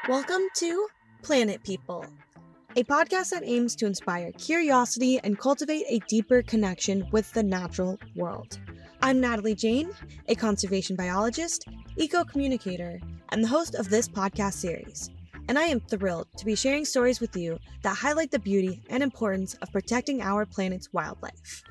Welcome to Planet People, a podcast that aims to inspire curiosity and cultivate a deeper connection with the natural world. I'm Natalie Jane, a conservation biologist, eco-communicator, and the host of this podcast series. And I am thrilled to be sharing stories with you that highlight the beauty and importance of protecting our planet's wildlife.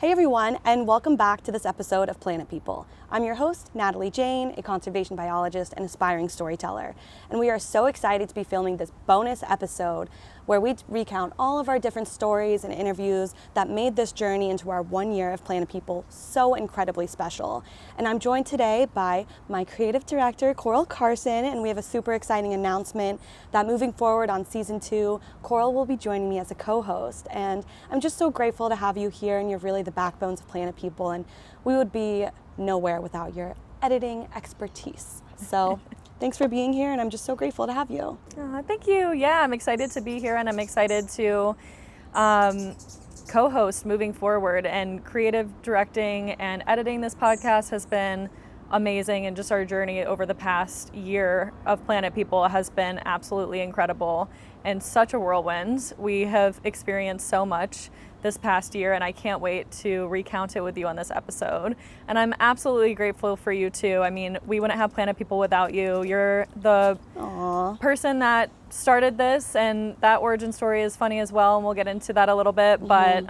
Hey everyone, and welcome back to this episode of Planet People. I'm your host, Natalie Jane, a conservation biologist and aspiring storyteller. And we are so excited to be filming this bonus episode where we recount all of our different stories and interviews that made this journey into our 1 year of Planet People so incredibly special. And I'm joined today by my creative director, Carson, and we have a super exciting announcement that moving forward on season 2, Coral will be joining me as a co-host. And I'm just so grateful to have you here, and you're really the backbones of Planet People, and we would be nowhere without your editing expertise. So thanks for being here, and I'm just so grateful to have you. Thank you. Yeah, I'm excited to be here, and I'm excited to co-host moving forward. And creative directing and editing this podcast has been amazing, and just our journey over the past year of Planet People has been absolutely incredible and such a whirlwind. We have experienced so much this past year, and I can't wait to recount it with you on this episode. And I'm absolutely grateful for you too. I mean, we wouldn't have Planet People without you. You're the person that started this, and that origin story is funny as well, and we'll get into that a little bit. But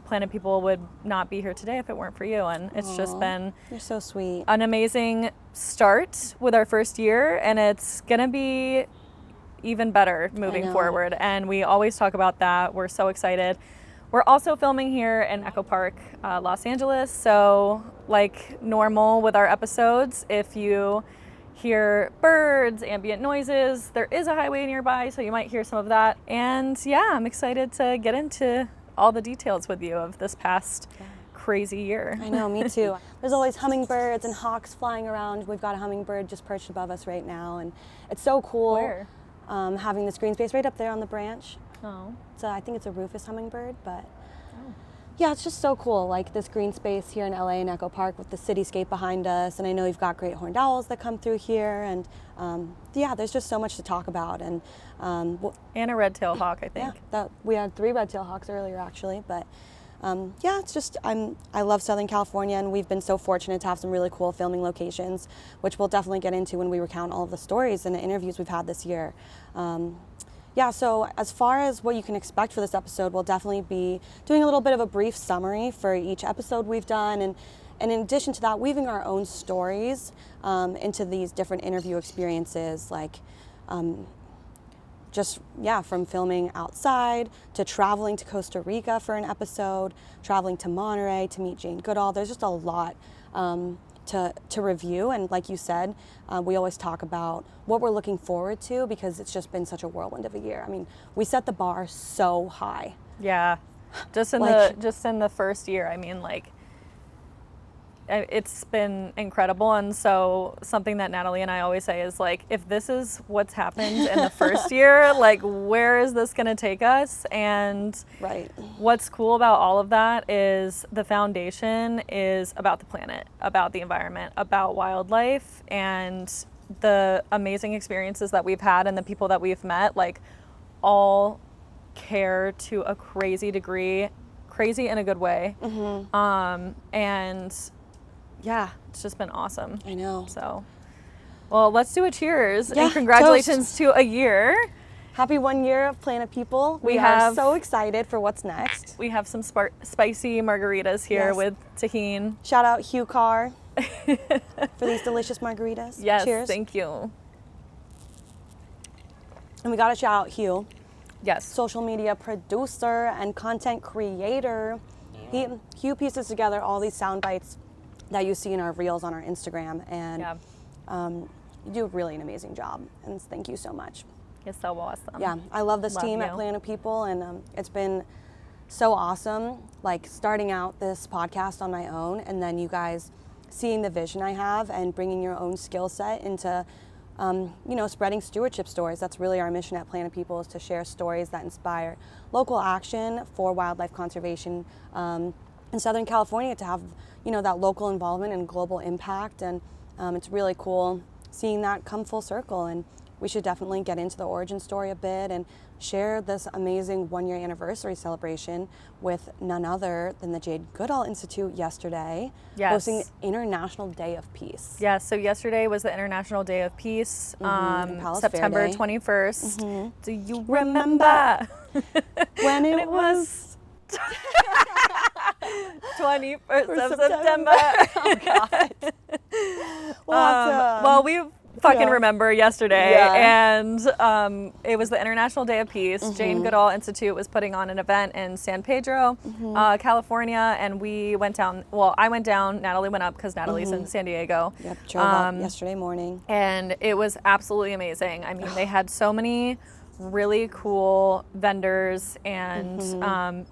Planet People would not be here today if it weren't for you, and it's just been You're so sweet. An amazing start with our first year, and it's gonna be even better moving forward. And we always talk about that. We're so excited. We're also filming here in Echo Park, Los Angeles. So like normal with our episodes, if you hear birds, ambient noises, there is a highway nearby, so you might hear some of that. And yeah, I'm excited to get into all the details with you of this past crazy year. I know, me too. There's always hummingbirds and hawks flying around. We've got a hummingbird just perched above us right now, and it's so cool. Where? Having this green space right up there on the branch. Oh. So I think it's a rufous hummingbird, but yeah, it's just so cool. Like this green space here in LA in Echo Park with the cityscape behind us. And I know you've got great horned owls that come through here. And yeah, there's just so much to talk about. And a red-tailed hawk, I think. Yeah, we had 3 red-tailed hawks earlier actually. But yeah, it's just, I love Southern California, and we've been so fortunate to have some really cool filming locations, which we'll definitely get into when we recount all of the stories and the interviews we've had this year. Yeah, so as far as what you can expect for this episode, we'll definitely be doing a little bit of a brief summary for each episode we've done, and in addition to that, weaving our own stories into these different interview experiences, like from filming outside to traveling to Costa Rica for an episode, traveling to Monterey to meet Jane Goodall. There's just a lot to review, and like you said, we always talk about what we're looking forward to, because it's just been such a whirlwind of a year. I mean, we set the bar so high. Yeah, just in the first year. I mean, like, it's been incredible. And so something that Natalie and I always say is, like, if this is what's happened in the first year, like, where is this going to take us? And what's cool about all of that is the foundation is about the planet, about the environment, about wildlife, and the amazing experiences that we've had and the people that we've met, like, all care to a crazy degree, crazy in a good way. And yeah, it's just been awesome. I know. So, well, let's do a cheers, and congratulations to a year. Happy 1 year of Planet People. We are so excited for what's next. We have some spicy margaritas here with tahini. Shout out Hugh Carr for these delicious margaritas. Yes, cheers. Thank you. And we got to shout out Hugh. Yes. Social media producer and content creator. Hugh pieces together all these sound bites that you see in our reels on our Instagram, and you do really an amazing job, and thank you so much. You're so awesome. Yeah, I love this team at Planet People, and it's been so awesome, like starting out this podcast on my own, and then you guys seeing the vision I have and bringing your own skill set into spreading stewardship stories. That's really our mission at Planet People, is to share stories that inspire local action for wildlife conservation in Southern California, to have, that local involvement and global impact. And it's really cool seeing that come full circle. And we should definitely get into the origin story a bit and share this amazing 1-year anniversary celebration with none other than the Jane Goodall Institute yesterday, hosting International Day of Peace. Yes, so yesterday was the International Day of Peace, Palos September Verde. 21st. Do you remember when it was 21st of September? Oh, God. Well, we fucking remember yesterday, and it was the International Day of Peace. Jane Goodall Institute was putting on an event in San Pedro, California, and we went down. Well, I went down, Natalie went up because Natalie's in San Diego. Yep, drove up yesterday morning. And it was absolutely amazing. I mean, they had so many really cool vendors and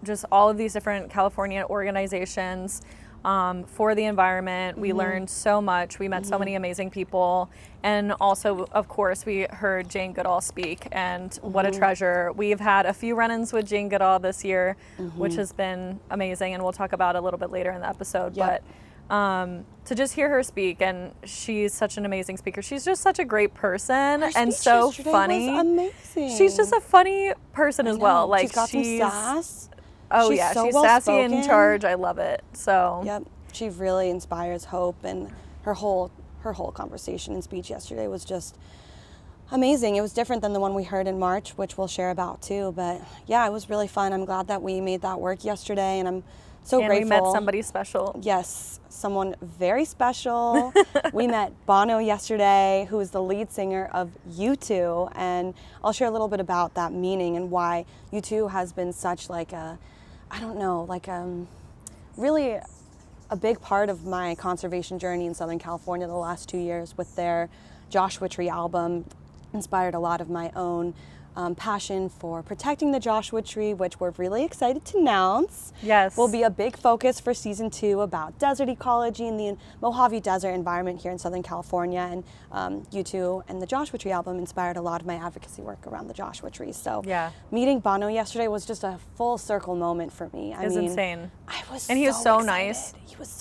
just all of these different California organizations for the environment. We learned so much. We met so many amazing people. And also, of course, we heard Jane Goodall speak, and what a treasure. We've had a few run-ins with Jane Goodall this year, which has been amazing, and we'll talk about it a little bit later in the episode. Yep. But to just hear her speak, and she's such an amazing speaker. She's just such a great person and so funny. Was amazing. She's just a funny person as well. Like, she's got some sass. Oh She's yeah, so she's well-spoken. sassy and in charge. I love it. So Yep, she really inspires hope, and her whole conversation and speech yesterday was just amazing. It was different than the one we heard in March, which we'll share about too. But yeah, it was really fun. I'm glad that we made that work yesterday, and I'm so grateful. We met somebody special. Yes, someone very special. We met Bono yesterday, who is the lead singer of U2, and I'll share a little bit about that meaning and why U2 has been such really a big part of my conservation journey in Southern California the last 2 years. With their Joshua Tree album, inspired a lot of my own passion for protecting the Joshua Tree, which we're really excited to announce. Yes. Will be a big focus for season 2 about desert ecology and the Mojave Desert environment here in Southern California. And U2 and the Joshua Tree album inspired a lot of my advocacy work around the Joshua Tree. So meeting Bono yesterday was just a full circle moment for me. It was insane. And he was so nice.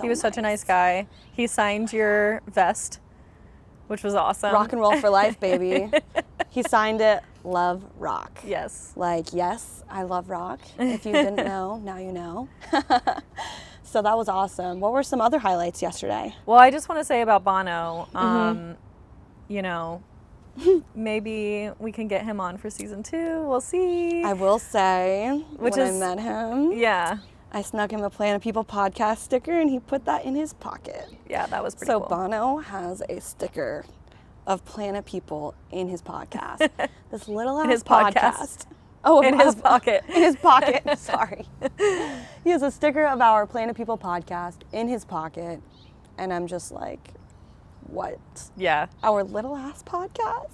He was such a nice guy. He signed your vest, which was awesome. Rock and roll for life, baby. He signed it. Love rock. Yes. Yes, I love rock. If you didn't know, now you know. So that was awesome. What were some other highlights yesterday? Well, I just want to say about Bono, maybe we can get him on for season 2. We'll see. I will say, when I met him, I snuck him a Planet People podcast sticker, and he put that in his pocket. Yeah, that was pretty cool. So Bono has a sticker of Planet People in his podcast. This little ass podcast. Oh, in his pocket. In his pocket. Sorry. He has a sticker of our Planet People podcast in his pocket, and I'm just like, what? Yeah. Our little ass podcast?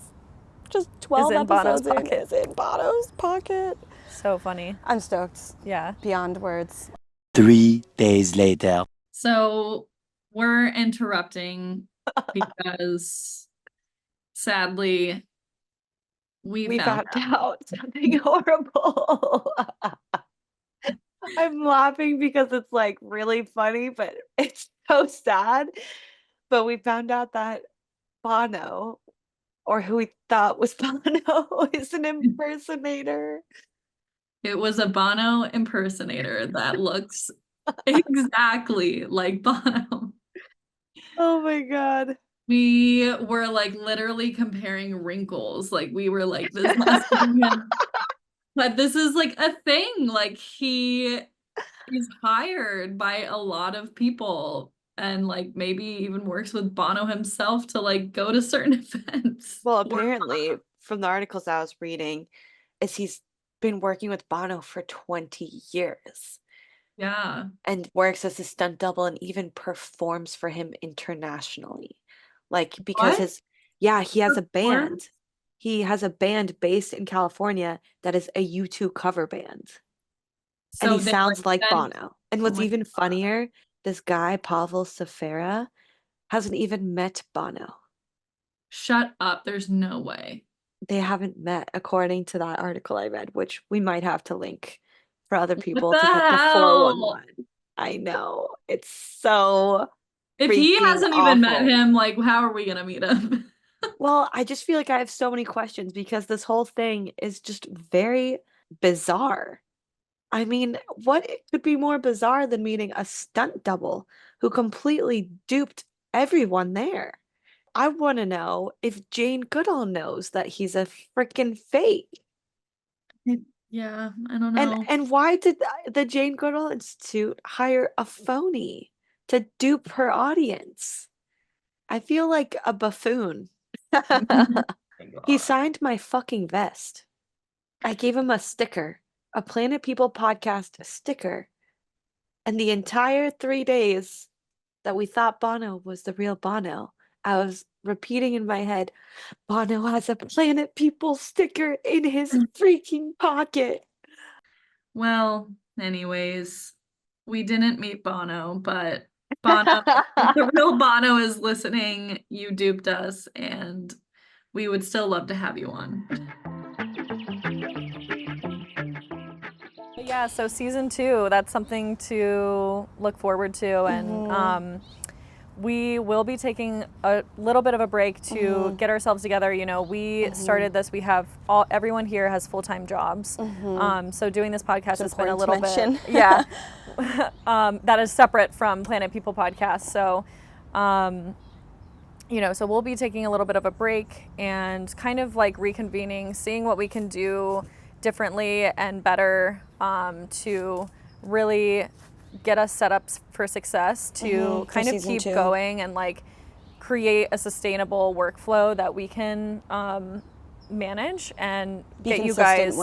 Just 12 episodes is in Bono's pocket. So funny. I'm stoked. Yeah. Beyond words. 3 days later. So we're interrupting because sadly we found out something horrible. I'm laughing because it's like really funny, but it's so sad. But we found out that Bono, or who we thought was Bono, is an impersonator. It was a Bono impersonator that looks exactly like Bono. Oh my God. We were like literally comparing wrinkles. Like we were like, this must be him. But this is like a thing. Like he is hired by a lot of people, and like maybe even works with Bono himself to like go to certain events. Well, apparently from the articles I was reading, is he's been working with Bono for 20 years. Yeah. And works as a stunt double and even performs for him internationally. Like, because he has a band. He has a band based in California that is a U2 cover band. So and he sounds like Bono. And what's even funnier, this guy, Pavel Safara, hasn't even met Bono. Shut up. There's no way. They haven't met, according to that article I read, which we might have to link for other people to get the 411. I know. It's so If he freaking hasn't even met awful. him, like, how are we gonna meet him? Well, I just feel like I have so many questions because this whole thing is just very bizarre. I mean, what could be more bizarre than meeting a stunt double who completely duped everyone there? I want to know if Jane Goodall knows that he's a freaking fake. Yeah, I don't know. And why did the Jane Goodall Institute hire a phony to dupe her audience? I feel like a buffoon. He signed my fucking vest. I gave him a sticker, a Planet People podcast sticker. And the entire 3 days that we thought Bono was the real Bono, I was repeating in my head, Bono has a Planet People sticker in his freaking pocket. Well, anyways, we didn't meet Bono, but Bono, if the real Bono is listening, you duped us, and we would still love to have you on. Yeah, so season 2, that's something to look forward to, and we will be taking a little bit of a break to get ourselves together. You know, we started this. We have everyone here has full-time jobs, so doing this podcast has been a little bit, yeah, that is separate from Planet People podcast. So, you know, so we'll be taking a little bit of a break and kind of like reconvening, seeing what we can do differently and better to really get us set up for success, to kind of keep going and like create a sustainable workflow that we can manage and get you guys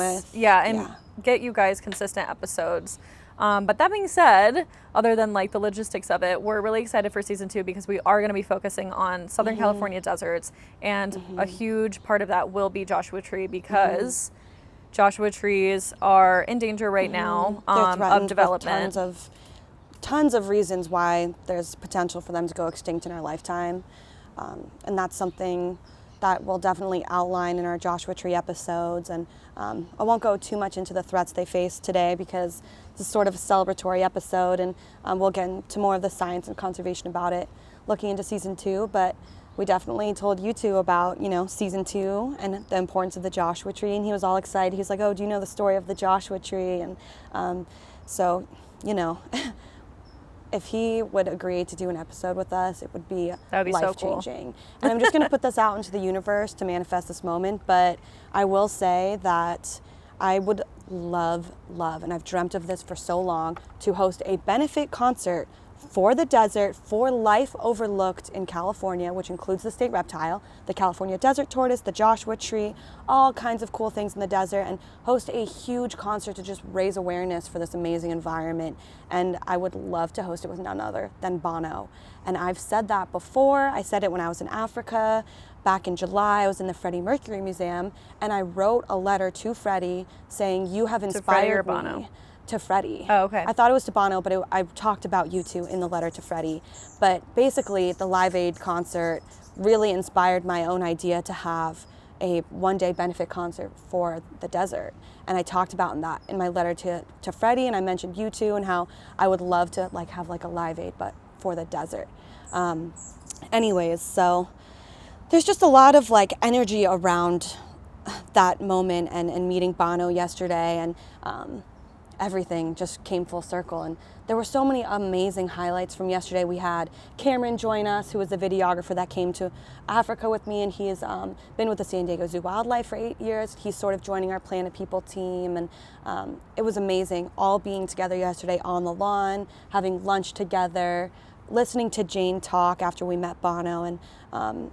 get you guys consistent episodes. But that being said, other than like the logistics of it, we're really excited for season 2 because we are going to be focusing on Southern California deserts, and a huge part of that will be Joshua Tree, because Joshua trees are in danger right now of development. With tons of reasons why there's potential for them to go extinct in our lifetime. And that's something that we'll definitely outline in our Joshua Tree episodes. And I won't go too much into the threats they face today because it's sort of a celebratory episode, and we'll get into more of the science and conservation about it looking into season 2. But we definitely told you two about, you know, season 2 and the importance of the Joshua Tree, and he was all excited. He's like, oh, do you know the story of the Joshua Tree? And so, you know, if he would agree to do an episode with us, it would be life-changing. So cool. And I'm just going to put this out into the universe to manifest this moment, but I will say that I would love, and I've dreamt of this for so long, to host a benefit concert for the desert, for life overlooked in California, which includes the state reptile, the California desert tortoise, the Joshua Tree, all kinds of cool things in the desert, and host a huge concert to just raise awareness for this amazing environment. And I would love to host it with none other than Bono. And I've said that before. I said it when I was in Africa. Back in July, I was in the Freddie Mercury Museum, and I wrote a letter to Freddie saying, you have inspired me. Bono? To Freddie. Oh, okay. I thought it was to Bono, but I talked about you two in the letter to Freddie. But basically, the Live Aid concert really inspired my own idea to have a one-day benefit concert for the desert. And I talked about that in my letter to Freddie, and I mentioned you two and how I would love to like have like a Live Aid, but for the desert. Anyways, so there's just a lot of like energy around that moment and meeting Bono yesterday, and everything just came full circle. And there were so many amazing highlights from yesterday. We had Cameron join us, who was the videographer that came to Africa with me, and he's been with the San Diego Zoo Wildlife for 8 years. He's sort of joining our Planet People team, and it was amazing all being together yesterday on the lawn, having lunch together, listening to Jane talk after we met Bono. And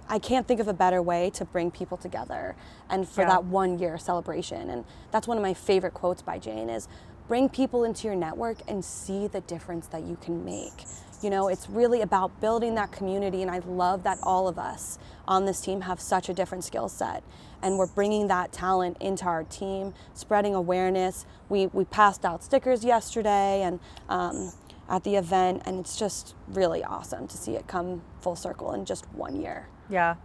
I can't think of a better way to bring people together and for that 1 year celebration. And that's one of my favorite quotes by Jane is, bring people into your network and see the difference that you can make. You know, it's really about building that community, and I love that all of us on this team have such a different skill set, and we're bringing that talent into our team, spreading awareness. We passed out stickers yesterday, and at the event, and it's just really awesome to see it come full circle in just 1 year. Yeah.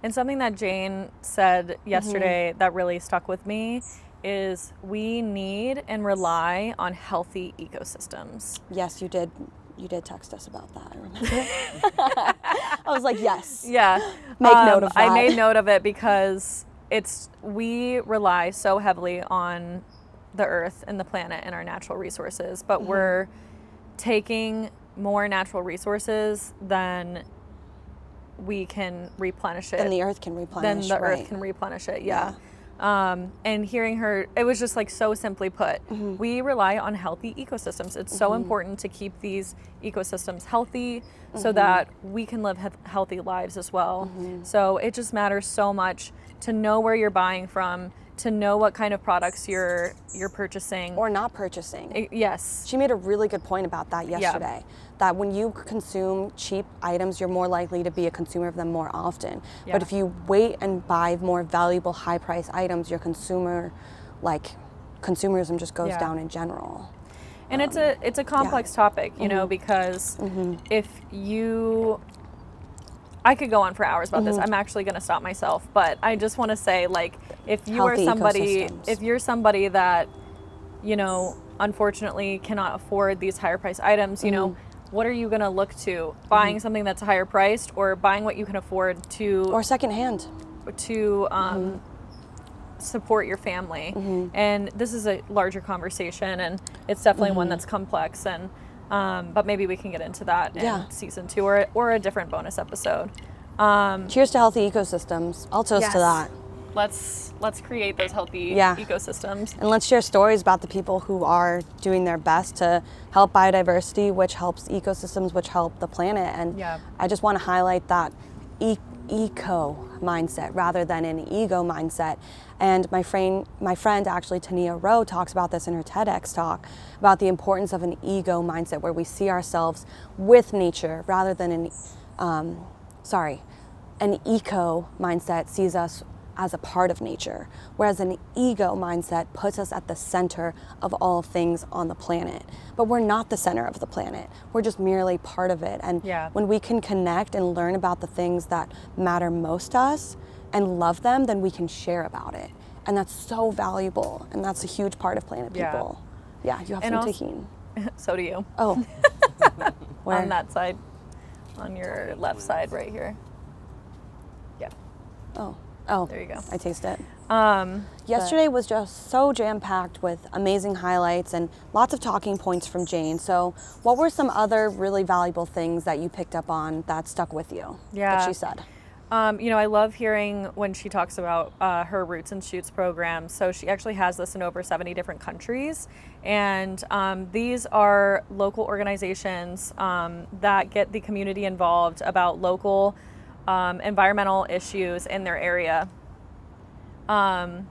And something that Jane said yesterday that really stuck with me is we need and rely on healthy ecosystems. Yes, you did text us about that, I remember. I was like, yes. Yeah. Make note of that. I made note of it because we rely so heavily on the earth and the planet and our natural resources, but we're taking more natural resources than we can replenish it. Then the earth can replenish. Earth can replenish it, yeah. And hearing her, it was just like so simply put, we rely on healthy ecosystems. It's so important to keep these ecosystems healthy so that we can live healthy lives as well. So it just matters so much to know where you're buying from, to know what kind of products you're purchasing. Or not purchasing. Yes. She made a really good point about that yesterday. That when you consume cheap items, you're more likely to be a consumer of them more often. Yeah. But if you wait and buy more valuable, high-priced items, your consumerism just goes down in general. And it's a complex topic, you know, because if you, I could go on for hours about this. I'm actually going to stop myself, but I just want to say, like, if you are somebody, if you're somebody that, you know, unfortunately cannot afford these higher priced items, you know, what are you going to look to? Buying something that's higher priced, or buying what you can afford to, or secondhand, to support your family. And this is a larger conversation, and it's definitely one that's complex, and but maybe we can get into that in season 2 or a different bonus episode. Cheers to healthy ecosystems. I'll toast to that. Let's create those healthy ecosystems. And let's share stories about the people who are doing their best to help biodiversity, which helps ecosystems, which help the planet. And I just want to highlight that eco mindset rather than an ego mindset. And my friend actually, Tania Rowe, talks about this in her TEDx talk about the importance of an ego mindset, where we see ourselves with nature rather than an eco mindset sees us as a part of nature, whereas an ego mindset puts us at the center of all things on the planet. But we're not the center of the planet. We're just merely part of it. And when we can connect and learn about the things that matter most to us and love them, then we can share about it. And that's so valuable. And that's a huge part of Planet People. Yeah, you have some taking. So do you. Oh. Where? On that side. On your left side right here. Yeah. Oh, there you go. I taste it. Yesterday was just so jam-packed with amazing highlights and lots of talking points from Jane. So what were some other really valuable things that you picked up on that stuck with you that she said? You know, I love hearing when she talks about her Roots and Shoots program. So she actually has this in over 70 different countries. And these are local organizations that get the community involved about local environmental issues in their area. And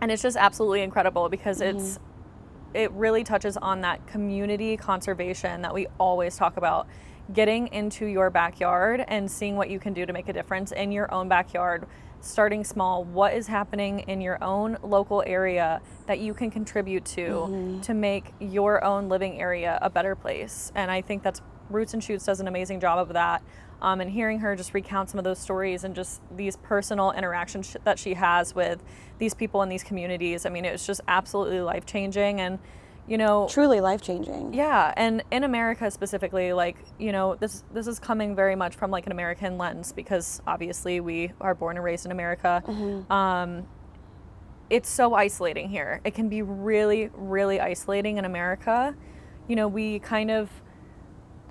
it's just absolutely incredible because it really touches on that community conservation that we always talk about. Getting into your backyard and seeing what you can do to make a difference in your own backyard, starting small. What is happening in your own local area that you can contribute to make your own living area a better place? And I think that's Roots and Shoots does an amazing job of that. And hearing her just recount some of those stories and just these personal interactions that she has with these people in these communities, I mean, it was just absolutely life-changing. And you know, truly life-changing. Yeah, and in America specifically, like, you know, this is coming very much from like an American lens because obviously we are born and raised in America. It's so isolating here. It can be really, really isolating in America. You know, we kind of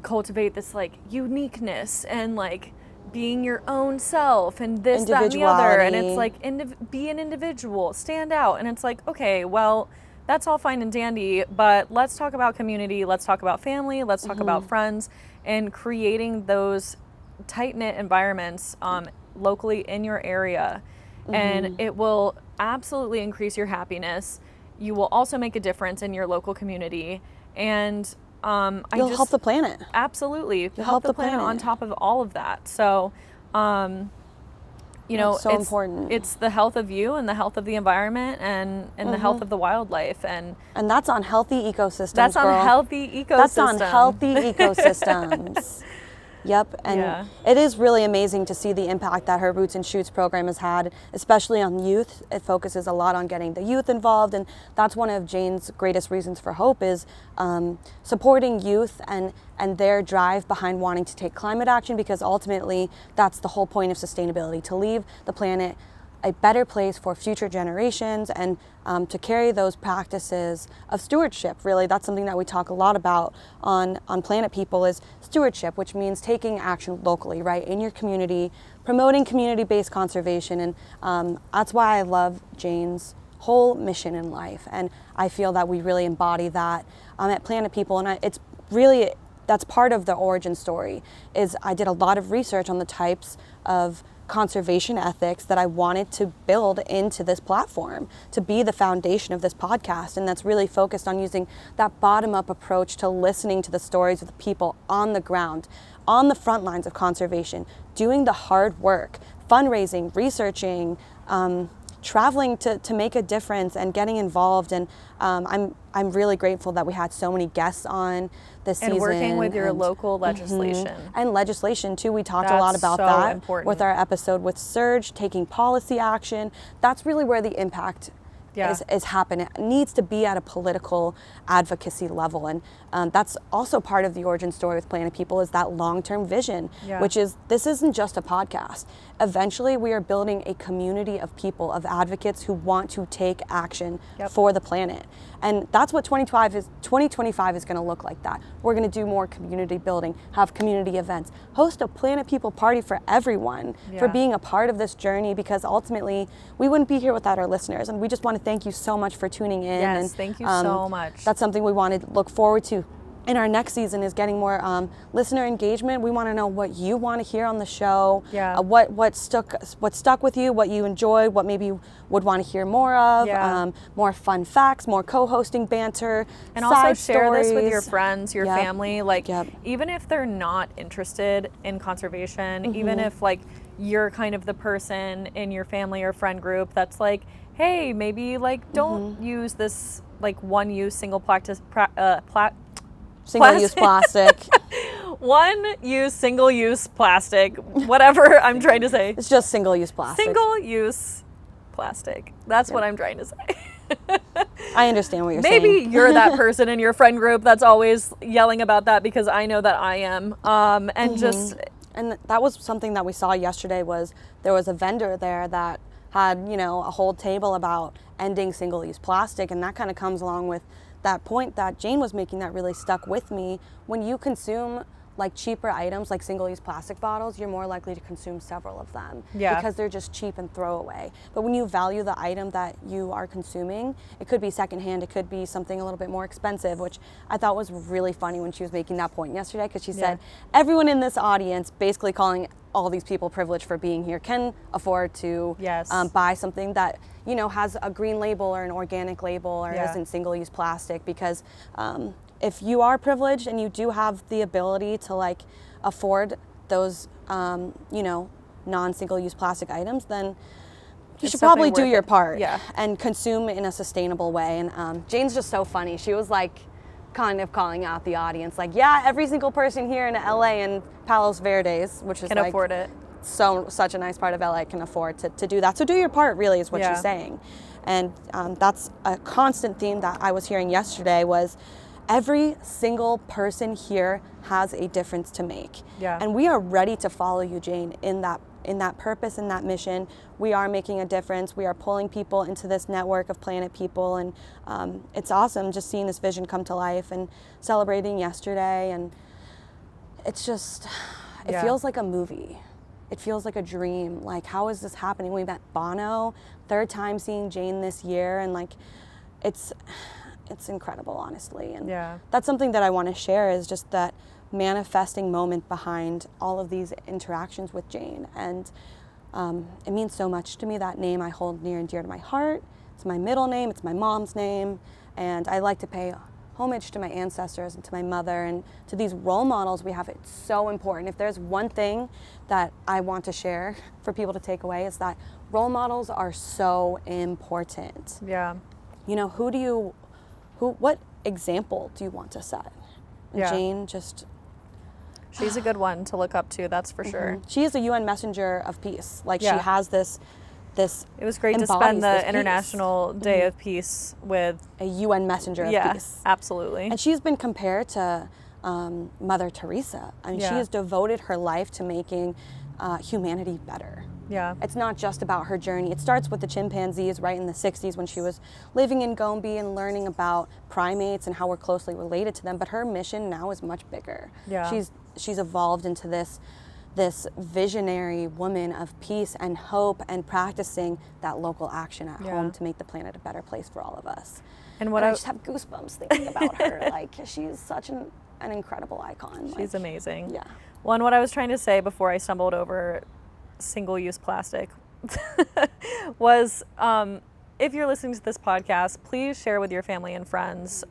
cultivate this like uniqueness and like being your own self and this, that, and the other. And it's like, be an individual, stand out. And it's like, okay, well, that's all fine and dandy, but let's talk about community, let's talk about family, let's talk about friends, and creating those tight-knit environments locally in your area. And it will absolutely increase your happiness. You will also make a difference in your local community. And you'll help the planet. Absolutely. You'll help the planet on top of all of that. So you know, so important. It's the health of you and the health of the environment and the health of the wildlife. And that's on healthy ecosystems, That's on girl. healthy ecosystems. That's on healthy ecosystems. Yep, and it is really amazing to see the impact that her Roots and Shoots program has had, especially on youth. It focuses a lot on getting the youth involved, and that's one of Jane's greatest reasons for hope is supporting youth and their drive behind wanting to take climate action, because ultimately that's the whole point of sustainability, to leave the planet a better place for future generations and to carry those practices of stewardship. Really, that's something that we talk a lot about on Planet People is stewardship, which means taking action locally, right, in your community, promoting community-based conservation. And that's why I love Jane's whole mission in life. And I feel that we really embody that at Planet People. And it's really, that's part of the origin story, is I did a lot of research on the types of conservation ethics that I wanted to build into this platform to be the foundation of this podcast. And that's really focused on using that bottom-up approach to listening to the stories of the people on the ground, on the front lines of conservation, doing the hard work, fundraising, researching, traveling to make a difference and getting involved. And I'm really grateful that we had so many guests on this season. And working with your local legislation. And legislation too. We talked That's a lot about so that important. with our episode with Surge, taking policy action. That's really where the impact is happening. It needs to be at a political advocacy level. And that's also part of the origin story with Planet People, is that long-term vision, which is, this isn't just a podcast. Eventually, we are building a community of people, of advocates who want to take action for the planet. And that's what 2025 is going to look like. That we're going to do more community building, have community events, host a Planet People party for everyone, for being a part of this journey, because ultimately we wouldn't be here without our listeners. And we just want to thank you so much for tuning in. Yes, and, thank you so much. That's something we want to look forward to in our next season, is getting more listener engagement. We want to know what you want to hear on the show, what stuck with you, what you enjoyed, what maybe you would want to hear more of, more fun facts, more co-hosting banter, and side also share stories. this with your friends, your family, like Even if they're not interested in conservation, even if like you're kind of the person in your family or friend group that's like, hey, maybe like don't use this like one-use single-use plastic. One-use, single-use plastic, whatever I'm trying to say. It's just single-use plastic. Single-use plastic. That's what I'm trying to say. I understand what you're saying. Maybe you're that person in your friend group that's always yelling about that, because I know that I am. And that was something that we saw yesterday, was there was a vendor there that had, you know, a whole table about ending single-use plastic, and that kind of comes along with that point that Jane was making that really stuck with me. When you consume like cheaper items like single-use plastic bottles, you're more likely to consume several of them because they're just cheap and throwaway. But when you value the item that you are consuming, it could be secondhand, it could be something a little bit more expensive, which I thought was really funny when she was making that point yesterday, because she said everyone in this audience, basically calling all these people privileged for being here, can afford to buy something that, you know, has a green label or an organic label or isn't single-use plastic, because if you are privileged and you do have the ability to like afford those, you know, non-single-use plastic items, then you should probably do your part and consume in a sustainable way. And Jane's just so funny. She was like kind of calling out the audience, like, yeah, every single person here in LA and Palos Verdes, which is can like afford it. Such a nice part of LA, can afford to do that. So do your part, really, is what she's saying. And that's a constant theme that I was hearing yesterday, was every single person here has a difference to make. And we are ready to follow you, Jane, in that purpose, in that mission. We are making a difference. We are pulling people into this network of Planet People, and it's awesome just seeing this vision come to life and celebrating yesterday. And it's just, it feels like a movie. It feels like a dream. Like, how is this happening? We met Bono, third time seeing Jane this year, and like, it's incredible, honestly. And that's something that I want to share, is just that manifesting moment behind all of these interactions with Jane. And it means so much to me. That name I hold near and dear to my heart. It's my middle name, it's my mom's name, and I like to pay homage to my ancestors and to my mother and to these role models we have. It's so important. If there's one thing that I want to share for people to take away, is that role models are so important. Yeah. You know, what example do you want to set? And Yeah. Jane She's a good one to look up to, that's for sure. She is a UN messenger of peace. Like, Yeah. she has this It was great to embodies spend this the peace. International Day of Peace with, a UN messenger of yeah, peace. absolutely. And she's been compared to Mother Teresa. I mean, she Yeah. has devoted her life to making humanity better. Yeah. It's not just about her journey. It starts with the chimpanzees right in the 60s when she was living in Gombe and learning about primates and how we're closely related to them. But her mission now is much bigger. Yeah. She's evolved into this visionary woman of peace and hope, and practicing that local action at home to make the planet a better place for all of us. And I just have goosebumps thinking about her. Like, she's such an incredible icon. She's amazing. Yeah. Well, and what I was trying to say before I stumbled over single-use plastic was, if you're listening to this podcast, please share with your family and friends.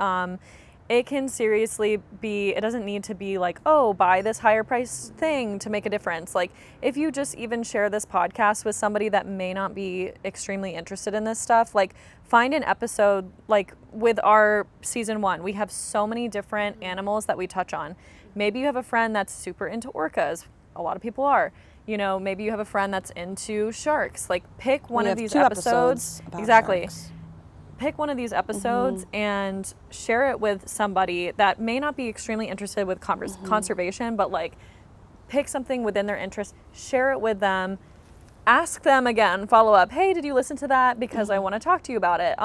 It can seriously be, it doesn't need to be like, oh, buy this higher price thing to make a difference. Like, if you just even share this podcast with somebody that may not be extremely interested in this stuff, like, find an episode, like with our season 1, we have so many different animals that we touch on. Maybe you have a friend that's super into orcas. A lot of people are. You know, maybe you have a friend that's into sharks. Like, pick one of these two episodes. about Exactly. sharks. Pick one of these episodes and share it with somebody that may not be extremely interested with conservation, but like, pick something within their interest, share it with them, ask them again, follow up, hey, did you listen to that? Because I want to talk to you about it.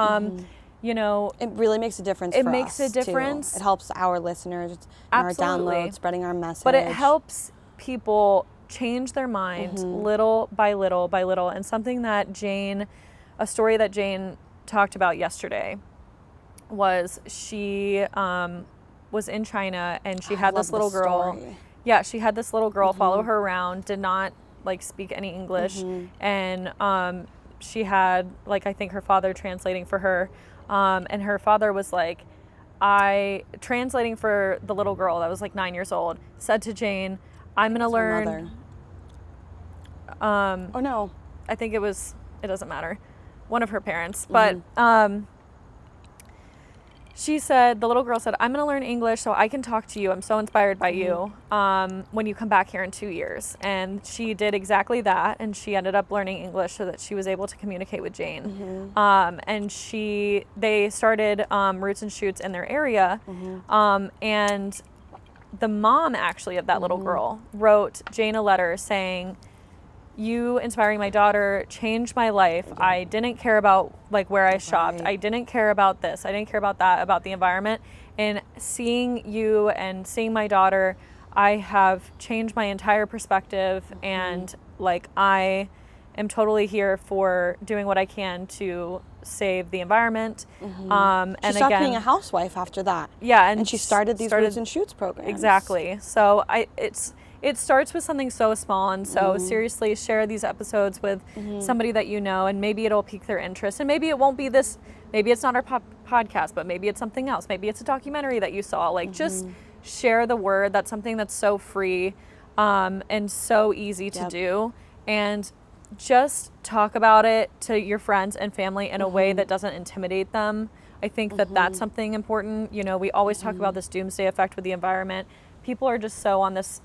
You know, it really makes a difference. It for makes us, a difference. Too. It helps our listeners, Absolutely. our downloads, spreading our message. But it helps people change their mind little by little by little. And something that a story that Jane talked about yesterday was she was in China, and she had this little girl. Yeah, she had this little girl follow her around, did not like speak any English, and she had, like, I think her father translating for her, and her father was like, translating for the little girl that was like 9 years old, said to Jane, I'm gonna learn. Oh no, I think it doesn't matter, one of her parents, but she said, the little girl said, I'm going to learn English so I can talk to you. I'm so inspired by you when you come back here in 2 years. And she did exactly that. And she ended up learning English so that she was able to communicate with Jane. And they started Roots and Shoots in their area. And the mom, actually, of that little girl wrote Jane a letter saying, you inspiring my daughter changed my life. I didn't care about like where I shopped. I didn't care about this. I didn't care about that, about the environment. And seeing you and seeing my daughter, I have changed my entire perspective. And like, I am totally here for doing what I can to save the environment. And she stopped being a housewife after that. Yeah, and she started these Roots and Shoots programs. Exactly. So it starts with something so small, and so seriously share these episodes with somebody that you know, and maybe it'll pique their interest. And maybe it won't be this, maybe it's not our podcast, but maybe it's something else. Maybe it's a documentary that you saw. Like, just share the word. That's something that's so free and so easy to do. And just talk about it to your friends and family in a way that doesn't intimidate them. I think that that's something important. You know, we always talk about this doomsday effect with the environment. People are just so on this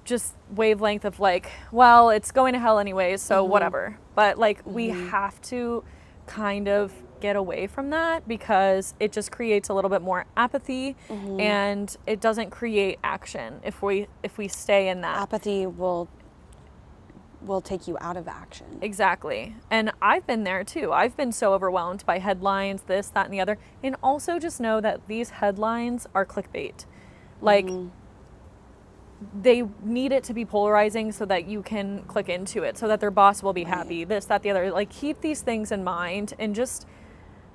just wavelength of like, well, it's going to hell anyways, so whatever. But like, we have to kind of get away from that, because it just creates a little bit more apathy, and it doesn't create action if we stay in that. Apathy will take you out of action. Exactly. And I've been there too. I've been so overwhelmed by headlines, this, that, and the other. And also just know that these headlines are clickbait. Like, they need it to be polarizing so that you can click into it, so that their boss will be happy, this, that, the other. Like, keep these things in mind, and just,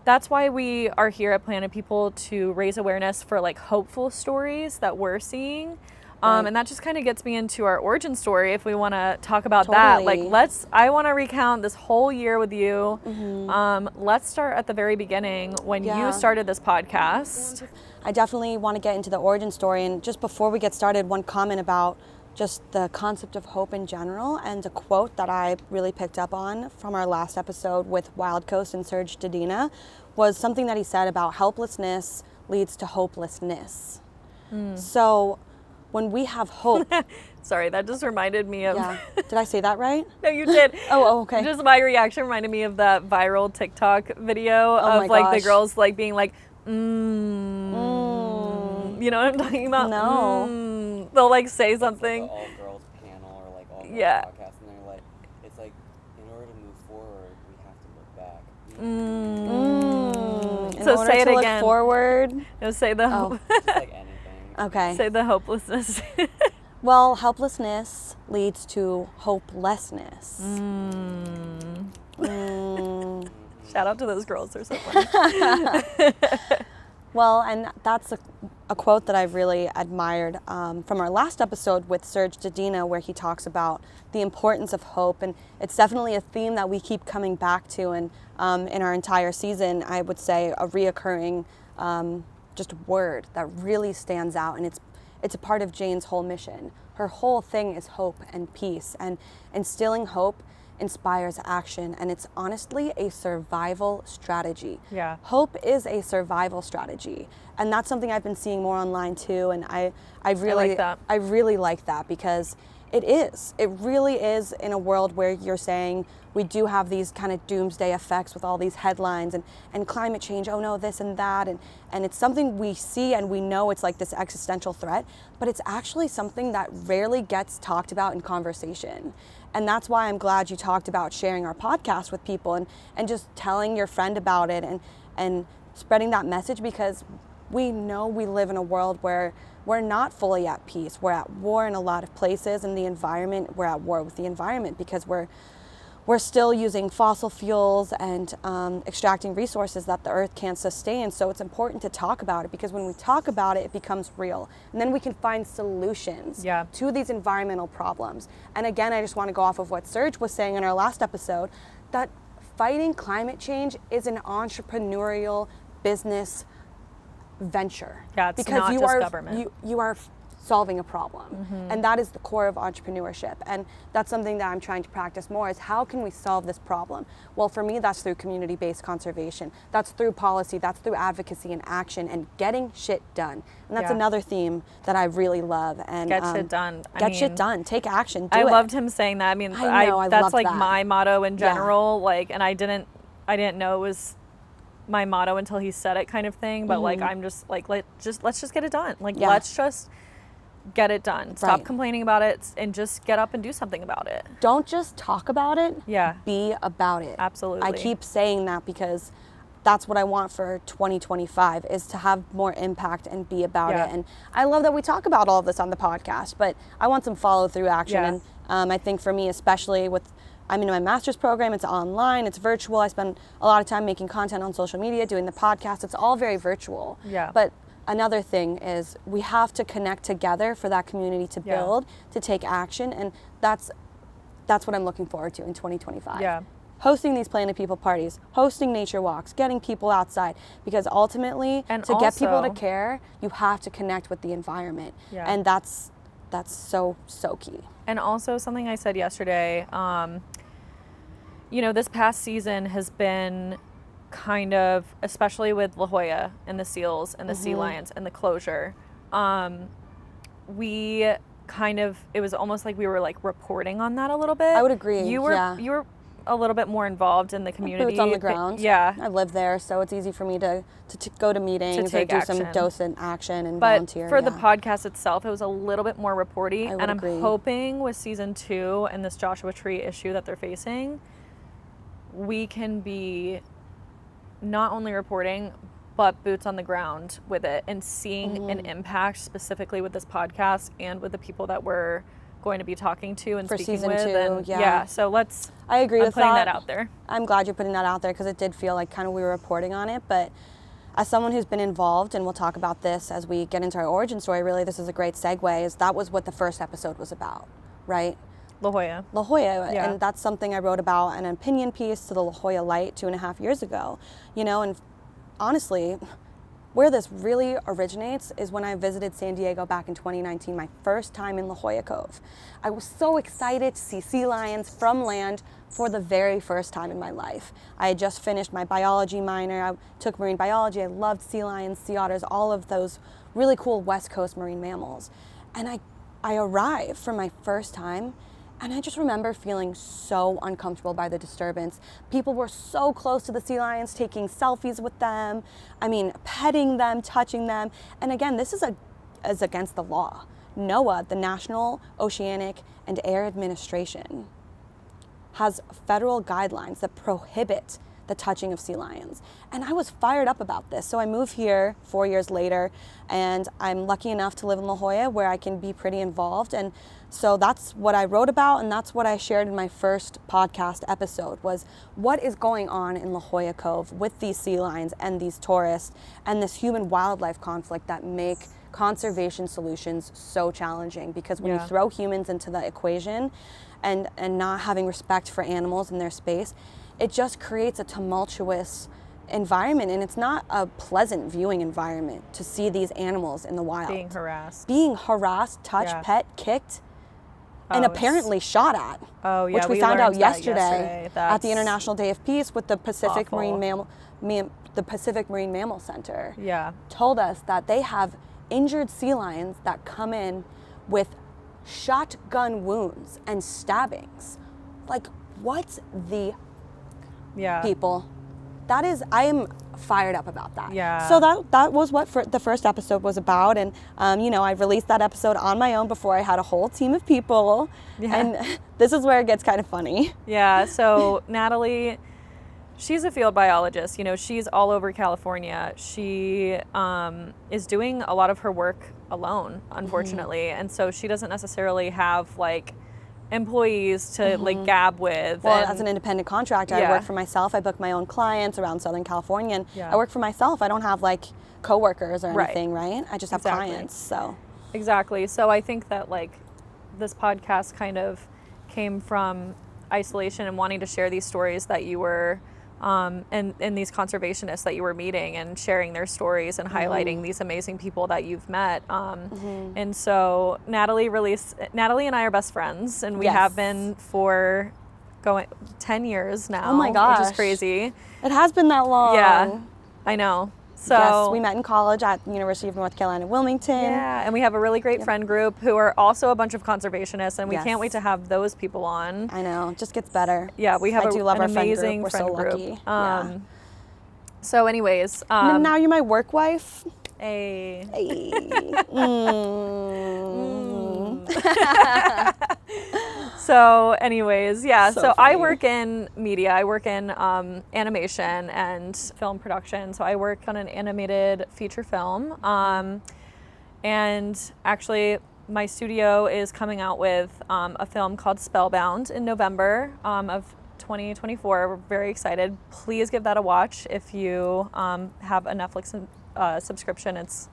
that's why we are here at Planet People, to raise awareness for like hopeful stories that we're seeing, Right. And that just kind of gets me into our origin story if we want to talk about that. Like, Totally. I want to recount this whole year with you. Mm-hmm. Let's start at the very beginning when Yeah. you started this podcast. I definitely want to get into the origin story. And just before we get started, one comment about just the concept of hope in general, and a quote that I really picked up on from our last episode with Wild Coast and Serge Dedina was something that he said about helplessness leads to hopelessness. So when we have hope, Sorry, that just reminded me of. yeah, did I say that right? No, you did. Okay. Just my reaction reminded me of that viral TikTok video Oh of my like the gosh. girls like being like, You know what I'm talking about? No. They'll like say something. It's like an all-girls panel or like all-girls Yeah. podcast, and they're like, it's like, in order to move forward, we have to look back. In So order say it to look again. forward. No, say the Just like anything. Okay. say the hopelessness. Well, helplessness leads to hopelessness. Shout out to those girls, they're so funny. Well, and that's a quote that I've really admired from our last episode with Serge Dedina, where he talks about the importance of hope. And it's definitely a theme that we keep coming back to. And in our entire season, I would say a reoccurring just word that really stands out. And it's a part of Jane's whole mission. Her whole thing is hope and peace. And instilling hope inspires action, and it's honestly a survival strategy. Yeah. Hope is a survival strategy, and that's something I've been seeing more online too, and I really like that. I really like that because it really is in a world where you're saying we do have these kind of doomsday effects with all these headlines and climate change, oh no, this and that, and it's something we see and we know it's like this existential threat, but it's actually something that rarely gets talked about in conversation. And that's why I'm glad you talked about sharing our podcast with people and just telling your friend about it and spreading that message, because we know we live in a world where we're not fully at peace. We're at war in a lot of places, and the environment, we're at war with the environment because we're still using fossil fuels and extracting resources that the earth can't sustain. So it's important to talk about it, because when we talk about it, it becomes real. And then we can find solutions to these environmental problems. And again, I just want to go off of what Serge was saying in our last episode, that fighting climate change is an entrepreneurial business venture. Yeah, it's because not you just are, government. You are solving a problem, and that is the core of entrepreneurship, and that's something that I'm trying to practice more, is how can we solve this problem? Well, for me, that's through community-based conservation, that's through policy, that's through advocacy and action and getting shit done. And that's another theme that I really love. And Get shit done. Get shit done, take action, do I it. loved him saying that. I mean, I know, I that's loved like that. my motto in general. Like, and I didn't know it was my motto until he said it, kind of thing. But like, I'm just like, let's just get it done. Like, let's just get it done. Stop complaining about it and just get up and do something about it. Don't just talk about it. Yeah. Be about it. Absolutely. I keep saying that because that's what I want for 2025, is to have more impact and be about it. And I love that we talk about all of this on the podcast, but I want some follow through action. And I think for me, especially I'm in my master's program, it's online, it's virtual. I spend a lot of time making content on social media, doing the podcast. It's all very virtual. Yeah. But another thing is we have to connect together for that community to build, to take action. And that's what I'm looking forward to in 2025. Yeah. Hosting these Planet People parties, hosting nature walks, getting people outside, because ultimately get people to care, you have to connect with the environment. Yeah. And that's so key. And also something I said yesterday, this past season has been kind of, especially with La Jolla and the seals and the sea lions and the closure, it was almost like we were like reporting on that a little bit. I would agree. You were a little bit more involved in the community. Boots on the ground. Yeah. I live there, so it's easy for me to go to meetings or do some docent action and volunteer. But for the podcast itself, it was a little bit more reporty. I would and agree. I'm hoping with season 2 and this Joshua Tree issue that they're facing, we can be not only reporting, but boots on the ground with it and seeing an impact specifically with this podcast and with the people that we're going to be talking to and for speaking season with. 2, so I agree with putting that. that out there. I'm glad you're putting that out there, because it did feel like kind of we were reporting on it, but as someone who's been involved, and we'll talk about this as we get into our origin story, really this is a great segue, is that was what the first episode was about, right? La Jolla. La Jolla, Yeah. and that's something I wrote about in an opinion piece to the La Jolla Light 2.5 years ago, you know, and honestly, where this really originates is when I visited San Diego back in 2019, my first time in La Jolla Cove. I was so excited to see sea lions from land for the very first time in my life. I had just finished my biology minor. I took marine biology. I loved sea lions, sea otters, all of those really cool West Coast marine mammals. And I arrived for my first time, and I just remember feeling so uncomfortable by the disturbance. People were so close to the sea lions, taking selfies with them. I mean, petting them, touching them. And again, this is against the law. NOAA, the National Oceanic and Air Administration, has federal guidelines that prohibit the touching of sea lions. And I was fired up about this. So I moved here 4 years later, and I'm lucky enough to live in La Jolla where I can be pretty involved. And so that's what I wrote about, and that's what I shared in my first podcast episode, was what is going on in La Jolla Cove with these sea lions and these tourists and this human wildlife conflict that make conservation solutions so challenging. Because when you throw humans into the equation and not having respect for animals in their space, it just creates a tumultuous environment, and it's not a pleasant viewing environment to see these animals in the wild. Being harassed, touched, pet, kicked, and apparently shot at. Oh, yeah, which we found out yesterday at the International Day of Peace with the Pacific Marine Mammal Center. Yeah. Told us that they have injured sea lions that come in with shotgun wounds and stabbings. Like, what's the people? That is, I am fired up about that. Yeah. So that was what the first episode was about, and you know, I released that episode on my own before I had a whole team of people, and this is where it gets kind of funny. Yeah. So Natalie, she's a field biologist. You know, she's all over California. She is doing a lot of her work alone, unfortunately, and so she doesn't necessarily have like employees to like gab with. Well, as an independent contractor, I work for myself. I book my own clients around Southern California, and I work for myself. I don't have like coworkers or anything, right? I just have clients. So exactly. So I think that like this podcast kind of came from isolation and wanting to share these stories that you were and these conservationists that you were meeting and sharing their stories and highlighting these amazing people that you've met. And so Natalie and I are best friends, and we have been for going 10 years now. Oh my gosh. Which is crazy. It has been that long. Yeah, I know. So yes, we met in college at the University of North Carolina, Wilmington. Yeah, and we have a really great friend group who are also a bunch of conservationists, and we can't wait to have those people on. I know, it just gets better. Yeah, we have I do love an our amazing friend group. We're so lucky. So anyways. And now you're my work wife. Hey. So anyways, so I work in media. I work in animation and film production. So I work on an animated feature film. And actually my studio is coming out with a film called Spellbound in November of 2024. We're very excited. Please give that a watch if you have a Netflix subscription. It's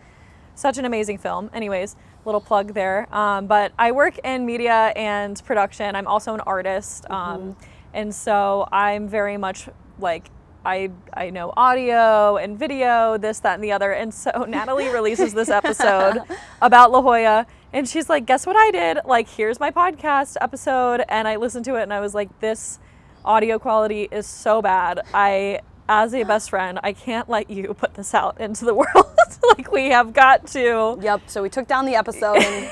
such an amazing film. Anyways, little plug there. But I work in media and production. I'm also an artist. And so I'm very much like, I know audio and video, this, that, and the other. And so Natalie releases this episode about La Jolla, and she's like, guess what I did? Like, here's my podcast episode. And I listened to it and I was like, this audio quality is so bad. As a best friend, I can't let you put this out into the world. Like, we have got to. Yep, so we took down the episode and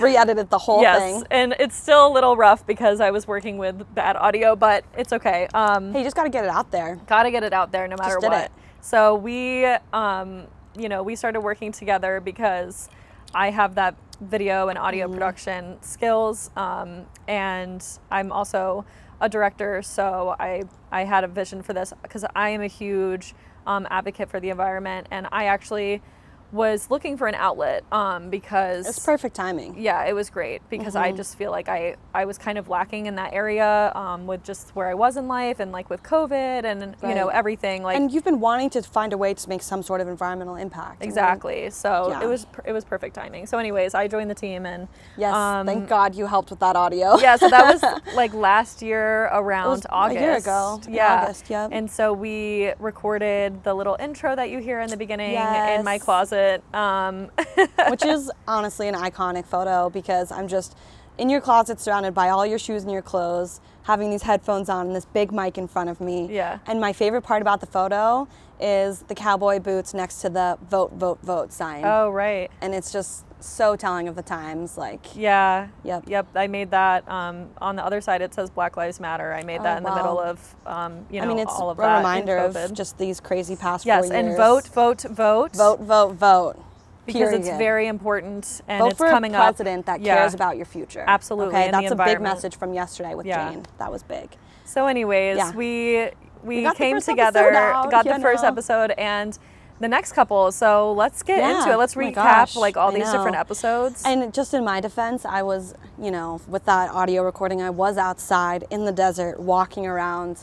re-edited the whole thing. Yes, and it's still a little rough because I was working with bad audio, but it's okay. Hey, you just got to get it out there. Got to get it out there no matter what. So we, we started working together because I have that video and audio production skills, and I'm also a director, so I had a vision for this because I am a huge advocate for the environment, and I actually was looking for an outlet because It's perfect timing. yeah, it was great because I just feel like I was kind of lacking in that area with just where I was in life and like with COVID and you know, Right. everything like And you've been wanting to find a way to make some sort of environmental impact. exactly. So Yeah. it was perfect timing. So anyways, I joined the team and Yes, thank God you helped with that audio. yeah, so that was like last year around was August. a year ago, in Yeah. August, yep. And so we recorded the little intro that you hear in the beginning in my Yes. closet. Which is honestly an iconic photo because I'm just in your closet surrounded by all your shoes and your clothes, having these headphones on and this big mic in front of me. Yeah. And my favorite part about the photo is the cowboy boots next to the vote, vote, vote sign. Oh, right. And it's just so telling of the times. Like, Yeah. Yep. I made that. On the other side, it says Black Lives Matter. I made that in the wow. middle of, you know, I mean, it's all of a that. reminder in of COVID. just these crazy past 4 yes, years. and vote, vote, vote. Vote, vote, vote. Because it's Period. very important and Vote it's for coming a up. president that Yeah. cares about your future. Absolutely, Okay, and the that's a big environment. message from yesterday with Yeah. Jane. That was big. So anyways, Yeah. we got the came first together, episode out, got the you first know. episode and the next couple. So let's get Yeah. into it. Let's Oh my recap gosh, like all I these different know. episodes. And just in my defense, I was, you know, with that audio recording, I was outside in the desert, walking around,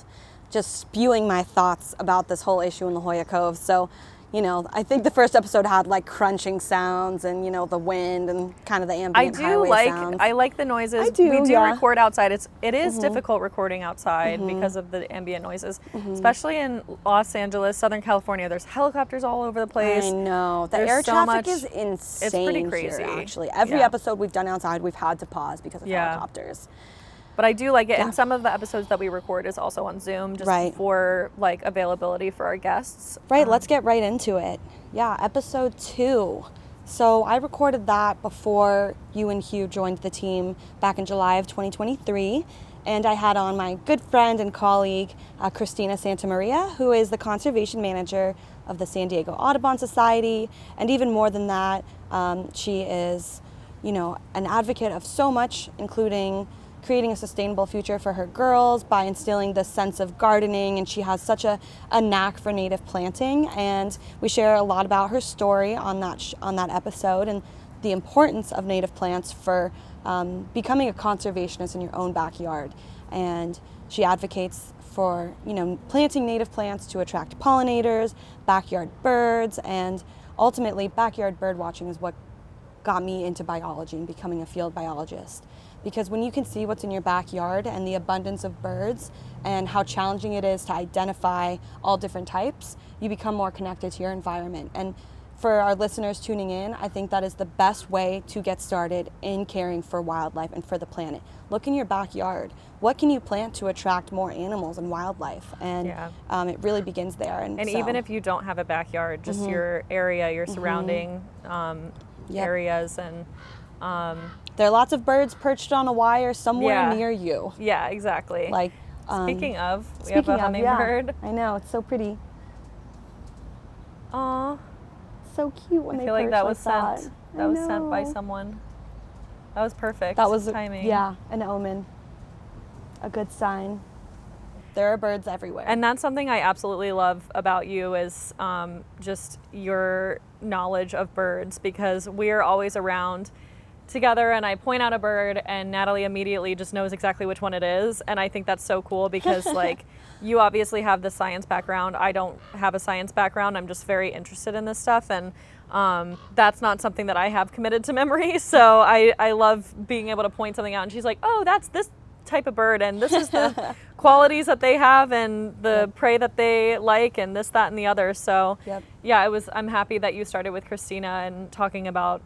just spewing my thoughts about this whole issue in La Jolla Cove. So, you know, I think the first episode had like crunching sounds and, you know, the wind and kind of the ambient highway sounds. I like the noises. I do, we do yeah. record outside. It is difficult recording outside because of the ambient noises, especially in Los Angeles, Southern California. There's helicopters all over the place. I know. The There's air so traffic much- is insane pretty here, crazy. actually. Every Yeah. episode we've done outside, we've had to pause because of Yeah. helicopters. But I do like it. Yeah. And some of the episodes that we record is also on Zoom just Right. for like availability for our guests. Right, let's get right into it. Yeah, episode 2. So I recorded that before you and Hugh joined the team back in July of 2023. And I had on my good friend and colleague, Cristina Santamaria, who is the conservation manager of the San Diego Audubon Society. And even more than that, she is, you know, an advocate of so much, including creating a sustainable future for her girls by instilling this sense of gardening, and she has such a knack for native planting. And we share a lot about her story on that episode and the importance of native plants for becoming a conservationist in your own backyard. And she advocates for, you know, planting native plants to attract pollinators, backyard birds, and ultimately backyard bird watching is what got me into biology and becoming a field biologist. Because when you can see what's in your backyard and the abundance of birds and how challenging it is to identify all different types, you become more connected to your environment. And for our listeners tuning in, I think that is the best way to get started in caring for wildlife and for the planet. Look in your backyard. What can you plant to attract more animals and wildlife? And it really begins there. And so, even if you don't have a backyard, just your area, your surrounding areas and there are lots of birds perched on a wire somewhere near you. Yeah, exactly. Like, speaking of, we have a hummingbird. I know, it's so pretty. Aw, So cute when I they feel like perch that was that. sent. I That was sent by know. someone. That was perfect. That was timing. Yeah, an omen. A good sign. There are birds everywhere. And that's something I absolutely love about you is just your knowledge of birds, because we're always around together and I point out a bird and Natalie immediately just knows exactly which one it is. And I think that's so cool because like you obviously have the science background. I don't have a science background. I'm just very interested in this stuff. And that's not something that I have committed to memory. So I love being able to point something out and she's like, oh, that's this type of bird and this is the qualities that they have and the prey that they like and this, that, and the other. So yeah, I'm happy that you started with Cristina and talking about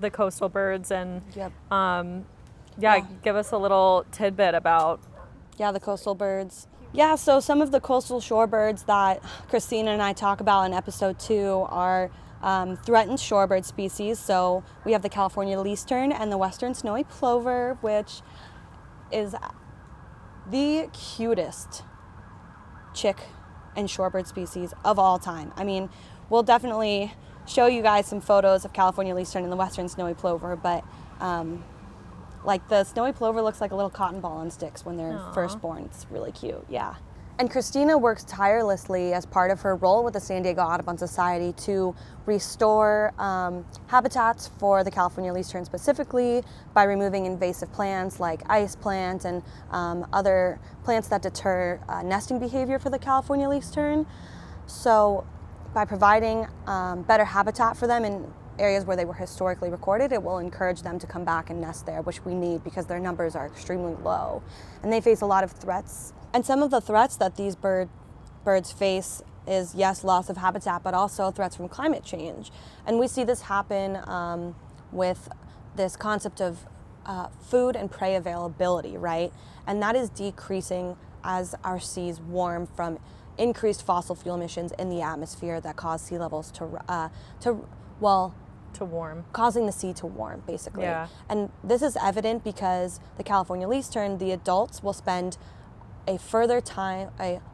the coastal birds and give us a little tidbit about the coastal birds. Yeah, so some of the coastal shorebirds that Cristina and I talk about in episode 2 are threatened shorebird species. So we have the California leastern and the western snowy plover, which is the cutest chick and shorebird species of all time. I mean, we'll definitely show you guys some photos of California leastern and the western snowy plover, but like the snowy plover looks like a little cotton ball on sticks when they're first born. It's really cute, yeah. And Cristina works tirelessly as part of her role with the San Diego Audubon Society to restore habitats for the California least tern specifically by removing invasive plants like ice plant and other plants that deter nesting behavior for the California least tern. So by providing better habitat for them in areas where they were historically recorded, it will encourage them to come back and nest there, which we need because their numbers are extremely low. And they face a lot of threats. And some of the threats that these birds face is, yes, loss of habitat, but also threats from climate change. And we see this happen with this concept of food and prey availability, right? And that is decreasing as our seas warm from increased fossil fuel emissions in the atmosphere that cause sea levels to warm. Causing the sea to warm, basically. Yeah. And this is evident because the California least tern, the adults will spend a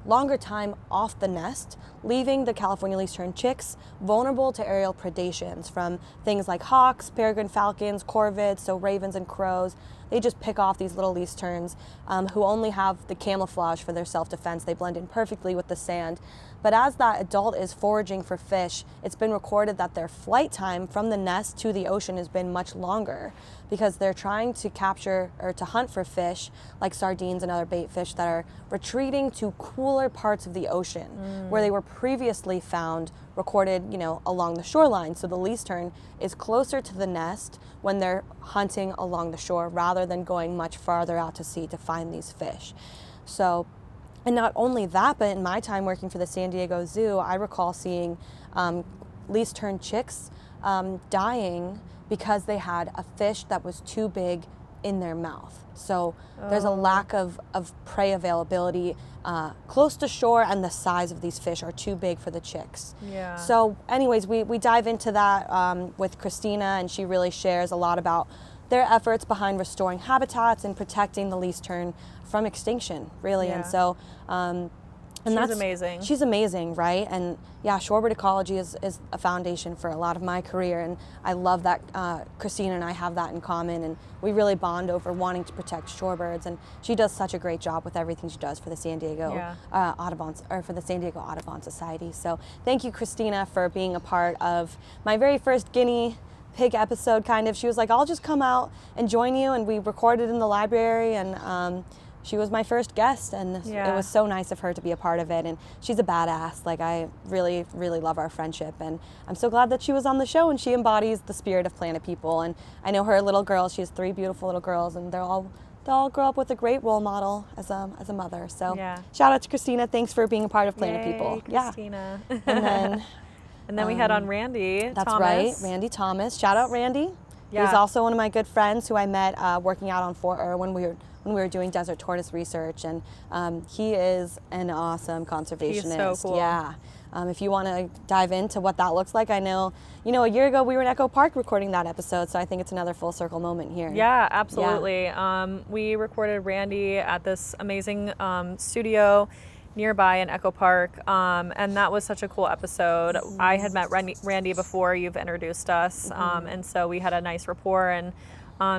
longer time off the nest, leaving the California least tern chicks vulnerable to aerial predations from things like hawks, peregrine falcons, corvids, so ravens and crows. They just pick off these little least terns who only have the camouflage for their self-defense. They blend in perfectly with the sand. But as that adult is foraging for fish, it's been recorded that their flight time from the nest to the ocean has been much longer because they're trying to capture or to hunt for fish like sardines and other bait fish that are retreating to cooler parts of the ocean where they were previously found recorded, along the shoreline. So the least tern is closer to the nest when they're hunting along the shore rather than going much farther out to sea to find these fish. So, and not only that, but in my time working for the San Diego Zoo, I recall seeing least tern chicks dying because they had a fish that was too big in their mouth. So there's a lack of prey availability close to shore, and the size of these fish are too big for the chicks. Yeah. So anyways, we dive into that with Cristina, and she really shares a lot about their efforts behind restoring habitats and protecting the least tern from extinction, really. Yeah. And so She's amazing. She's amazing, right? And yeah, shorebird ecology is a foundation for a lot of my career, and I love that Cristina and I have that in common, and we really bond over wanting to protect shorebirds, and she does such a great job with everything she does for the San Diego for the San Diego Audubon Society. So thank you, Cristina, for being a part of my very first guinea pig episode, kind of. She was like, I'll just come out and join you, and we recorded in the library, and she was my first guest, and it was so nice of her to be a part of it. And she's a badass. Like, I really, really love our friendship. And I'm so glad that she was on the show, and she embodies the spirit of Planet People. And I know her little girls, she has 3 beautiful little girls, and they'll all grow up with a great role model as a mother. So shout out to Cristina. Thanks for being a part of Planet People. Cristina. Yeah. And then we had on Randy That's Thomas. right, Randy Thomas. Shout out Randy. Yeah. He's also one of my good friends who I met working out on when we were doing desert tortoise research, and he is an awesome conservationist. He's so cool. Yeah. If you want to dive into what that looks like, I know, a year ago we were in Echo Park recording that episode, so I think it's another full circle moment here. Yeah, absolutely. Yeah. We recorded Randy at this amazing studio nearby in Echo Park, and that was such a cool episode. I had met Randy before you've introduced us, and so we had a nice rapport, and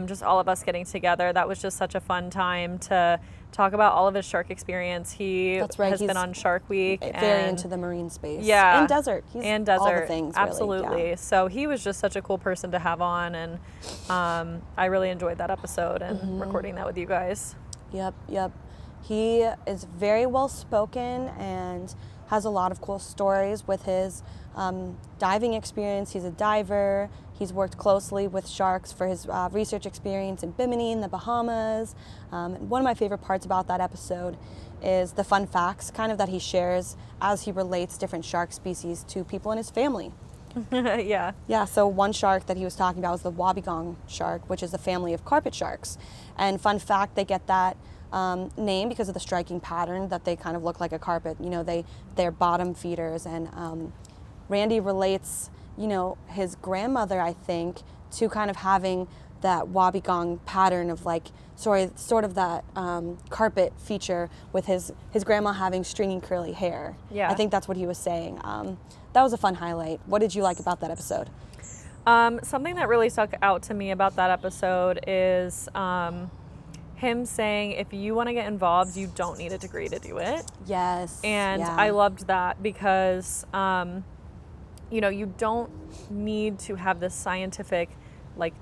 just all of us getting together. That was just such a fun time to talk about all of his shark experience. He has been on Shark Week. Very into the marine space. Yeah. And desert. He's all the things, really. Absolutely. Yeah. So he was just such a cool person to have on, and I really enjoyed that episode and recording that with you guys. Yep. He is very well spoken and has a lot of cool stories with his diving experience. He's a diver. He's worked closely with sharks for his research experience in Bimini in the Bahamas. And one of my favorite parts about that episode is the fun facts kind of that he shares as he relates different shark species to people in his family. Yeah, so one shark that he was talking about was the wobbegong shark, which is a family of carpet sharks. And fun fact, they get that name because of the striking pattern that they kind of look like a carpet. They're bottom feeders, and Randy relates, his grandmother, I think, to kind of having that wobbegong pattern of sort of that carpet feature with his grandma having stringy curly hair. Yeah. I think that's what he was saying. That was a fun highlight. What did you like about that episode? Something that really stuck out to me about that episode is him saying, if you want to get involved, you don't need a degree to do it. Yes. And yeah. I loved that because, you know, you don't need to have this scientific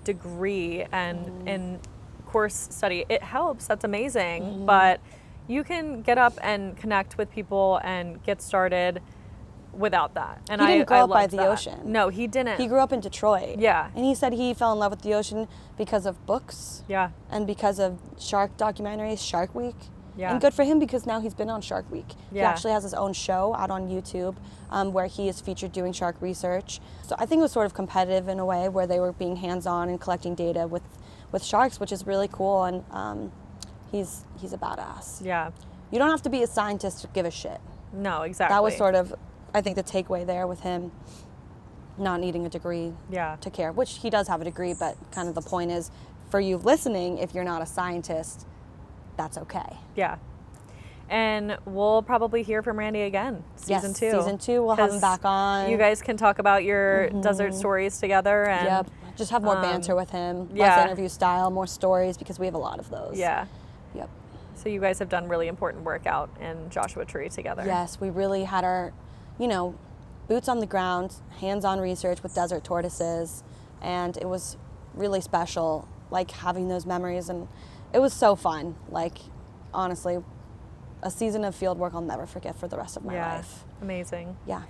degree and course study. It helps, that's amazing, but you can get up and connect with people and get started without that. And he didn't grow up by loved the that. ocean. No, he didn't. He grew up in Detroit. Yeah. And he said he fell in love with the ocean because of books. Yeah. And because of shark documentaries, Shark Week. Yeah. And good for him because now he's been on Shark Week. He Yeah. actually has his own show out on YouTube where he is featured doing shark research. So I think it was sort of competitive in a way where they were being hands-on and collecting data with sharks, which is really cool. And he's a badass. Yeah. You don't have to be a scientist to give a shit. No, exactly. That was sort of, I think, the takeaway there with him not needing a degree Yeah. to care, which he does have a degree, but kind of the point is for you listening, if you're not a scientist, that's okay. Yeah. And we'll probably hear from Randy again, season 2. Season 2, we'll have him 'Cause back on. You guys can talk about your desert stories together. And Yep. Just have more banter with him, yeah. less interview style, more stories, because we have a lot of those. Yeah. Yep. So you guys have done really important work out in Joshua Tree together. Yes, we really had our, boots on the ground, hands-on research with desert tortoises, and it was really special, having those memories, and it was so fun. Honestly, a season of field work I'll never forget for the rest of my life. Amazing. Yeah.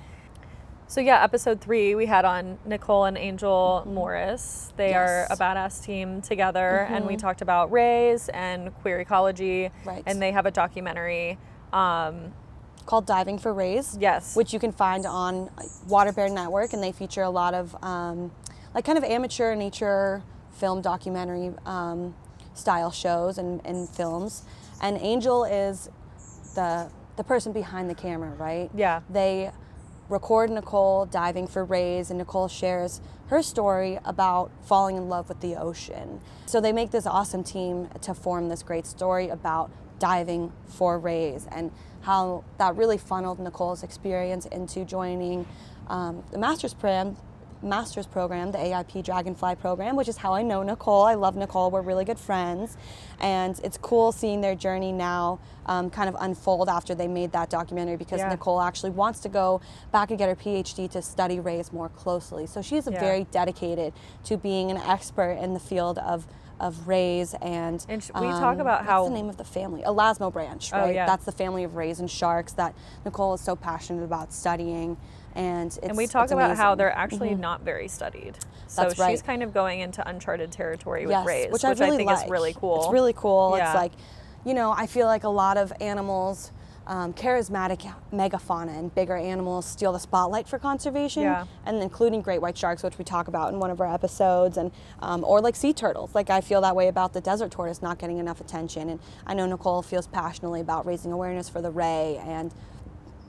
So yeah, episode 3, we had on Nicole and Angel Morris. They are a badass team together, and we talked about rays and queer ecology, Right. and they have a documentary. Called Diving for Rays. Yes. Which you can find on Water Bear Network, and they feature a lot of kind of amateur nature film documentary style shows and films. And Angel is the person behind the camera, right? Yeah. They record Nicole diving for rays, and Nicole shares her story about falling in love with the ocean. So they make this awesome team to form this great story about diving for rays and how that really funneled Nicole's experience into joining the master's program, the AIP Dragonfly program, which is how I know Nicole. I love Nicole. We're really good friends. And it's cool seeing their journey now kind of unfold after they made that documentary, because Nicole actually wants to go back and get her PhD to study rays more closely. So she's very dedicated to being an expert in the field of rays and we talk about how what's the name of the family? Elasmobranch, right? Oh, yeah. That's the family of rays and sharks that Nicole is so passionate about studying. And we talk about amazing. how they're actually not very studied. So That's right. she's kind of going into uncharted territory with rays, which I think like. is really cool. It's really cool. Yeah. It's I feel like a lot of animals, charismatic megafauna and bigger animals steal the spotlight for conservation, and including great white sharks, which we talk about in one of our episodes, and or sea turtles. I feel that way about the desert tortoise not getting enough attention, and I know Nicole feels passionately about raising awareness for the ray, and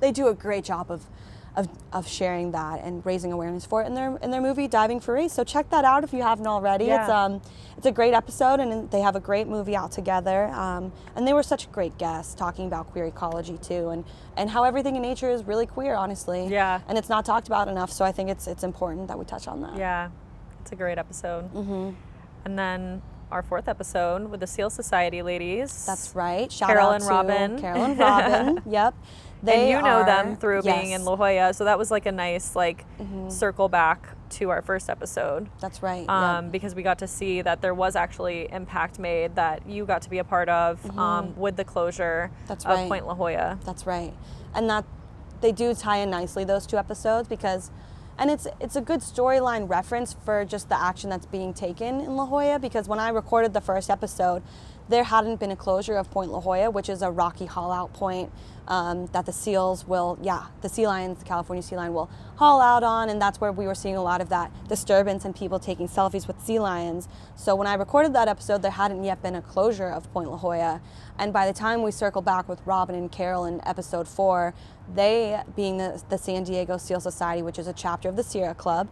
they do a great job of sharing that and raising awareness for it in their movie Diving for Rays. So check that out if you haven't already. Yeah. It's a great episode, and they have a great movie out together. And they were such great guests talking about queer ecology too, and how everything in nature is really queer, honestly. Yeah. And it's not talked about enough, so I think it's important that we touch on that. Yeah, it's a great episode. And then our 4th episode with the Seal Society ladies. That's right. Shout Carol out and to Robin. Carol and Robin. Yep. And you know them through being in yes. La Jolla, so that was a nice circle back to our first episode. That's right. Because we got to see that there was actually impact made that you got to be a part of with the closure That's of right. Point La Jolla. That's right. And that they do tie in nicely, those 2 episodes, because it's a good storyline reference for just the action that's being taken in La Jolla, because when I recorded the first episode, there hadn't been a closure of Point La Jolla, which is a rocky haul-out point that the seals will, the sea lions, the California sea lion will haul out on, and that's where we were seeing a lot of that disturbance and people taking selfies with sea lions. So when I recorded that episode, there hadn't yet been a closure of Point La Jolla, and by the time we circle back with Robin and Carol in episode 4, they, being the San Diego Seal Society, which is a chapter of the Sierra Club,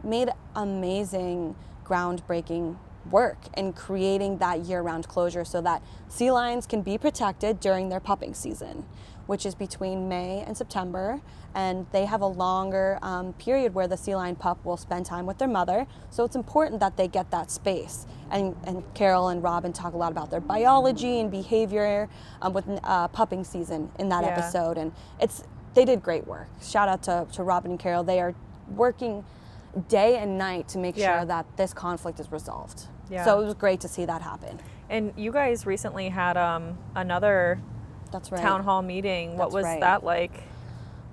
made amazing, groundbreaking work in creating that year-round closure so that sea lions can be protected during their pupping season, which is between May and September, and they have a longer period where the sea lion pup will spend time with their mother, so it's important that they get that space. And Carol and Robin talk a lot about their biology and behavior with pupping season in that episode, and they did great work. Shout out to Robin and Carol. They are working day and night to make sure that this conflict is resolved. Yeah. So it was great to see that happen. And you guys recently had another town hall meeting. What was that like?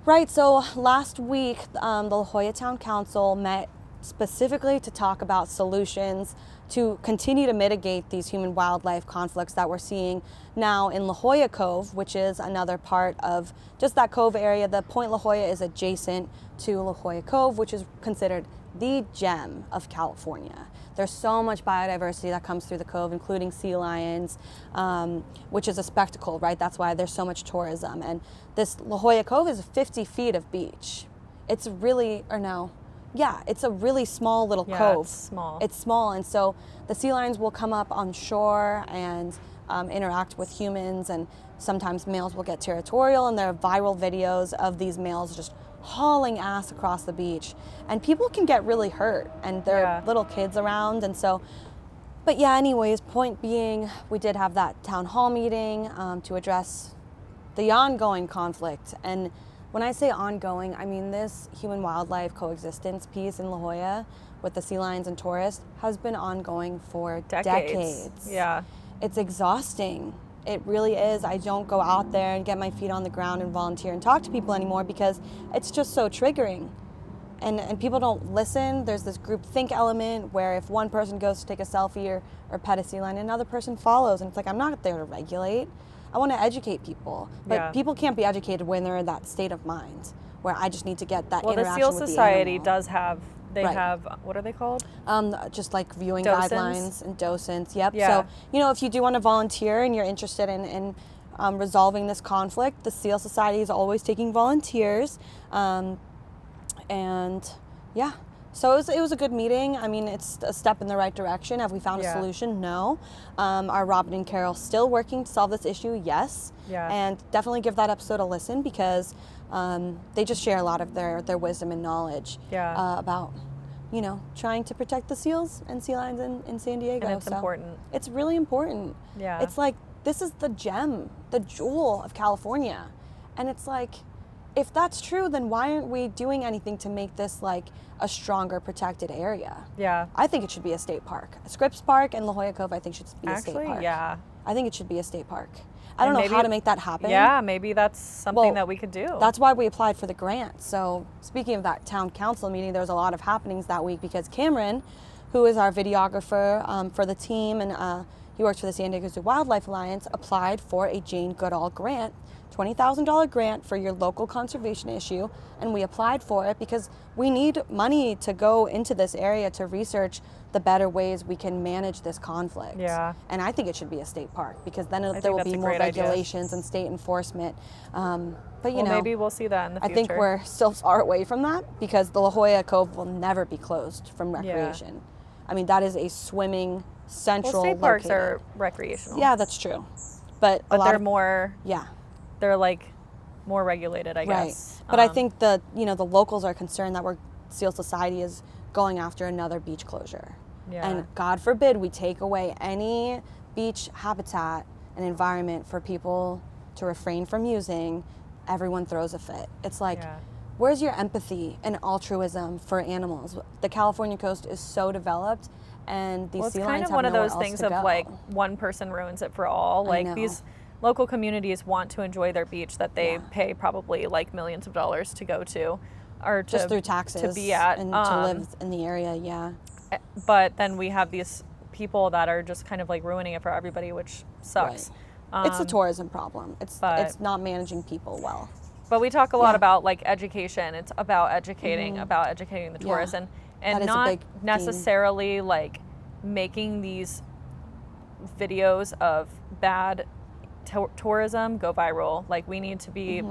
Right, so last week the La Jolla Town Council met specifically to talk about solutions to continue to mitigate these human-wildlife conflicts that we're seeing now in La Jolla Cove, which is another part of just that Cove area. The Point La Jolla is adjacent to La Jolla Cove, which is considered the gem of California. There's so much biodiversity that comes through the Cove, including sea lions, which is a spectacle, right? That's why there's so much tourism. And this La Jolla Cove is 50 feet of beach. It's really, it's a really small little cove. It's small, and so the sea lions will come up on shore and interact with humans, and sometimes males will get territorial, and there are viral videos of these males just hauling ass across the beach, and people can get really hurt, and there are little kids around, and so, but yeah, anyways, point being, we did have that town hall meeting to address the ongoing conflict. And when I say ongoing, I mean this human-wildlife coexistence piece in La Jolla with the sea lions and tourists has been ongoing for decades. Yeah. It's exhausting. It really is. I don't go out there and get my feet on the ground and volunteer and talk to people anymore because it's just so triggering. And people don't listen. There's this group think element where if one person goes to take a selfie or pet a sea lion, another person follows. And it's like, I'm not there to regulate. I want to educate people, but people can't be educated when they're in that state of mind where I just need to get that interaction with the animal. Well, the Seal Society does have, have, what are they called? Just like viewing guidelines and docents. Yep. Yeah. So, if you do want to volunteer and you're interested in resolving this conflict, the Seal Society is always taking volunteers. So it was a good meeting. I mean, it's a step in the right direction. Have we found a solution? No. Are Robin and Carol still working to solve this issue? Yes. Yeah. And definitely give that episode a listen because they just share a lot of their wisdom and knowledge about, trying to protect the seals and sea lions in San Diego. And it's important. It's really important. Yeah. It's like, this is the gem, the jewel of California. And it's like, if that's true, then why aren't we doing anything to make this like a stronger protected area? Yeah. I think it should be a state park. Scripps Park and La Jolla Cove, I think should be a state park. Yeah. I think it should be a state park. I don't know how to make that happen. Yeah, maybe that's something that we could do. That's why we applied for the grant. So speaking of that town council meeting, there was a lot of happenings that week because Cameron, who is our videographer for the team, and he works for the San Diego Zoo Wildlife Alliance, applied for a Jane Goodall grant, $20,000 grant for your local conservation issue, and we applied for it because we need money to go into this area to research the better ways we can manage this conflict. Yeah. And I think it should be a state park because then there will be more regulations and state enforcement. But maybe we'll see that in the future. I think we're still far away from that because the La Jolla Cove will never be closed from recreation. Yeah. I mean, that is a swimming central state parks are recreational. Yeah, that's true. But they're more... Yeah. They're like more regulated, I guess. Right. But I think the locals are concerned that Seal Society is going after another beach closure. Yeah. And God forbid we take away any beach habitat and environment for people to refrain from using, everyone throws a fit. It's like, where's your empathy and altruism for animals? The California coast is so developed and these sea lions have nowhere else to go. It's kind of one of those things of like one person ruins it for all. Like these local communities want to enjoy their beach that they pay probably like millions of dollars to go to, or just through taxes to be at and to live in the area. But then we have these people that are just kind of like ruining it for everybody, which sucks. Right. It's a tourism problem. It's not managing people well. But we talk a lot about like education. It's about educating the tourists and not necessarily like making these videos of bad tourism go viral. Like we need to be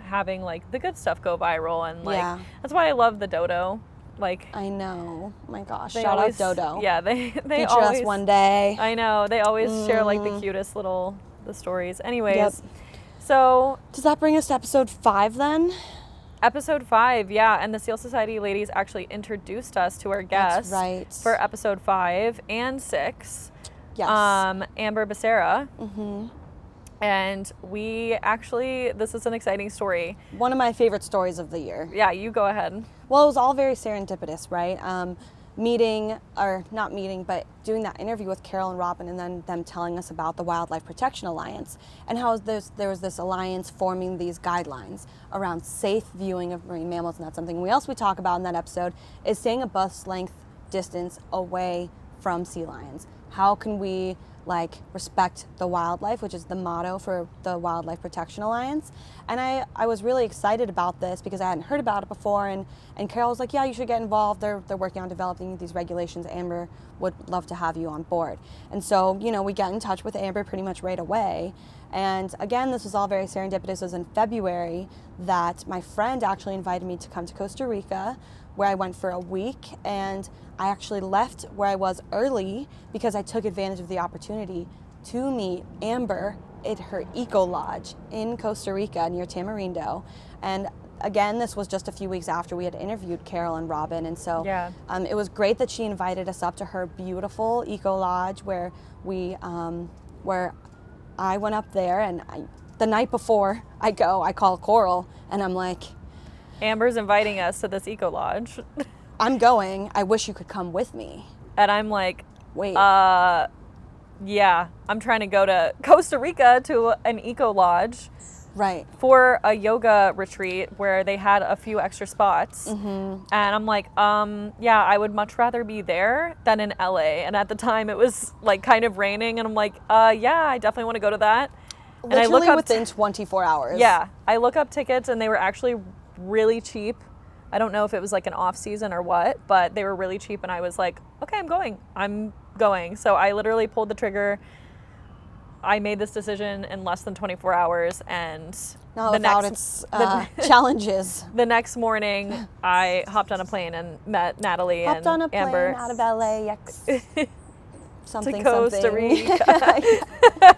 having like the good stuff go viral, and like that's why I love the dodo Like, I know. Oh my gosh. they Shout always, out Dodo. Yeah, they Feature always. us one day. I know, they always share like the cutest the stories. Anyways, Yep. so Does that bring us to episode 5 then? episode 5, yeah, and the Seal Society ladies actually introduced us to our guests That's right. for episode 5 and 6. Yes. Amber Becerra. And we actually, this is an exciting story. One of my favorite stories of the year. Yeah, you go ahead. Well, it was all very serendipitous, right? Not meeting, but doing that interview with Carol and Robin, and then them telling us about the Wildlife Protection Alliance and how there was this alliance forming these guidelines around safe viewing of marine mammals. And that's something we talk about in that episode, is staying a bus length distance away from sea lions. How can we respect the wildlife, which is the motto for the Wildlife Protection Alliance. And I was really excited about this because I hadn't heard about it before, and Carol was like, yeah, you should get involved. They're working on developing these regulations. Amber would love to have you on board. And so, we get in touch with Amber pretty much right away. And again, this was all very serendipitous. It was in February that my friend actually invited me to come to Costa Rica, where I went for a week, and I actually left where I was early because I took advantage of the opportunity to meet Amber at her eco lodge in Costa Rica near Tamarindo. And again, this was just a few weeks after we had interviewed Carol and Robin, and so it was great that she invited us up to her beautiful eco lodge where I went up there, and the night before I call Coral and I'm like, Amber's inviting us to this eco lodge. I'm going. I wish you could come with me. And I'm like, wait. Yeah, I'm trying to go to Costa Rica to an eco lodge. Right. For a yoga retreat where they had a few extra spots. And I'm like, yeah, I would much rather be there than in LA. And at the time it was kind of raining, and I'm like, yeah, I definitely want to go to that. Literally, and I look up within 24 hours. Yeah, I look up tickets, and they were actually really cheap. I don't know if it was an off season or what, but they were really cheap, and I was like, okay, I'm going. So I literally pulled the trigger. I made this decision in less than 24 hours, and challenges. The next morning, I hopped on a plane and met Natalie and Amber. Hopped on a plane out of LAX. To Costa Rica.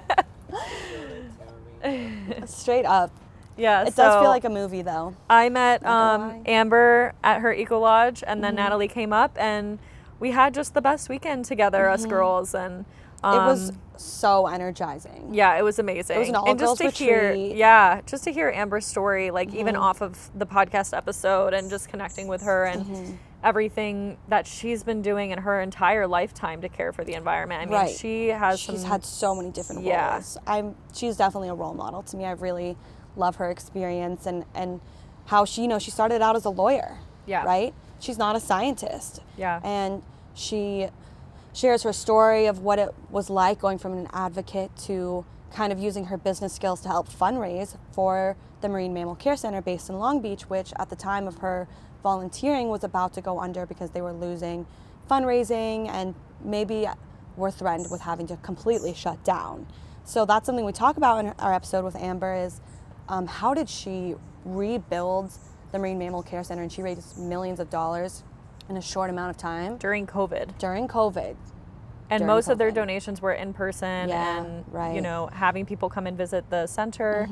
Straight up. Yeah, it does feel like a movie, though. I met Amber at her eco lodge, and then Natalie came up, and we had just the best weekend together, us girls, and it was so energizing. Yeah, it was amazing. It was an all-girls retreat. Just to hear Amber's story, even off of the podcast episode, and just connecting with her and everything that she's been doing in her entire lifetime to care for the environment. I mean, she's had so many different roles. She's definitely a role model to me. I really love her experience and how she started out as a lawyer. Yeah. Right? She's not a scientist. Yeah. And she shares her story of what it was like going from an advocate to kind of using her business skills to help fundraise for the Marine Mammal Care Center based in Long Beach, which at the time of her volunteering was about to go under because they were losing fundraising and maybe were threatened with having to completely shut down. So that's something we talk about in our episode with Amber is how did she rebuild the Marine Mammal Care Center, and she raised millions of dollars in a short amount of time. During COVID. And most of their donations were in person and, having people come and visit the center.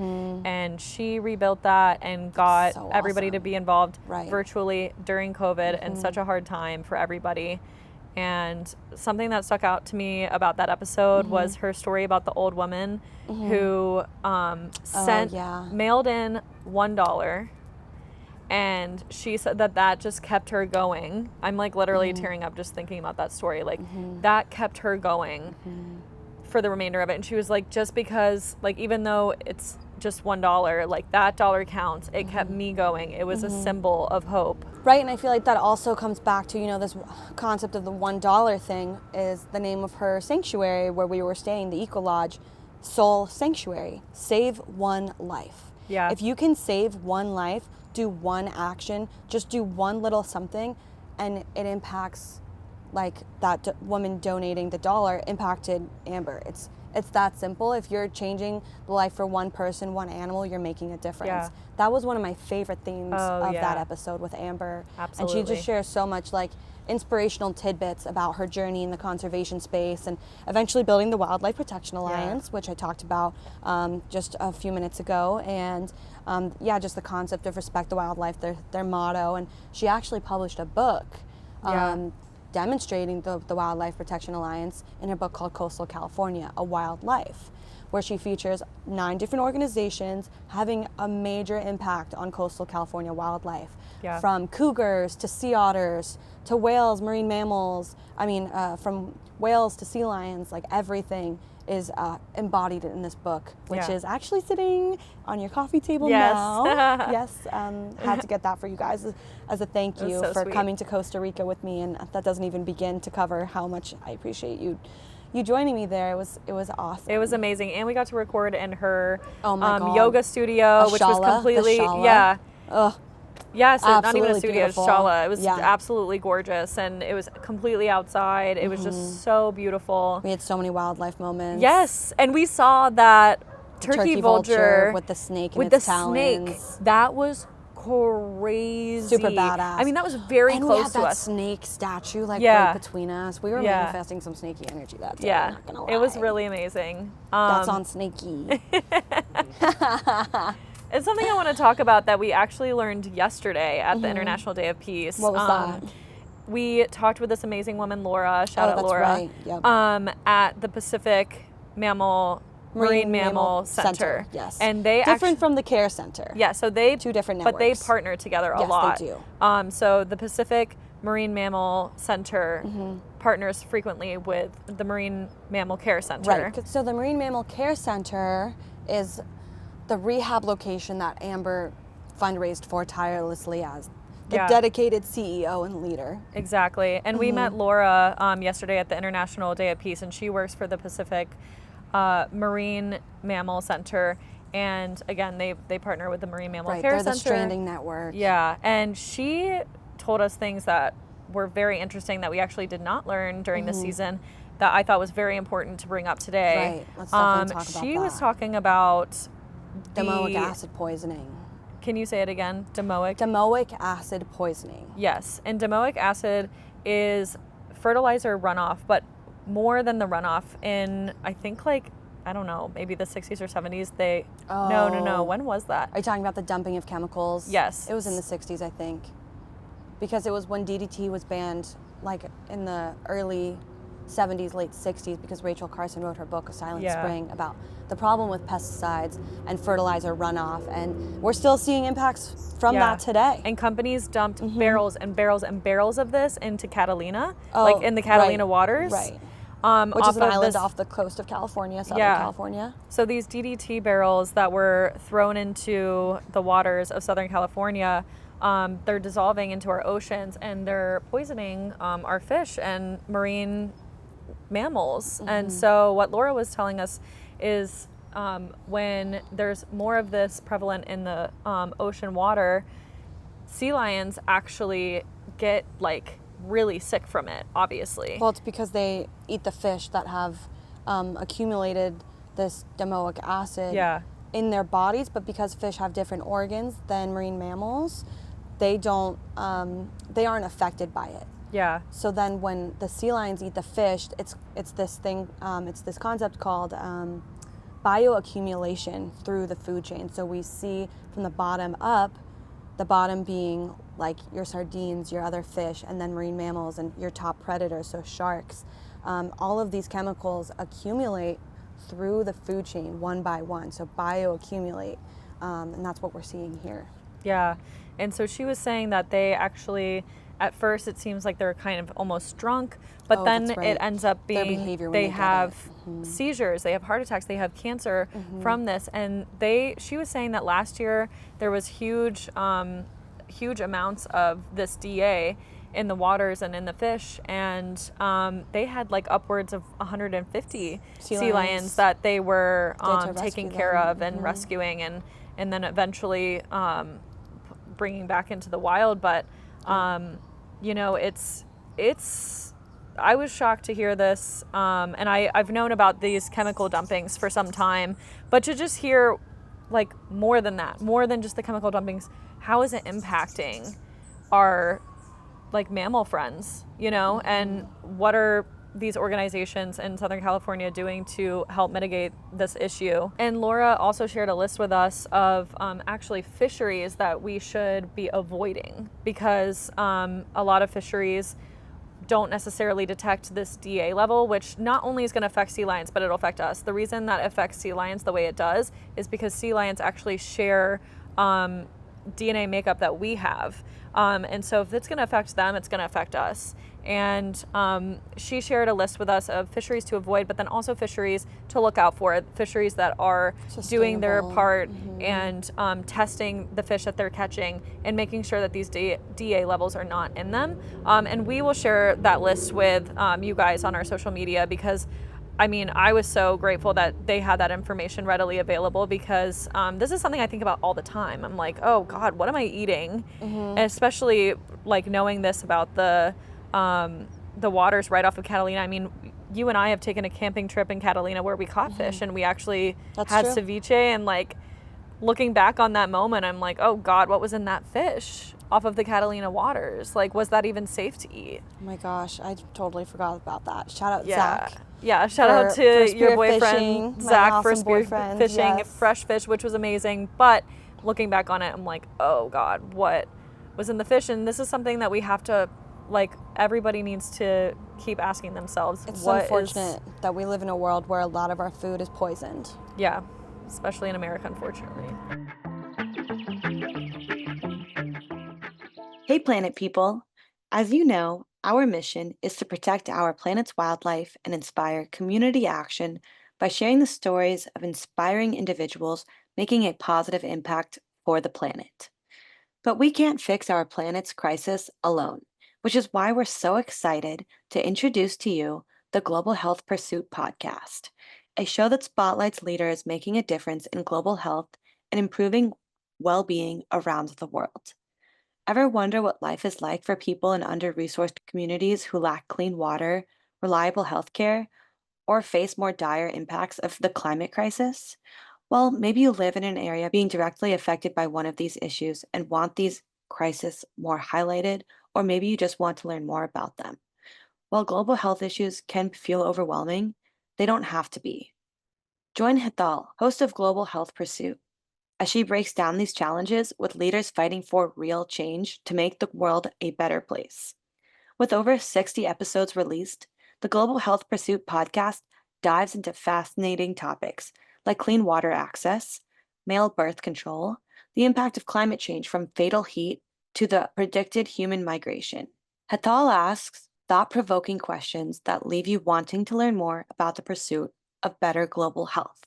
And she rebuilt that and got everybody to be involved virtually during COVID and such a hard time for everybody. And something that stuck out to me about that episode was her story about the old woman who mailed in $1. And she said that just kept her going. I'm literally tearing up just thinking about that story. That kept her going for the remainder of it. And she was like, just because, even though it's just $1, that dollar counts. It kept me going. It was a symbol of hope. Right, and I feel like that also comes back to, this concept of the $1 thing is the name of her sanctuary where we were staying, the Eco Lodge, Soul Sanctuary. Save one life. Yeah. If you can save one life, do one action, just do one little something, and it impacts, that woman donating the $1 impacted Amber. It's that simple. If you're changing the life for one person, one animal, you're making a difference. Yeah. That was one of my favorite themes of yeah. that episode with Amber. Absolutely. And she just shares so much like inspirational tidbits about her journey in the conservation space and eventually building the Wildlife Protection Alliance, which I talked about just a few minutes ago. And just the concept of respect the wildlife, their motto. And she actually published a book demonstrating the Wildlife Protection Alliance in her book called Coastal California, A Wild Life, where she features 9 different organizations having a major impact on coastal California wildlife. Yeah. From cougars to sea otters to whales, marine mammals, from whales to sea lions, like everything is embodied in this book, which is actually sitting on your coffee table now. Yes, had to get that for you guys as a thank you so for sweet. coming to Costa Rica with me, and that doesn't even begin to cover how much I appreciate you joining me there. It was awesome. It was amazing, and we got to record in her God. yoga studio, which was Jolla, completely the Ugh. Yes, not even a Absolutely studio, beautiful. Jolla. It was Yeah. absolutely gorgeous, and it was completely outside. It was just so beautiful. We had so many wildlife moments. Yes, and we saw that turkey vulture with the snake in with its the talons. snake. That was crazy. Super badass. I mean, that was very and close we had to that us. snake statue like Yeah. right between us. We were Yeah. manifesting some snaky energy that day. Yeah, I'm not gonna lie. it was really amazing. That's on snaky. It's something I want to talk about that we actually learned yesterday at the International Day of Peace. What was that? We talked with this amazing woman, Laura. Shout out that's Laura. right. Yep. At the Pacific Marine Mammal Center. Yes. And they different from the care center. Yeah, so they 2 different but they networks. partner together a Yes, lot. they do. So the Pacific Marine Mammal Center partners frequently with the Marine Mammal Care Center. Right. So the Marine Mammal Care Center is the rehab location that Amber fundraised for tirelessly as the dedicated CEO and leader. Exactly. And we met Laura yesterday at the International Day of Peace, and she works for the Pacific Marine Mammal Center. And again, they partner with the Marine Mammal Care They're Center. the stranding network. Yeah. And she told us things that were very interesting that we actually did not learn during this season that I thought was very important to bring up today. Right. Let's definitely talk about She was that. talking about Domoic acid poisoning. Can you say it again? Domoic? Domoic acid poisoning. Yes. And domoic acid is fertilizer runoff, but more than the runoff. In, I think, I don't know, maybe the 60s or 70s, No. When was that? Are you talking about the dumping of chemicals? Yes. It was in the 60s, I think. Because it was when DDT was banned, in the early 70s, late 60s, because Rachel Carson wrote her book, A Silent Spring, about the problem with pesticides and fertilizer runoff. And we're still seeing impacts from that today. And companies dumped barrels and barrels and barrels of this into Catalina, Oh, in the Catalina waters. Right. Which Which is an island off the coast of California, Southern California. So these DDT barrels that were thrown into the waters of Southern California, they're dissolving into our oceans, and they're poisoning our fish and marine mammals. And so what Laura was telling us is when there's more of this prevalent in the ocean water, sea lions actually get really sick from it, obviously. Well, it's because they eat the fish that have accumulated this domoic acid in their bodies, but because fish have different organs than marine mammals, they aren't affected by it. Yeah. So then when the sea lions eat the fish, it's this thing, it's this concept called bioaccumulation through the food chain. So we see from the bottom up, the bottom being your sardines, your other fish, and then marine mammals and your top predators, so sharks. All of these chemicals accumulate through the food chain one by one, so bioaccumulate, and that's what we're seeing here. Yeah. And so she was saying that they actually, at first it seems like they're kind of almost drunk, but then that's right. it ends up Their being behavior when they they get have it. seizures, they have heart attacks, they have cancer from this. And she was saying that last year there was huge amounts of this DA in the waters and in the fish, and they had upwards of 150 sea lions that they were taking care of and rescuing and then eventually bringing back into the wild. But it's I was shocked to hear this, and I've known about these chemical dumpings for some time, but to just hear like more than that, more than just the chemical dumpings, how is it impacting our like mammal friends, you know, and what are these organizations in Southern California doing to help mitigate this issue? And Laura also shared a list with us of actually fisheries that we should be avoiding, because a lot of fisheries don't necessarily detect this DA level, which not only is going to affect sea lions, but it'll affect us. The reason that affects sea lions the way it does is because sea lions actually share DNA makeup that we have. And so if it's going to affect them, it's going to affect us. And she shared a list with us of fisheries to avoid, but then also fisheries to look out for, fisheries that are doing their part and testing the fish that they're catching and making sure that these DA levels are not in them. And we will share that list with you guys on our social media, because I mean, I was so grateful that they had that information readily available, because this is something I think about all the time. I'm like, oh God, what am I eating? And especially like knowing this about the waters right off of Catalina. I mean, you and I have taken a camping trip in Catalina where we caught fish, and we actually had ceviche, and like looking back on that moment, I'm like, oh God, what was in that fish off of the Catalina waters? Like, was that even safe to eat? Oh my gosh, I totally forgot about that. Shout out Zach. Yeah, shout out to your boyfriend, fishing, Zach, for awesome boyfriend, fishing yes. fresh fish, which was amazing. But looking back on it, I'm like, oh God, what was in the fish? And this is something that we have to, like, everybody needs to keep asking themselves. It's unfortunate that we live in a world where a lot of our food is poisoned. Yeah, especially in America, unfortunately. Hey, planet people. As you know, our mission is to protect our planet's wildlife and inspire community action by sharing the stories of inspiring individuals making a positive impact for the planet. But we can't fix our planet's crisis alone, which is why we're so excited to introduce to you the Global Health Pursuit podcast, a show that spotlights leaders making a difference in global health and improving well-being around the world. Ever wonder what life is like for people in under-resourced communities who lack clean water, reliable healthcare, or face more dire impacts of the climate crisis? Well, maybe you live in an area being directly affected by one of these issues and want these crises more highlighted, or maybe you just want to learn more about them. While global health issues can feel overwhelming, they don't have to be. Join Hetal, host of Global Health Pursuit, as she breaks down these challenges with leaders fighting for real change to make the world a better place. With over 60 episodes released, the Global Health Pursuit podcast dives into fascinating topics like clean water access, male birth control, the impact of climate change from fatal heat to the predicted human migration. Hetal asks thought-provoking questions that leave you wanting to learn more about the pursuit of better global health.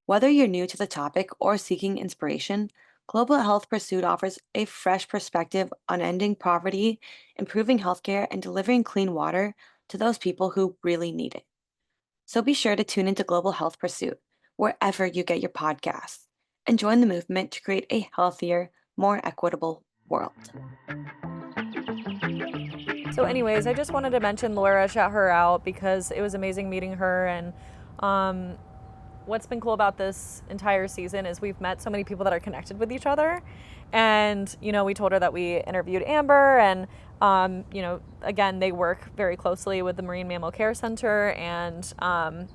Whether you're new to the topic or seeking inspiration, Global Health Pursuit offers a fresh perspective on ending poverty, improving healthcare, and delivering clean water to those people who really need it. So be sure to tune into Global Health Pursuit wherever you get your podcasts and join the movement to create a healthier, more equitable world. So anyways, I just wanted to mention Laura, shout her out, because it was amazing meeting her. And what's been cool about this entire season is we've met so many people that are connected with each other. And, you know, we told her that we interviewed Amber, and, you know, again, they work very closely with the Marine Mammal Care Center. And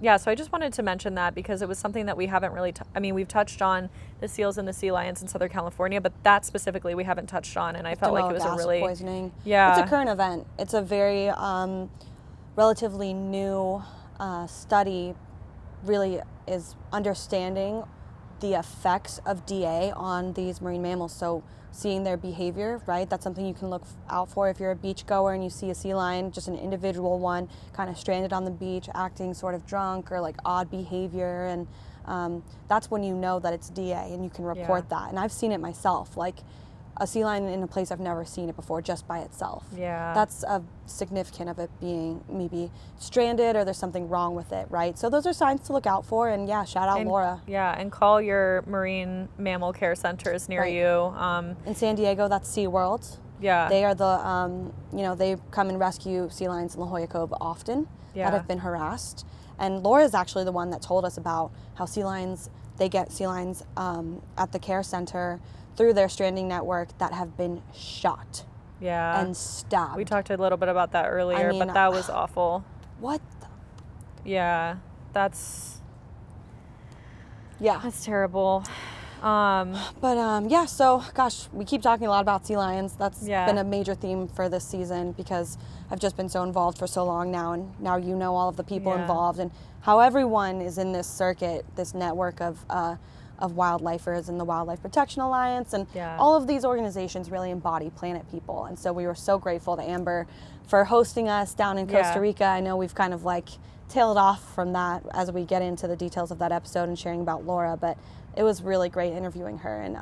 yeah, so I just wanted to mention that because it was something that we haven't really, we've touched on the seals and the sea lions in Southern California, but that specifically we haven't touched on. And I felt like it was a really, poisoning. Yeah. It's a current event. It's a very relatively new study, really is understanding the effects of DA on these marine mammals. So seeing their behavior, right? That's something you can look out for if you're a beach goer and you see a sea lion, just an individual one, kind of stranded on the beach, acting sort of drunk or like odd behavior. And that's when you know that it's DA and you can report that. And I've seen it myself, like a sea lion in a place I've never seen it before just by itself. Yeah. That's significant of it being maybe stranded or there's something wrong with it, right? So those are signs to look out for, and yeah, shout out Laura. Yeah, and call your Marine Mammal Care Centers near you. In San Diego, that's SeaWorld. Yeah. They are the, they come and rescue sea lions in La Jolla Cove often Yeah. that have been harassed. And Laura is actually the one that told us about how they get sea lions at the care center through their stranding network that have been shot Yeah. and stabbed. We talked a little bit about that earlier, but that was awful. What? Yeah. That's Yeah. terrible. But so gosh, we keep talking a lot about sea lions. That's Yeah. been a major theme for this season because I've just been so involved for so long now, and now you know all of the people Yeah. involved and how everyone is in this circuit, this network of wildlifers and the Wildlife Protection Alliance, and Yeah. all of these organizations really embody planet people. And so we were so grateful to Amber for hosting us down in Costa Yeah. Rica. I know we've kind of like tailed off from that as we get into the details of that episode and sharing about Laura, but it was really great interviewing her, and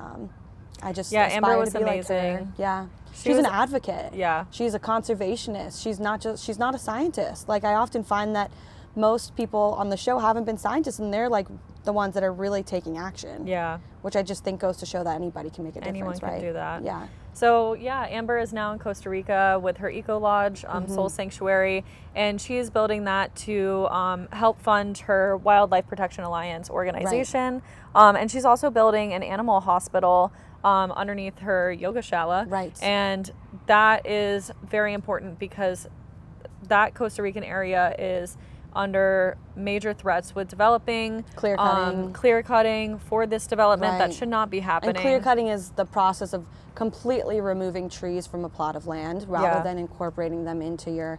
I just Yeah, aspire Amber was to be like her. amazing. Yeah, She she's was- an advocate. Yeah. She's a conservationist. She's not a scientist. Like, I often find that most people on the show haven't been scientists, and they're like the ones that are really taking action. Yeah. Which I just think goes to show that anybody can make a difference. Anyone can right? do that. Yeah. So yeah, Amber is now in Costa Rica with her Eco Lodge, Soul Sanctuary, and she is building that to help fund her Wildlife Protection Alliance organization. And she's also building an animal hospital underneath her yoga shala. Right. And that is very important because that Costa Rican area is under major threats with developing clear cutting for this development that Right. should not be happening. And clear cutting is the process of completely removing trees from a plot of land rather Yeah. than incorporating them into your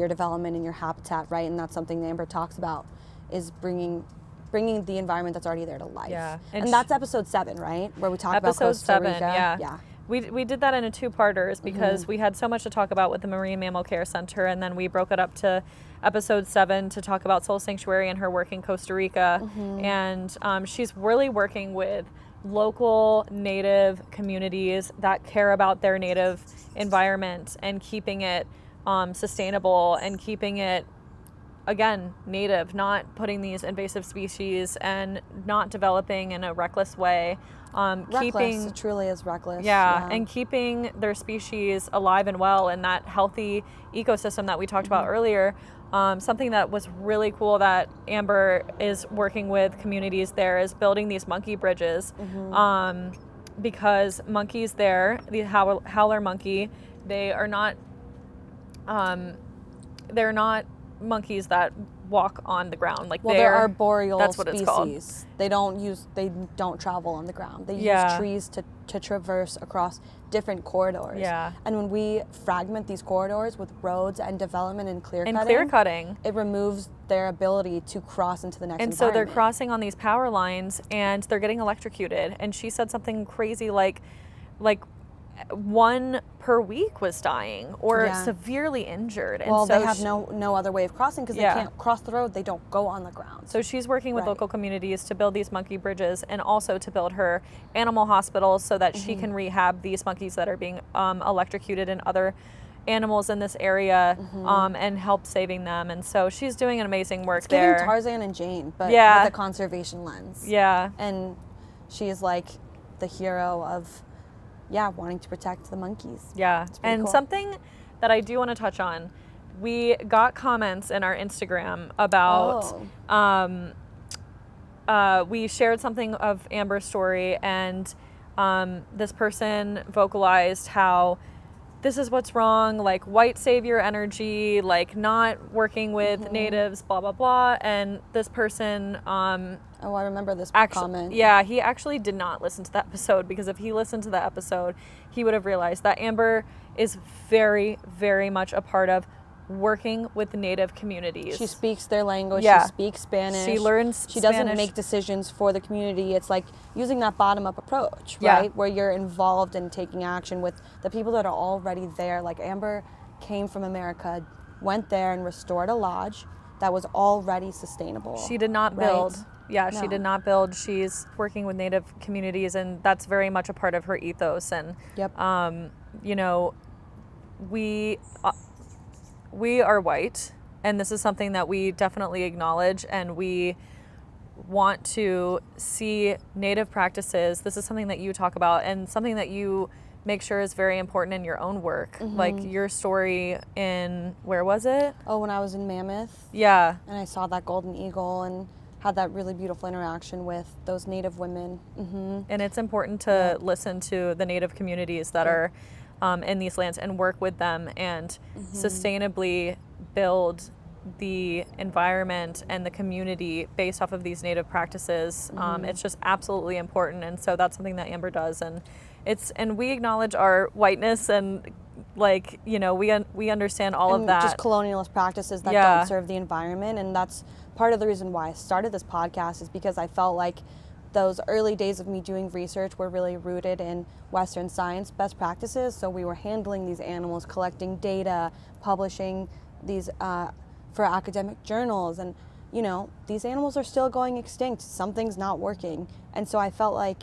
development and your habitat, right? And that's something that Amber talks about, is bringing the environment that's already there to life. Yeah. And that's episode 7, right? Where we talk about Episode Costa 7, Rica. yeah. Yeah. We did that in a 2-parters because we had so much to talk about with the Marine Mammal Care Center, and then we broke it up to episode 7 to talk about Soul Sanctuary and her work in Costa Rica. And she's really working with local native communities that care about their native environment and keeping it sustainable and keeping it, again, native, not putting these invasive species and not developing in a reckless way. Reckless. It truly is reckless. Yeah, and keeping their species alive and well in that healthy ecosystem that we talked about earlier. Something that was really cool that Amber is working with communities there is building these monkey bridges. Because monkeys there, the howler monkey, they're not monkeys that walk on the ground. Like, they're arboreal that's what species. it's called. They don't travel on the ground. They Yeah. use trees to traverse across different corridors. Yeah. And when we fragment these corridors with roads and development and clear cutting, it removes their ability to cross into the next and so they're environment. crossing on these power lines and they're getting electrocuted. And she said something crazy like 1 per week was dying or Yeah. severely injured. And Well, so they have no other way of crossing because Yeah. they can't cross the road. They don't go on the ground. So she's working with Right. local communities to build these monkey bridges and also to build her animal hospitals so that she can rehab these monkeys that are being electrocuted and other animals in this area and help saving them. And so she's doing an amazing work It's giving there. Tarzan and Jane, but Yeah. with a conservation lens. Yeah. And she is like the hero of wanting to protect the monkeys. Yeah. pretty And cool. something that I do want to touch on, we got comments in our Instagram about we shared something of Amber's story, and this person vocalized how this is what's wrong, like white savior energy, like not working with natives, blah, blah, blah. And this person Oh, I remember this comment. yeah, he actually did not listen to the episode, because if he listened to the episode, he would have realized that Amber is very, very much a part of working with native communities. She speaks their language. Yeah. She speaks Spanish. She learns She doesn't Spanish. make decisions for the community. It's like using that bottom-up approach, Yeah. right? Where you're involved in taking action with the people that are already there. Like Amber came from America, went there and restored a lodge that was already sustainable. She did not right? build. Yeah, she No. did not build. She's working with native communities, and that's very much a part of her ethos. And Yep. you know, we are white, and this is something that we definitely acknowledge, and we want to see native practices. This is something that you talk about and something that you make sure is very important in your own work. Like your story in, where was it? Oh, when I was in Mammoth. Yeah. And I saw that golden eagle and had that really beautiful interaction with those Native women. And it's important to listen to the Native communities that are in these lands and work with them and sustainably build the environment and the community based off of these Native practices. It's just absolutely important, and so that's something that Amber does, and we acknowledge our whiteness and, like, you know, we understand all of that. Just colonialist practices that don't serve the environment, and that's part of the reason why I started this podcast, is because I felt like those early days of me doing research were really rooted in Western science best practices. So we were handling these animals, collecting data, publishing these for academic journals, and you know, these animals are still going extinct. Something's not working. And so I felt like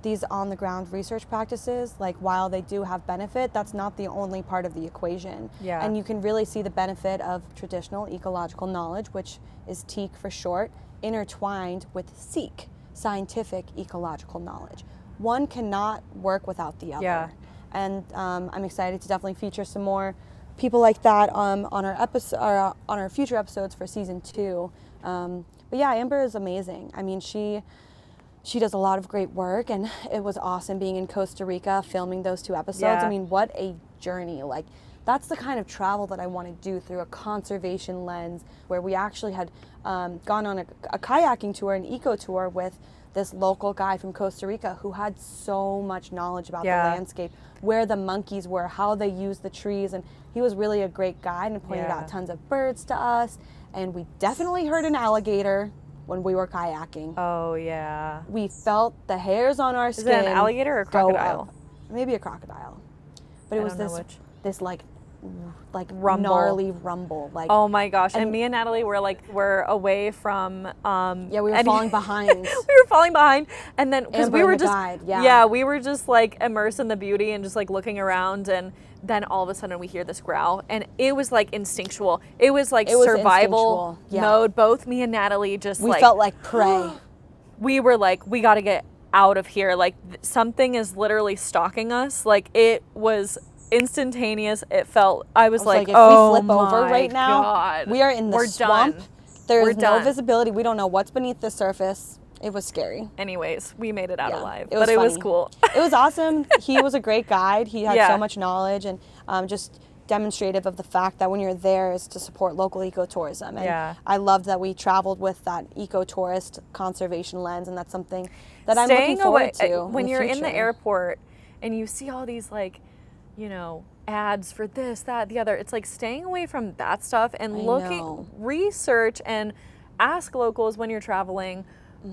these on the ground research practices, like, while they do have benefit, that's not the only part of the equation. Yeah. And you can really see the benefit of traditional ecological knowledge, which is TEAK for short, intertwined with SEEK, scientific ecological knowledge. One cannot work without the other. Yeah. And I'm excited to definitely feature some more people like that on our future episodes for season 2. But yeah, Amber is amazing. I mean, she does a lot of great work, and it was awesome being in Costa Rica filming those 2 episodes. Yeah. I mean, what a journey. Like, that's the kind of travel that I want to do through a conservation lens, where we actually had gone on a kayaking tour, an eco tour with this local guy from Costa Rica who had so much knowledge about the landscape, where the monkeys were, how they used the trees, and he was really a great guide and pointed out tons of birds to us. And we definitely heard an alligator when we were kayaking. Oh yeah. We felt the hairs on our skin. Is it an alligator or a go crocodile? up. Maybe a crocodile. But it I was don't know this like rumble. gnarly rumble. Like, oh my gosh. And me and Natalie were away from we were falling behind. We were falling behind, and then because we Amber were and the just guide, we were just like immersed in the beauty and just like looking around, and then all of a sudden we hear this growl, and it was like instinctual. It was like survival mode. Both me and Natalie just we felt like prey. We were like, we got to get out of here. Like, something is literally stalking us. Like, it was instantaneous. It felt, I was like, if oh we flip over my right now, God. we are in the We're swamp. done. There's no visibility. We don't know what's beneath the surface. It was scary. Anyways, we made it out alive, it was but it was funny. cool. It was awesome. He was a great guide. He had so much knowledge, and just demonstrative of the fact that when you're there is to support local ecotourism. And I loved that we traveled with that eco-tourist conservation lens, and that's something that I'm looking forward to. When you're in the future. airport and you see all these, like, you know, ads for this, that, the other, it's like staying away from that stuff and research and ask locals when you're traveling,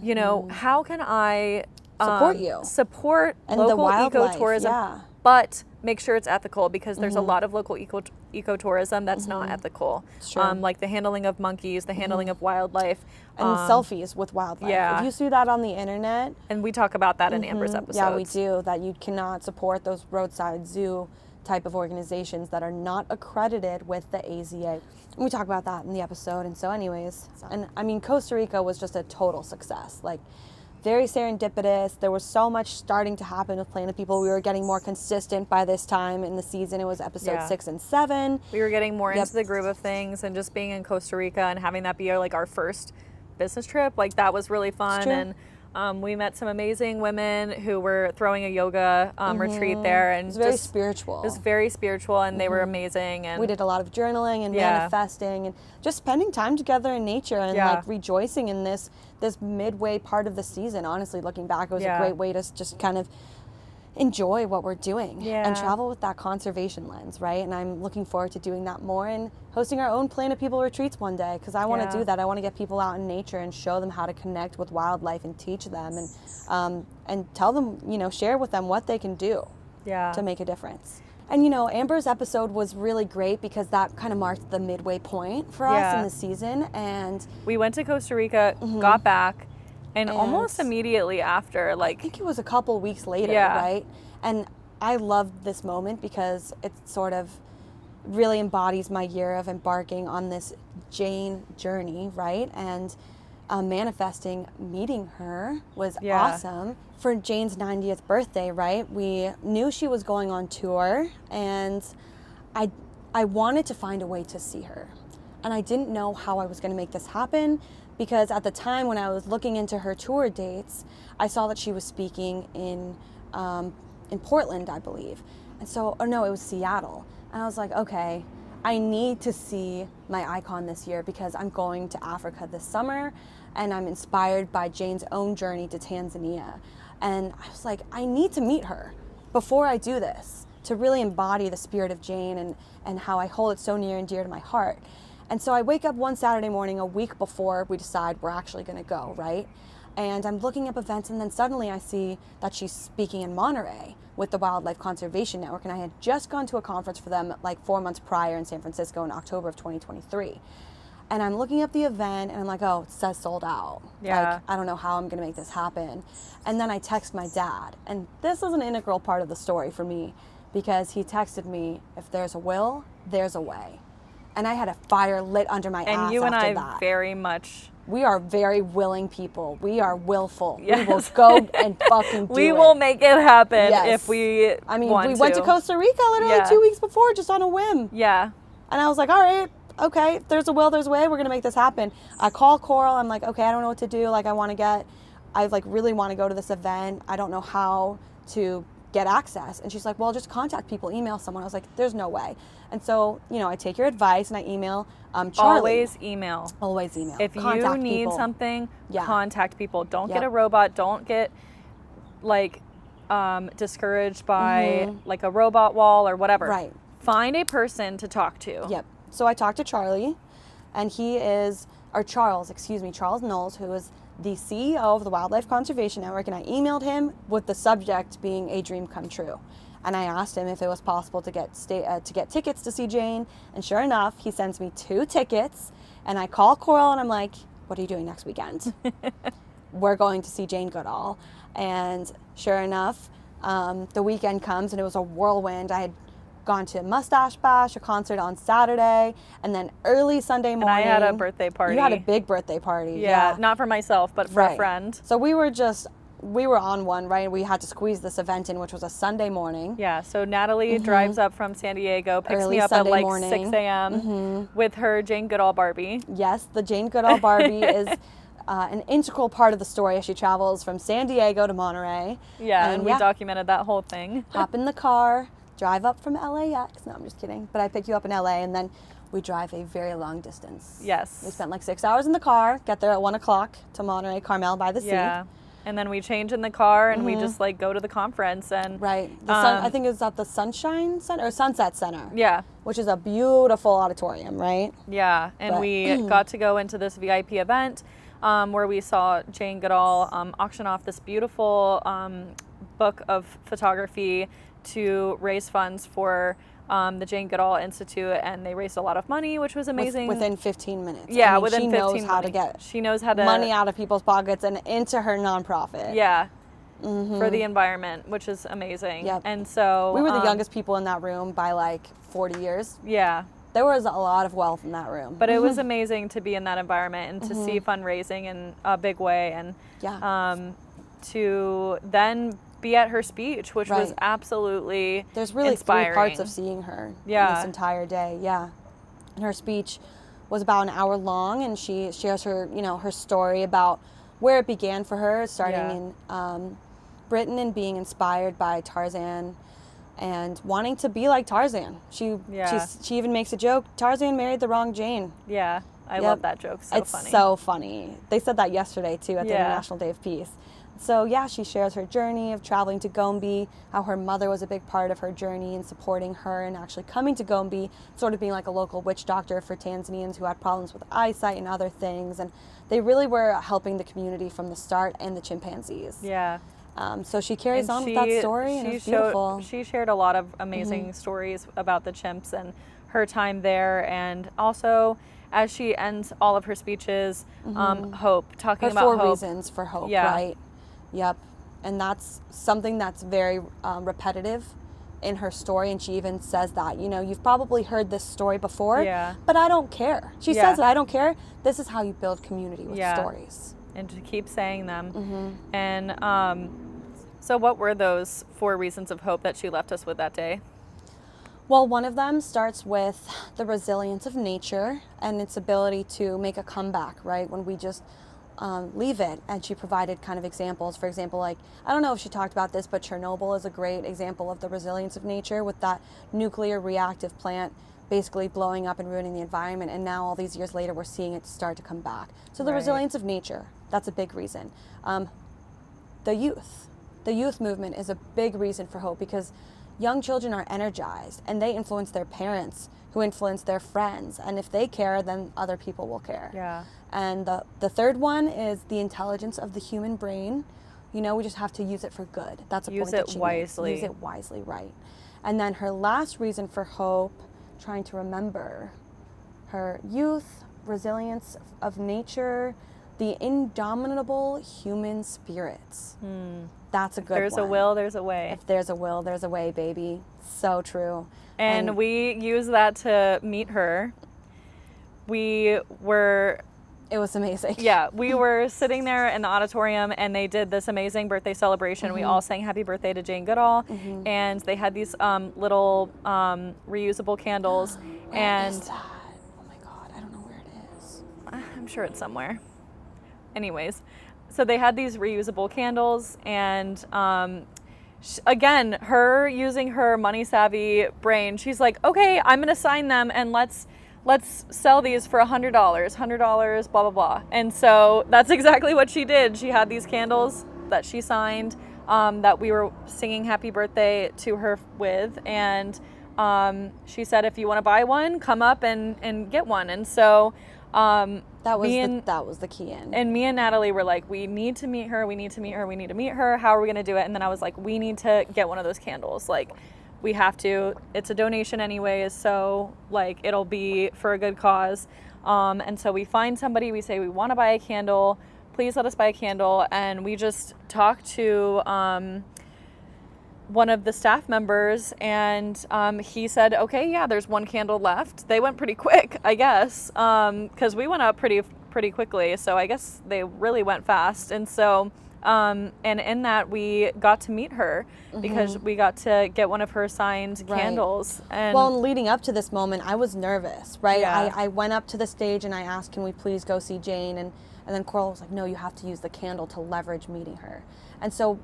you know, how can I support and local the wildlife, ecotourism, but make sure it's ethical, because there's a lot of local ecotourism that's not ethical. Like the handling of monkeys, the handling of wildlife. And selfies with wildlife. Yeah. If you see that on the internet. And we talk about that in Amber's episodes. Yeah, we do. That you cannot support those roadside zoo type of organizations that are not accredited with the AZA. And we talk about that in the episode. And so anyways, and I mean, Costa Rica was just a total success. Like, very serendipitous. There was so much starting to happen with Planet People. We were getting more consistent by this time in the season. It was episode 6 and 7. We were getting more into the groove of things, and just being in Costa Rica and having that be our first business trip. Like, that was really fun. And we met some amazing women who were throwing a yoga retreat there, and it was very spiritual. It was very spiritual, and they were amazing. And we did a lot of journaling and manifesting, and just spending time together in nature, and like rejoicing in this midway part of the season. Honestly, looking back, it was a great way to just kind of enjoy what we're doing and travel with that conservation lens, right? And I'm looking forward to doing that more and hosting our own Planet People retreats one day, because I want to do that. I want to get people out in nature and show them how to connect with wildlife and teach them, and tell them, you know, share with them what they can do to make a difference. And, you know, Amber's episode was really great because that kind of marked the midway point for us in the season. And we went to Costa Rica, got back, and almost immediately after, like, I think it was a couple weeks later, right? And I loved this moment because it sort of really embodies my year of embarking on this Jane journey, right? And manifesting meeting her was Yeah. awesome. For Jane's 90th birthday, right, we knew she was going on tour, and I wanted to find a way to see her. And I didn't know how I was going to make this happen, because at the time when I was looking into her tour dates, I saw that she was speaking in Portland, I believe. And so, or no, it was Seattle. And I was like, okay, I need to see my icon this year because I'm going to Africa this summer, and I'm inspired by Jane's own journey to Tanzania. And I was like, I need to meet her before I do this, to really embody the spirit of Jane and how I hold it so near and dear to my heart. And so I wake up one Saturday morning a week before we decide we're actually going to go, right? And I'm looking up events, and then suddenly I see that she's speaking in Monterey with the Wildlife Conservation Network, and I had just gone to a conference for them like 4 months prior in San Francisco in October of 2023. And I'm looking up the event, and I'm like, oh, it says sold out. Yeah. Like, I don't know how I'm going to make this happen. And then I text my dad, and this is an integral part of the story for me, because he texted me, if there's a will, there's a way. And I had a fire lit under my ass And you and after I that. very much. We are very willing people. We are willful. Yes. We will go and fucking do We it. will make it happen Yes. if we I mean, want we went to Costa Rica literally Yeah. 2 weeks before, just on a whim. Yeah. And I was like, all right, okay, if there's a will, there's a way. We're going to make this happen. I call Coral. I'm like, okay, I don't know what to do. Like, I like really want to go to this event. I don't know how to get access. And she's like, well, just contact people, email someone. I was like, there's no way. And so, you know, I take your advice and I email Charlie. Always email. Always email. If you Contact need people. something, Yeah. contact people. Don't get Yep. a robot. Don't get like discouraged by like a robot wall or whatever. Right. Find a person to talk to. Yep. So I talked to Charlie, and Charles Knowles, who is the CEO of the Wildlife Conservation Network, and I emailed him with the subject being a dream come true. And I asked him if it was possible to get tickets to see Jane, and sure enough, he sends me 2 tickets, and I call Coral, and I'm like, what are you doing next weekend? We're going to see Jane Goodall. And sure enough, the weekend comes, and it was a whirlwind. I had gone to Mustache Bash, a concert on Saturday, and then early Sunday morning. And I had a birthday party. You had a big birthday party. Yeah, not for myself, but for a Right. friend. So we were on one, right? We had to squeeze this event in, which was a Sunday morning. Yeah, so Natalie drives up from San Diego, picks Early me up Sunday at like morning. 6 a.m. with her Jane Goodall Barbie. Yes, the Jane Goodall Barbie is an integral part of the story as she travels from San Diego to Monterey. Yeah, and we documented that whole thing. Hop in the car, drive up from LAX. No, I'm just kidding. But I pick you up in LA, and then we drive a very long distance. Yes. We spent like 6 hours in the car, get there at 1 o'clock to Monterey, Carmel by the sea. Yeah. And then we change in the car and we just like go to the conference and Right. I think it was at the Sunshine Center or Sunset Center. yeah. Which is a beautiful auditorium, right? Yeah, and But- we got to go into this VIP event where we saw Jane Goodall auction off this beautiful book of photography to raise funds for the Jane Goodall Institute, and they raised a lot of money, which was amazing. Within 15 minutes. Yeah, I mean, within she 15 knows how to minutes. get She knows how to money out of people's pockets and into her nonprofit. Yeah. For the environment, which is amazing. Yep. And so We were the youngest people in that room by like 40 years. Yeah. There was a lot of wealth in that room. But it was amazing to be in that environment and to see fundraising in a big way, and to then be at her speech, which was Right. absolutely There's really inspiring. 3 parts of seeing her Yeah. this entire day. Yeah. And her speech was about an hour long, and she shares her, her story about where it began for her, starting in Britain and being inspired by Tarzan and wanting to be like Tarzan. She even makes a joke, Tarzan married the wrong Jane. Yeah, I Yep. love that joke. So It's funny. so funny. They said that yesterday too at the Yeah. International Day of Peace. So yeah, she shares her journey of traveling to Gombe, how her mother was a big part of her journey in supporting her and actually coming to Gombe, sort of being like a local witch doctor for Tanzanians who had problems with eyesight and other things. And they really were helping the community from the start, and the chimpanzees. Yeah. So she carries And on with that story, and it's beautiful. She shared a lot of amazing stories about the chimps and her time there, and also as she ends all of her speeches, hope, talking Her about 4 hope. reasons for hope, Yeah. right? Yep. And that's something that's very repetitive in her story, and she even says that, you know, you've probably heard this story before, Yeah. but I don't care. She Yeah. says it, I don't care. This is how you build community with Yeah. stories. And to keep saying them. Mm-hmm. And so what were those 4 reasons of hope that she left us with that day? Well, one of them starts with the resilience of nature and its ability to make a comeback, right? When we just leave it. And she provided kind of examples. For example, like, I don't know if she talked about this, but Chernobyl is a great example of the resilience of nature, with that nuclear reactive plant basically blowing up and ruining the environment. And now all these years later, we're seeing it start to come back. So the Right. resilience of nature, that's a big reason. The youth movement is a big reason for hope, because young children are energized and they influence their parents, who influence their friends. And if they care, then other people will care. Yeah. And the third one is the intelligence of the human brain. You know, we just have to use it for good. That's a Use point that it she wisely. makes. Use it wisely, right. And then her last reason for hope, trying to remember her youth, resilience of nature, the indomitable human spirits. That's a good one. There's a will, there's a way. If there's a will, there's a way, baby. So true. And we use that to meet her. It was amazing. Yeah, we were sitting there in the auditorium, and they did this amazing birthday celebration. We all sang happy birthday to Jane Goodall, and they had these little reusable candles. Where is that? Oh my God, I don't know where it is. I'm sure it's somewhere. Anyways, so they had these reusable candles, and again, her using her money savvy brain, she's like, okay, I'm gonna sign them, and let's sell these for $100, blah, blah, blah. And so that's exactly what she did. She had these candles that she signed, that we were singing happy birthday to her with. And she said, if you want to buy one, come up and get one. And so that was the key in. And me and Natalie were like, we need to meet her. How are we going to do it? And then I was like, we need to get one of those candles. Like, we have to. It's a donation anyways, so like it'll be for a good cause. And so we find somebody, we say we want to buy a candle, please let us buy a candle. And we just talked to one of the staff members, and he said, okay, yeah, there's one candle left. They went pretty quick, I guess, because we went up pretty quickly, so I guess they really went fast. And so and in that, we got to meet her, because we got to get one of her signed candles. And well, leading up to this moment, I was nervous, right? Yeah. I went up to the stage and I asked, can we please go see Jane? And then Coral was like, no, you have to use the candle to leverage meeting her. And so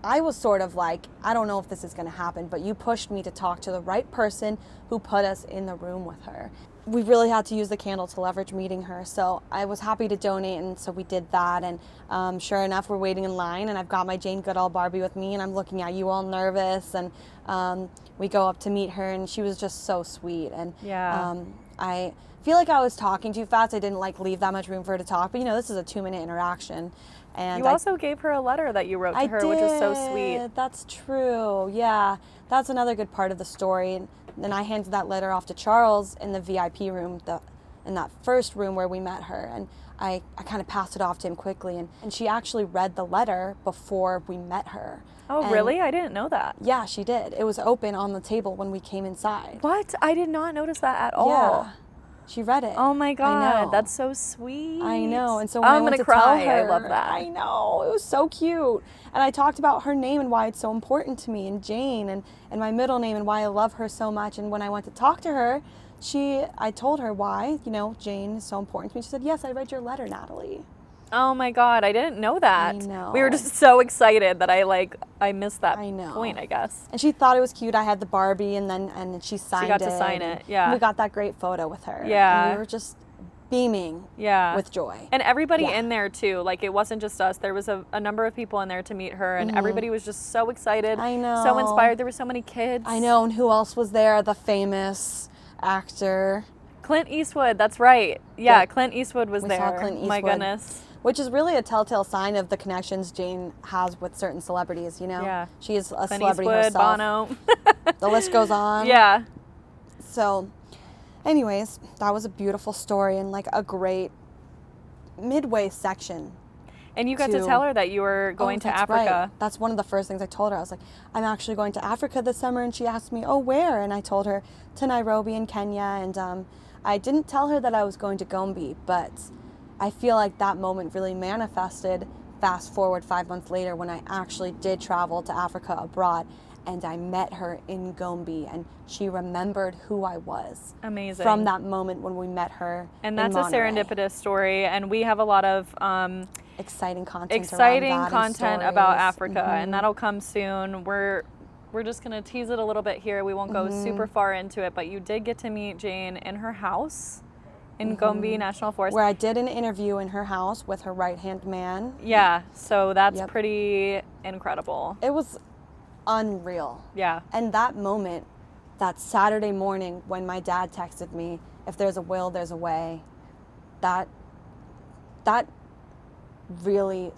I was sort of like, I don't know if this is going to happen, but you pushed me to talk to the right person who put us in the room with her. We really had to use the candle to leverage meeting her. So I was happy to donate, and so we did that. And sure enough, we're waiting in line, and I've got my Jane Goodall Barbie with me, and I'm looking at you all nervous. And we go up to meet her, and she was just so sweet. And I feel like I was talking too fast. I didn't leave that much room for her to talk. But this is a 2-minute interaction. And you also gave her a letter that you wrote to her, which was so sweet. That's true. Yeah, that's another good part of the story. And then I handed that letter off to Charles in the VIP room, in that first room where we met her. And I kind of passed it off to him quickly. And she actually read the letter before we met her. Oh, really? I didn't know that. Yeah, she did. It was open on the table when we came inside. What? I did not notice that at all. Yeah. She read it. Oh my God, I know. that's so sweet. I know. And so when I I'm went gonna to cry. tell her, I love that. I know. It was so cute. And I talked about her name and why it's so important to me, and Jane, and my middle name, and why I love her so much. And when I went to talk to her, I told her why, Jane is so important to me. She said, yes, I read your letter, Natalie. Oh my God, I didn't know that. I know. We were just so excited that I missed that know. point, I guess. And she thought it was cute. I had the Barbie, and she signed it. She got to sign it, yeah. We got that great photo with her. Yeah. And we were just beaming with joy. And everybody in there too, it wasn't just us. There was a number of people in there to meet her, and everybody was just so excited. I know. So inspired. There were so many kids. I know. And who else was there? The famous actor. Clint Eastwood, that's right. Yeah, Clint Eastwood was there. Saw Clint Eastwood. My goodness. Which is really a telltale sign of the connections Jane has with certain celebrities, Yeah. She is a Clint celebrity Eastwood, herself. Bono. The list goes on. Yeah. So, anyways, that was a beautiful story and a great midway section. And you got to tell her that you were going to Africa. Right. That's one of the first things I told her. I was like, I'm actually going to Africa this summer. And she asked me, oh, where? And I told her to Nairobi in Kenya. And I didn't tell her that I was going to Gombe, but I feel like that moment really manifested fast forward 5 months later when I actually did travel to Africa abroad. And I met her in Gombe, and she remembered who I was. Amazing. From that moment when we met her. And that's in a Monterey. serendipitous story. And we have a lot of exciting content about Africa, and that'll come soon. We're just gonna tease it a little bit here. We won't go super far into it, but you did get to meet Jane in her house in Gombe National Forest, where I did an interview in her house with her right-hand man. Yeah, so that's pretty incredible. It was unreal. Yeah. And that moment, that Saturday morning when my dad texted me, if there's a will, there's a way, that really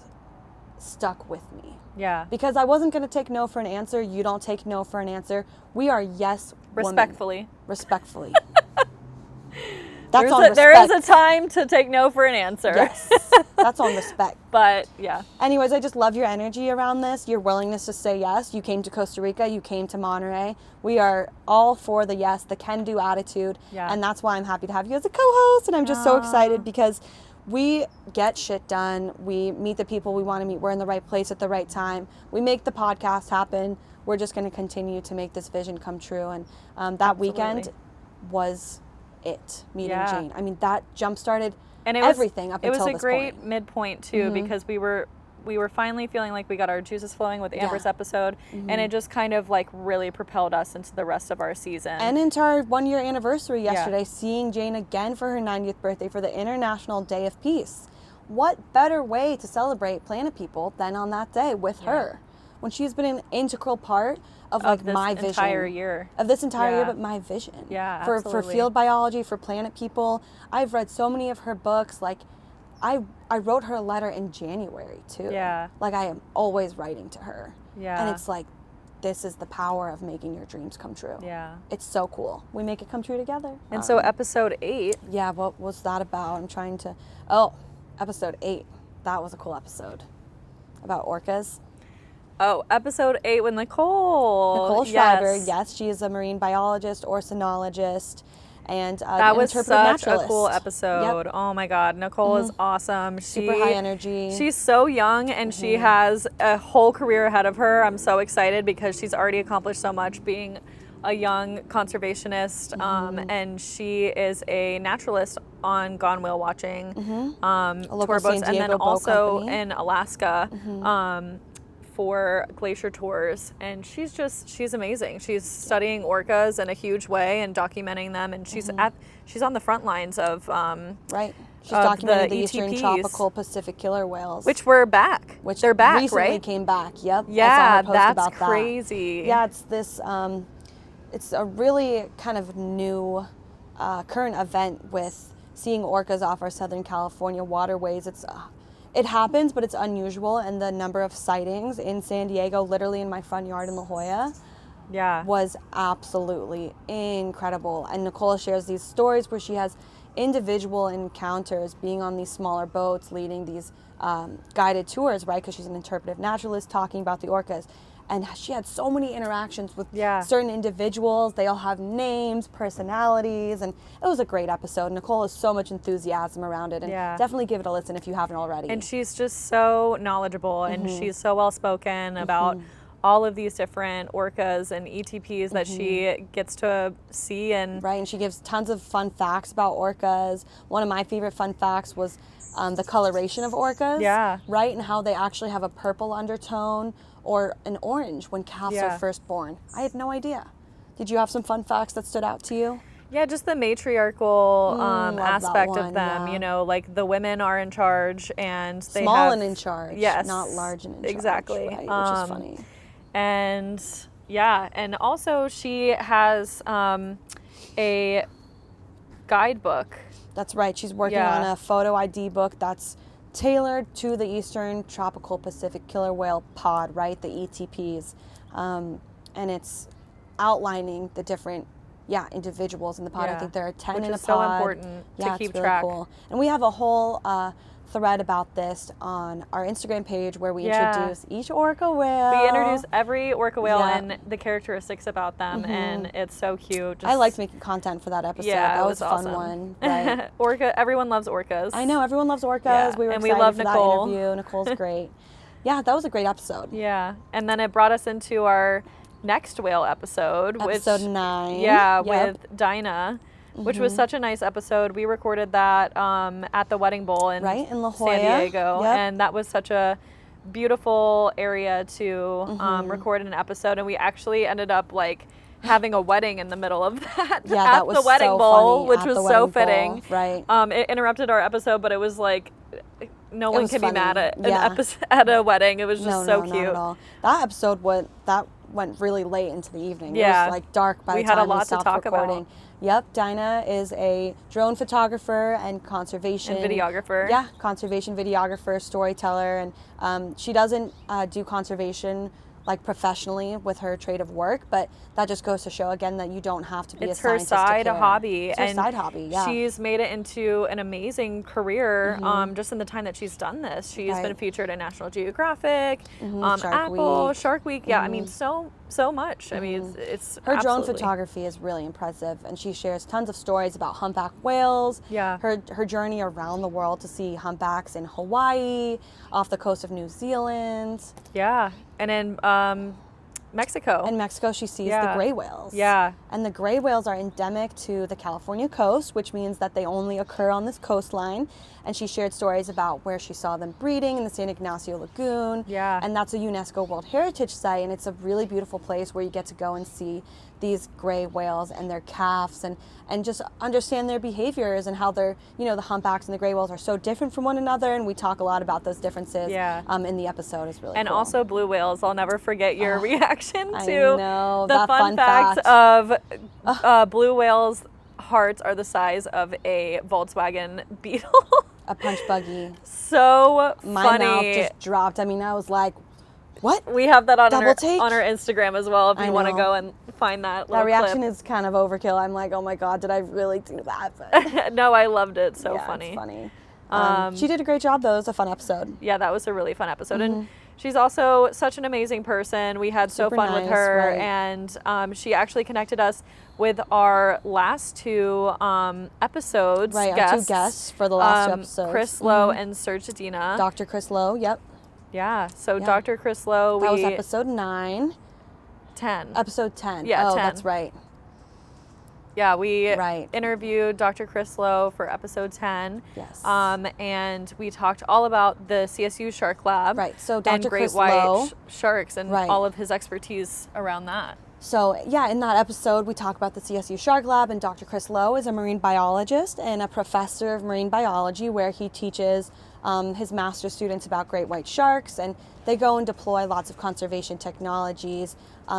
stuck with me. Yeah. Because I wasn't going to take no for an answer. You don't take no for an answer. We are yes women. Respectfully. That's on respect. There is a time to take no for an answer. Yes. That's on respect. But yeah. Anyways, I just love your energy around this, your willingness to say yes. You came to Costa Rica, you came to Monterey. We are all for the yes, the can-do attitude. Yeah. And that's why I'm happy to have you as a co-host. And I'm just so excited because we get shit done. We meet the people we want to meet. We're in the right place at the right time. We make the podcast happen. We're just going to continue to make this vision come true. And that weekend was it, meeting Jane. I mean, that jump-started everything up until this point. It was a great midpoint, too, because we were finally feeling like we got our juices flowing with Amber's episode, and it just kind of like really propelled us into the rest of our season. And into our 1-year anniversary yesterday, seeing Jane again for her 90th birthday for the International Day of Peace. What better way to celebrate Planet People than on that day with her, when she's been an integral part of like my vision. Of this entire year, but my vision. Yeah, for field biology, for Planet People. I've read so many of her books. Like, I wrote her a letter in January too. Yeah. Like, I am always writing to her. Yeah. And it's like, this is the power of making your dreams come true. Yeah. It's so cool. We make it come true together. And so episode 8. Yeah, what was that about? I'm trying to, episode 8. That was a cool episode. About orcas. Oh, episode 8 with Nicole. Schreiber, yes, she is a marine biologist, ornithologist, and that was such a cool naturalist. episode. Yep. Oh my God, Nicole is awesome. Super high energy. She's so young, and she has a whole career ahead of her. I'm so excited because she's already accomplished so much being a young conservationist, and she is a naturalist on Gone Whale Watching, tour boats, and then also in Alaska. For glacier tours, and she's amazing. She's studying orcas in a huge way and documenting them, and she's on the front lines of She's documenting the ETPs, eastern tropical Pacific killer whales, which were back. They're back, recently came back. Yep. Yeah, I saw her post that's about crazy. That. Yeah, it's this. It's a really kind of new, current event with seeing orcas off our Southern California waterways. It happens, but it's unusual, and the number of sightings in San Diego, literally in my front yard in La Jolla, was absolutely incredible. And Nicole shares these stories where she has individual encounters being on these smaller boats, leading these guided tours, right? Because she's an interpretive naturalist talking about the orcas. And she had so many interactions with certain individuals. They all have names, personalities, and it was a great episode. Nicole has so much enthusiasm around it, and definitely give it a listen if you haven't already. And she's just so knowledgeable, and she's so well-spoken about all of these different orcas and ETPs that she gets to see. And she gives tons of fun facts about orcas. One of my favorite fun facts was the coloration of orcas, right? And how they actually have a purple undertone or an orange when calves are first born. I had no idea. Did you have some fun facts that stood out to you? Yeah, just the matriarchal aspect of them. You know, like the women are in charge, and they small and in charge, yes, not large and in charge. Exactly, right? Which is funny. And and also she has a guidebook. That's right. She's working on a photo ID book that's tailored to the Eastern Tropical Pacific Killer Whale Pod, right? The ETPs. And it's outlining the different individuals in the pod. I think there are 10 in a pod. Which is so important to keep it's really track. Cool. And we have a whole thread about this on our Instagram page where we Yeah. introduce each orca whale. We introduce every orca whale Yeah. and the characteristics about them, and it's so cute. I liked making content for that episode. Yeah, that it was a was fun awesome. one. Right. Orca, everyone loves orcas. I know, everyone loves orcas. Yeah, We were and we excited love for Nicole. that interview. Nicole's great. Yeah, that was a great episode. Yeah, and then it brought us into our next whale episode, Episode which 9. yeah, Yep. with Dinah, which was such a nice episode. We recorded that at the Wedding Bowl in Right, in La Jolla. San Diego, Yep. and that was such a beautiful area to record an episode, and we actually ended up like having a wedding in the middle of that Yeah, at that was the Wedding so Bowl, funny, which at was the so Wedding fitting. Bowl, right. It interrupted our episode, but it was like no one was can be mad funny. at Yeah. an episode at a wedding. It was just No, so no, cute. not at all. That episode went really late into the evening. Yeah. It was like dark by We the had a time lot we to stopped talk about. recording. Yep, Dinah is a drone photographer and conservation And videographer. Yeah, conservation videographer, storyteller, and she doesn't do conservation like professionally with her trade of work, but that just goes to show again that you don't have to be It's a her scientist to side care. hobby. It's her and side hobby, yeah. She's made it into an amazing career just in the time that she's done this. She's been Right. featured in National Geographic, Shark Apple, Week. Shark Week. Yeah, I mean, so much. I mean, it's Her drone absolutely- photography is really impressive, and she shares tons of stories about humpback whales. Yeah. Her journey around the world to see humpbacks in Hawaii, off the coast of New Zealand. Yeah, and in Mexico. In Mexico, she sees the Yeah. gray whales. Yeah. And the gray whales are endemic to the California coast, which means that they only occur on this coastline. And she shared stories about where she saw them breeding in the San Ignacio Lagoon. Yeah. And that's a UNESCO World Heritage Site, and it's a really beautiful place where you get to go and see these gray whales and their calves and just understand their behaviors and how they're, the humpbacks and the gray whales are so different from one another. And we talk a lot about those differences Yeah. in the episode. It's really And cool. also blue whales. I'll never forget your reaction I to know, the that fun fun fact fact. of blue whales' hearts are the size of a Volkswagen Beetle. A punch buggy. So My funny. mouth just dropped. I mean, I was like, what? We have that on Double our take? on our Instagram as well if I you want to know. go and find that little That reaction clip. is kind of overkill. I'm like, oh my God, did I really do that? But No, I loved it. So yeah, funny. It's funny. Um, She did a great job, though. It was a fun episode. Yeah, that was a really fun episode. And she's also such an amazing person. We had so Super fun with nice, her. right. And she actually connected us with our last two episodes. Right, our two guests for the last two episodes. Chris Lowe and Serge Dina. Dr. Chris Lowe, yep. Yeah, so Yeah. Dr. Chris Lowe, That was episode 9. 10. Episode 10. Yeah, oh, 10. that's right. Yeah, we Right. interviewed Dr. Chris Lowe for episode 10. Yes. And we talked all about the CSU Shark Lab. Right, so And Dr. great Chris white Lowe. sharks and Right. all of his expertise around that. So, yeah, in that episode, we talk about the CSU Shark Lab, and Dr. Chris Lowe is a marine biologist and a professor of marine biology where he teaches his master's students about great white sharks, and they go and deploy lots of conservation technologies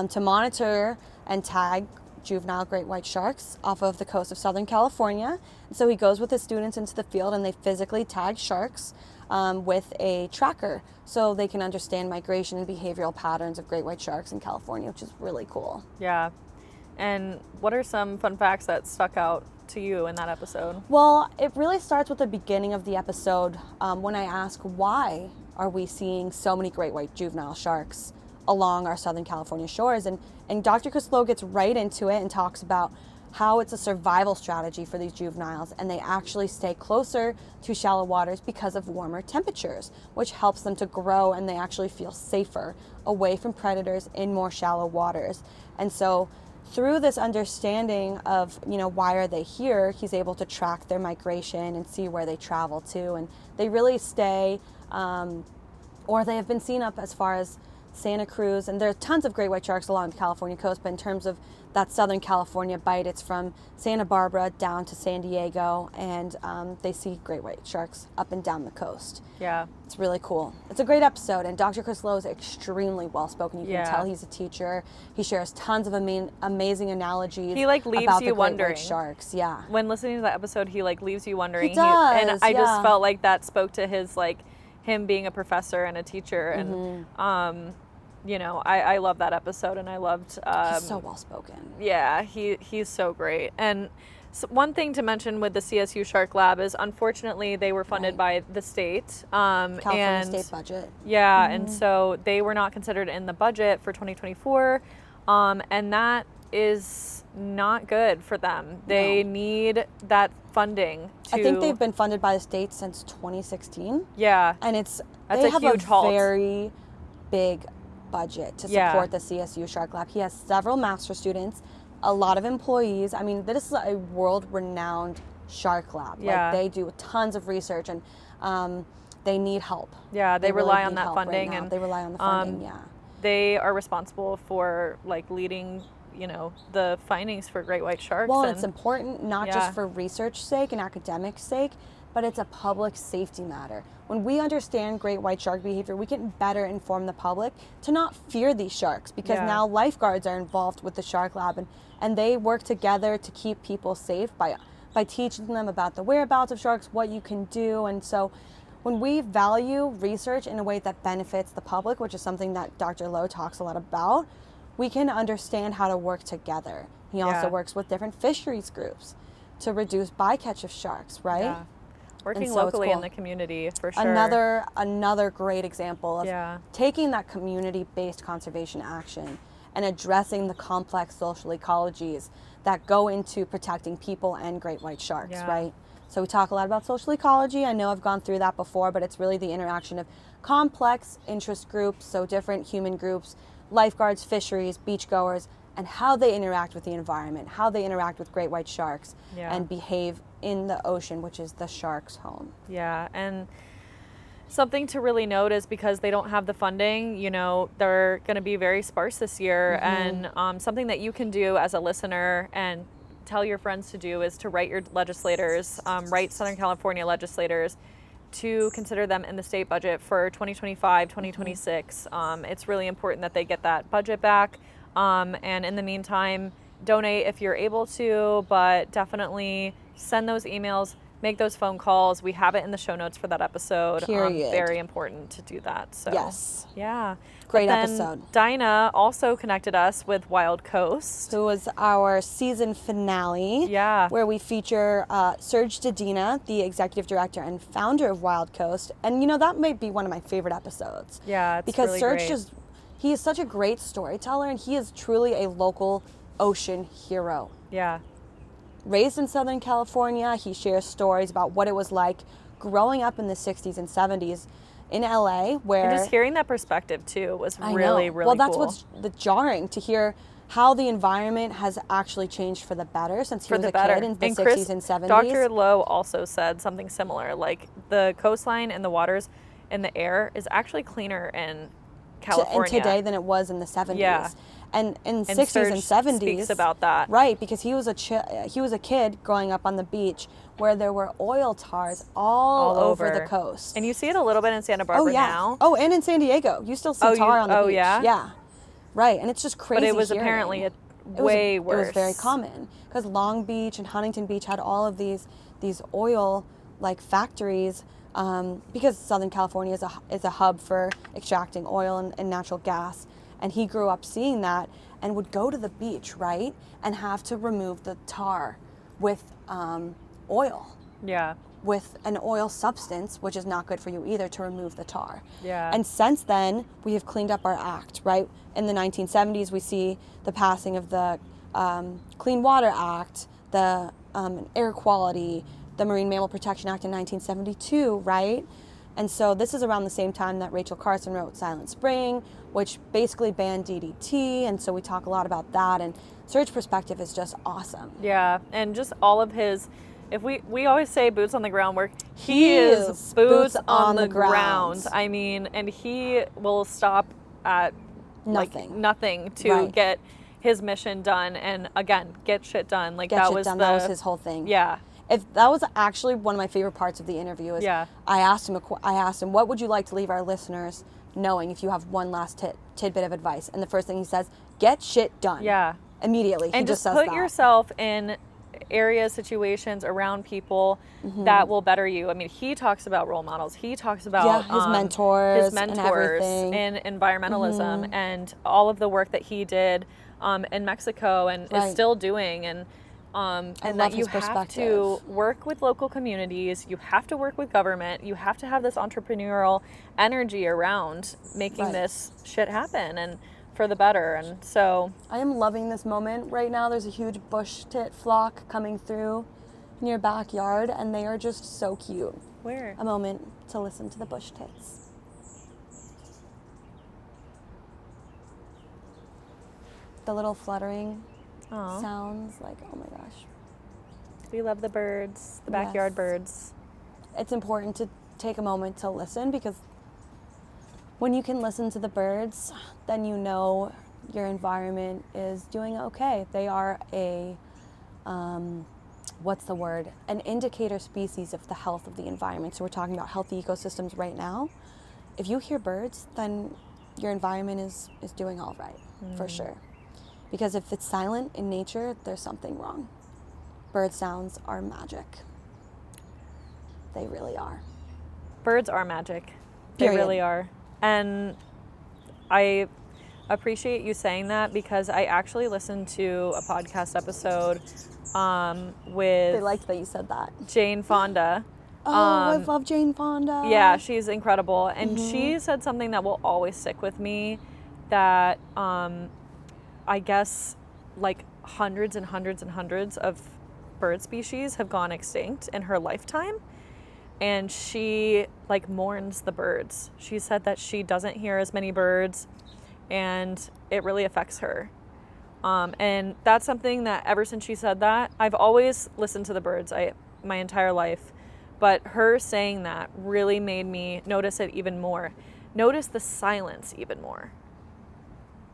to monitor and tag juvenile great white sharks off of the coast of Southern California. And so he goes with his students into the field and they physically tag sharks with a tracker so they can understand migration and behavioral patterns of great white sharks in California, which is really cool. Yeah. And what are some fun facts that stuck out to you in that episode? Well, it really starts with the beginning of the episode when I ask why are we seeing so many great white juvenile sharks along our Southern California shores, and Dr. Chris Lowe gets right into it and talks about how it's a survival strategy for these juveniles, and they actually stay closer to shallow waters because of warmer temperatures, which helps them to grow, and they actually feel safer away from predators in more shallow waters. And so through this understanding of, why are they here, he's able to track their migration and see where they travel to, and they really stay, or they have been seen up as far as Santa Cruz, and there are tons of great white sharks along the California coast, but in terms of that Southern California bite, it's from Santa Barbara down to San Diego, and they see great white sharks up and down the coast. Yeah. It's really cool. It's a great episode, and Dr. Chris Lowe is extremely well-spoken. You can Yeah. tell he's a teacher. He shares tons of amazing analogies. He, leaves about you the great wondering. white sharks. Yeah. When listening to that episode, he leaves you wondering. He does, and I just yeah. felt like that spoke to his him being a professor and a teacher, and I love that episode, and I loved He's so well-spoken. yeah, he's so great. And So one thing to mention with the CSU Shark Lab is, unfortunately, they were funded by the state. California state budget. Yeah, and so they were not considered in the budget for 2024, and that is not good for them. They need that funding. I think they've been funded by the state since 2016. Yeah, and that's they have huge a halt. very big budget to support the CSU Shark Lab. He has several master students, a lot of employees. I mean, this is a world-renowned shark lab. Yeah. Like, they do tons of research, and they need help. Yeah, they really rely on need that help funding, right now. and they rely on the funding. they are responsible for like leading, the findings for great white sharks. Well, and it's important not just for research sake and academic sake, but it's a public safety matter. When we understand great white shark behavior, we can better inform the public to not fear these sharks, because now lifeguards are involved with the shark lab, and they work together to keep people safe by teaching them about the whereabouts of sharks, what you can do. And so when we value research in a way that benefits the public, which is something that Dr. Lowe talks a lot about, we can understand how to work together. He also works with different fisheries groups to reduce bycatch of sharks, right? Yeah. Working so locally it's in cool. the community, for sure. Another great example of taking that community-based conservation action and addressing the complex social ecologies that go into protecting people and great white sharks, right? So we talk a lot about social ecology. I know I've gone through that before, but it's really the interaction of complex interest groups, so different human groups, lifeguards, fisheries, beachgoers, and how they interact with the environment, how they interact with great white sharks and behave in the ocean, which is the shark's home. Yeah, and something to really note is, because they don't have the funding, they're going to be very sparse this year. And something that you can do as a listener and tell your friends to do is to write your legislators, write Southern California legislators, to consider them in the state budget for 2025, 2026. It's really important that they get that budget back. And in the meantime, donate if you're able to, but definitely send those emails, make those phone calls. We have it in the show notes for that episode. Period. Very important to do that. So yes. Yeah. Great then episode. Dinah also connected us with Wild Coast, who was our season finale. Yeah. Where we feature Serge Dedina, the executive director and founder of Wild Coast. And that might be one of my favorite episodes. Yeah, it's because really Serge he is such a great storyteller, and he is truly a local ocean hero. Yeah. Raised in Southern California, he shares stories about what it was like growing up in the 60s and 70s in LA, where... And just hearing that perspective, too, was really, really that's cool. what's jarring, to hear how the environment has actually changed for the better since he was a kid in the 60s and 70s. Dr. Lowe also said something similar, like the coastline and the waters and the air is actually cleaner in California and today than it was in the 70s. Yeah. And in and 60s Serge and 70s speaks about that. Right, because he was a kid growing up on the beach where there were oil tars all over the coast. And you see it a little bit in Santa Barbara now. Oh, and in San Diego. You still see tar on the beach. Oh, yeah? Yeah. Right, and it's just crazy. But it was hearing. apparently way worse. It was very common because Long Beach and Huntington Beach had all of these oil factories, because Southern California is a hub for extracting oil and natural gas. And he grew up seeing that and would go to the beach, right, and have to remove the tar with oil. Yeah. With an oil substance, which is not good for you either, to remove the tar. Yeah. And since then, we have cleaned up our act, right? In the 1970s, we see the passing of the Clean Water Act, the air quality, the Marine Mammal Protection Act in 1972, right? And so this is around the same time that Rachel Carson wrote Silent Spring, which basically banned DDT. And so we talk a lot about that. And Serge's perspective is just awesome. Yeah, and just all of his, if we always say boots on the ground work, he is boots on the ground. I mean, and he will stop at nothing to get his mission done, and again, get shit done. That was his whole thing. Yeah. If that was actually one of my favorite parts of the interview, is I asked him, what would you like to leave our listeners knowing if you have one last tidbit of advice? And the first thing he says, get shit done. Yeah. Immediately. And he just says put that. yourself in areas, situations around people that will better you. I mean, he talks about role models. He talks about his mentors and everything. in environmentalism and all of the work that he did in Mexico and is still doing. And and love that you his have to perspective. work with local communities, you have to work with government, you have to have this entrepreneurial energy around making Right. this shit happen and for the better. And so I am loving this moment right now. There's a huge bush tit flock coming through in your backyard, and they are just so cute. where? A moment to listen to the bush tits. The little fluttering Aw. sounds, like, oh my gosh. We love the birds, the backyard Yes. birds. It's important to take a moment to listen, because when you can listen to the birds, then you know your environment is doing okay. They are an indicator species of the health of the environment. So we're talking about healthy ecosystems right now. If you hear birds, then your environment is doing all right, for sure. Because if it's silent in nature, there's something wrong. Bird sounds are magic. They really are. Birds are magic. They Period. really are. And I appreciate you saying that, because I actually listened to a podcast episode with They liked that you said that. Jane Fonda. Oh, I love Jane Fonda. Yeah, she's incredible. And she said something that will always stick with me, that I guess like hundreds and hundreds and hundreds of bird species have gone extinct in her lifetime. And she like mourns the birds. She said that she doesn't hear as many birds, and it really affects her. And that's something that ever since she said that, I've always listened to the birds my entire life. But her saying that really made me notice it even more. Notice the silence even more.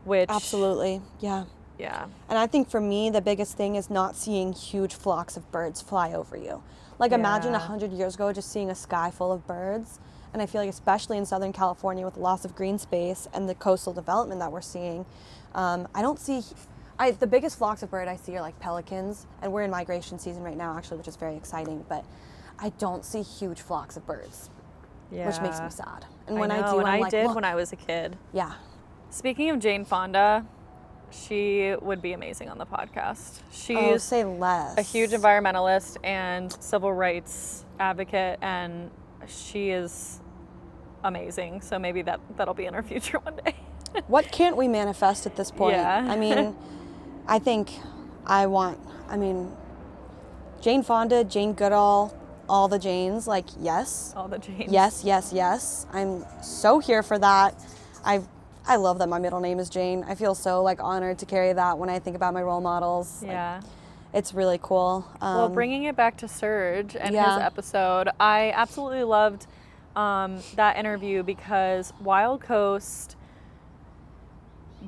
Which Absolutely, yeah. Yeah. And I think for me, the biggest thing is not seeing huge flocks of birds fly over you. Like imagine Yeah. 100 years ago just seeing a sky full of birds. And I feel like especially in Southern California with the loss of green space and the coastal development that we're seeing, the biggest flocks of bird I see are like pelicans, and we're in migration season right now actually, which is very exciting, but I don't see huge flocks of birds, which makes me sad. And when I do, and I'm I like, did look. when I was a kid. Yeah. Speaking of Jane Fonda, she would be amazing on the podcast. Oh, She's say less. a huge environmentalist and civil rights advocate, and she is amazing. So maybe that'll be in our future one day. What can't we manifest at this point? Yeah. I mean, Jane Fonda, Jane Goodall, all the Janes, like, yes. All the Janes. Yes, yes, yes. I'm so here for that. I love that my middle name is Jane. I feel so like honored to carry that when I think about my role models. Yeah. Like, it's really cool. Well, bringing it back to Serge and Yeah. his episode, I absolutely loved that interview, because Wild Coast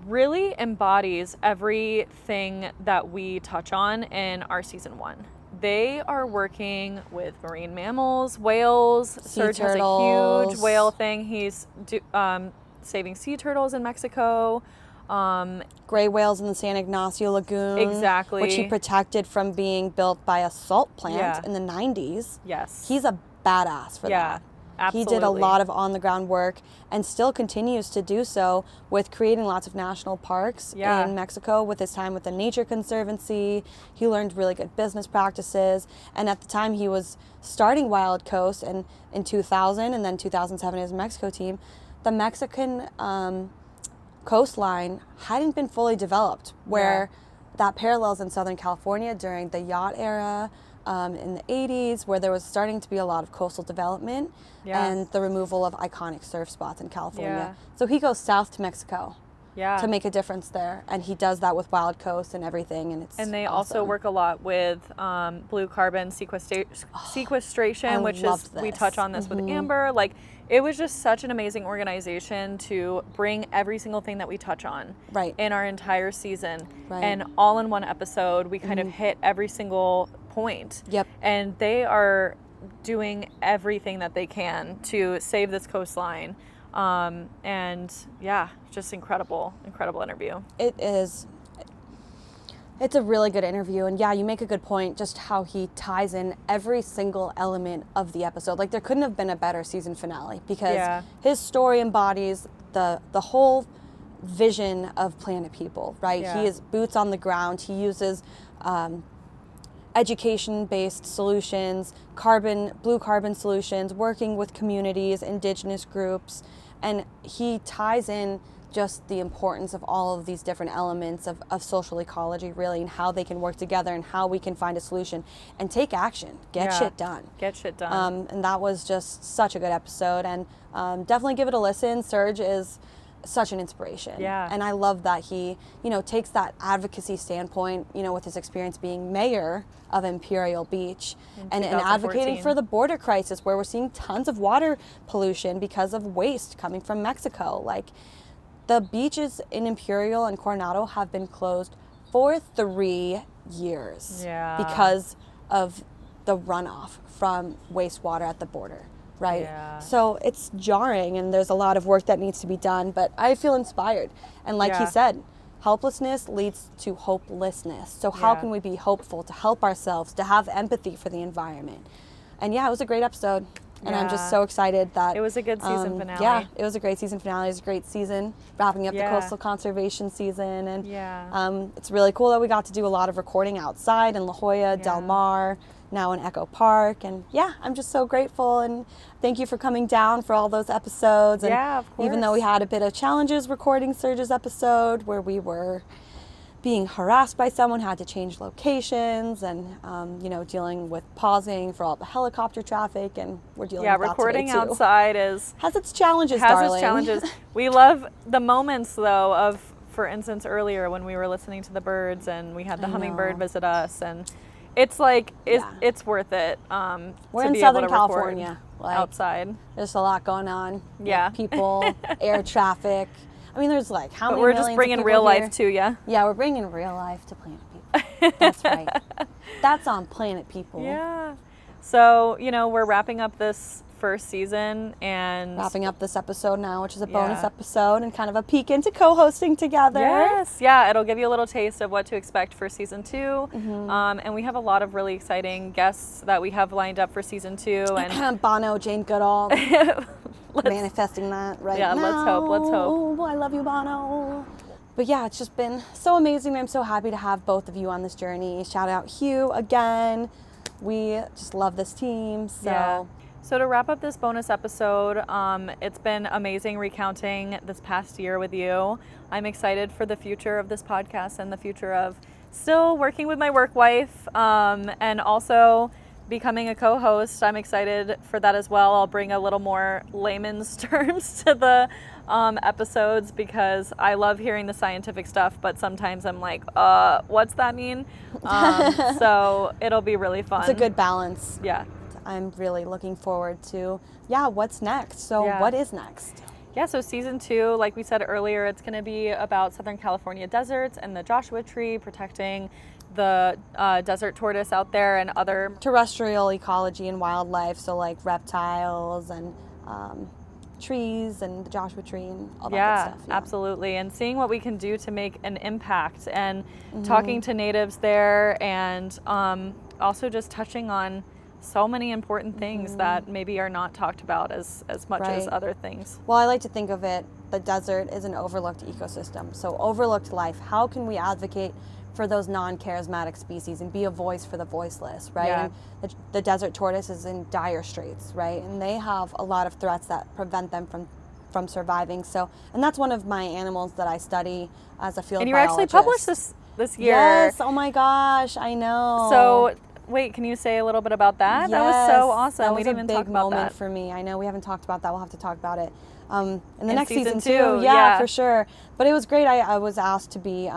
really embodies everything that we touch on in our season 1. They are working with marine mammals, whales. Serge has a turtles. huge whale thing. He's saving sea turtles in Mexico. Gray whales in the San Ignacio Lagoon. Exactly. Which he protected from being built by a salt plant Yeah. in the 90s. Yes. He's a badass for Yeah, that. absolutely. He did a lot of on-the-ground work and still continues to do so with creating lots of national parks Yeah. in Mexico with his time with the Nature Conservancy. He learned really good business practices. And at the time he was starting Wild Coast, and in 2000 and then 2007 his Mexico team, the Mexican coastline hadn't been fully developed, where that parallels in Southern California during the yacht era, in the 80s, where there was starting to be a lot of coastal development and the removal of iconic surf spots in California. So he goes south to Mexico to make a difference there, and he does that with Wild Coast and everything, and it's And they awesome. also work a lot with blue carbon sequestration, I which is, loved we this. touch on this with Amber. Like, it was just such an amazing organization to bring every single thing that we touch on in our entire season. And all in one episode, we kind of hit every single point. And they are doing everything that they can to save this coastline. And yeah, just incredible interview. It is. It's a really good interview, and yeah, you make a good point, just how he ties in every single element of the episode. Like, there couldn't have been a better season finale, because his story embodies the whole vision of Planet People, right? He is boots on the ground. He uses education-based solutions, blue carbon solutions, working with communities, indigenous groups, and he ties in just the importance of all of these different elements of social ecology, really, and how they can work together and how we can find a solution and take action, get shit done. Get shit done. And that was just such a good episode, and definitely give it a listen. Serge is such an inspiration. Yeah. And I love that he, takes that advocacy standpoint, with his experience being mayor of Imperial Beach and advocating for the border crisis, where we're seeing tons of water pollution because of waste coming from Mexico. Like, the beaches in Imperial and Coronado have been closed for 3 years because of the runoff from wastewater at the border, right? Yeah. So it's jarring, and there's a lot of work that needs to be done, but I feel inspired. And like he said, helplessness leads to hopelessness. So how can we be hopeful to help ourselves, to have empathy for the environment? And it was a great episode. And I'm just so excited that it was a good season finale. Yeah, it was a great season finale. It was a great season, wrapping up the coastal conservation season. And it's really cool that we got to do a lot of recording outside in La Jolla, Del Mar, now in Echo Park. And I'm just so grateful. And thank you for coming down for all those episodes. And of course. even though we had a bit of challenges recording Serge's episode, where we were being harassed by someone, had to change locations, and dealing with pausing for all the helicopter traffic, and we're dealing with that recording today too. outside has its challenges, darling. We love the moments though of, for instance, earlier when we were listening to the birds and we had the hummingbird visit us, and it's like it's worth it. We're to in be Southern able to California, outside. There's a lot going on. Yeah, people, air traffic. I mean, there's like how many we're millions just bringing of real people here? life to you. Yeah, we're bringing real life to Planet People. That's right. That's on Planet People. Yeah. So, we're wrapping up this first season and wrapping up this episode now, which is a bonus episode and kind of a peek into co-hosting together. Yes. Yeah, it'll give you a little taste of what to expect for season 2. Mm-hmm. And we have a lot of really exciting guests that we have lined up for season 2. And Bono, Jane Goodall. Manifesting that right now. Yeah, let's hope. I love you, Bono. But it's just been so amazing. I'm so happy to have both of you on this journey. Shout out Hugh again. We just love this team. So to wrap up this bonus episode, it's been amazing recounting this past year with you. I'm excited for the future of this podcast and the future of still working with my work wife, and also becoming a co-host. I'm excited for that as well. I'll bring a little more layman's terms to the episodes, because I love hearing the scientific stuff, but sometimes I'm like, what's that mean? So it'll be really fun. It's a good balance. Yeah. I'm really looking forward to, what's next? So what is next? Yeah, so season 2, like we said earlier, it's going to be about Southern California deserts and the Joshua Tree, protecting the desert tortoise out there and other terrestrial ecology and wildlife, so like reptiles and trees and the Joshua Tree and all that good stuff. Yeah, absolutely. And seeing what we can do to make an impact, and talking to natives there, and also just touching on so many important things that maybe are not talked about as much as other things. Well, I like to think of it, the desert is an overlooked ecosystem, so overlooked life. How can we advocate for those non-charismatic species and be a voice for the voiceless, right? Yeah. And the desert tortoise is in dire straits, right? And they have a lot of threats that prevent them from surviving. So, and that's one of my animals that I study as a field biologist. And you actually published this year. Yes, oh my gosh, I know. So, wait, can you say a little bit about that? Yes, that was so awesome. That was we didn't even talk about a big moment that. for me. I know we haven't talked about that. We'll have to talk about it in the next season too. 2. Yeah, for sure. But it was great. I was asked to be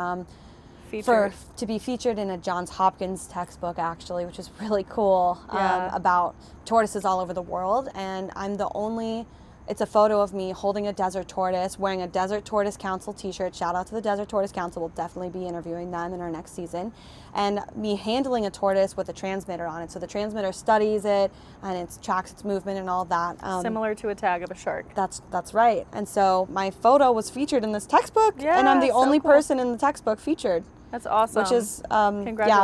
featured in a Johns Hopkins textbook, actually, which is really cool, about tortoises all over the world. And I'm the only, it's a photo of me holding a desert tortoise, wearing a Desert Tortoise Council t-shirt. Shout out to the Desert Tortoise Council. We'll definitely be interviewing them in our next season. And me handling a tortoise with a transmitter on it. So the transmitter studies it, and it tracks its movement and all that. Similar to a tag of a shark. That's right. And so my photo was featured in this textbook, and I'm the only person in the textbook featured. That's awesome. Which is, a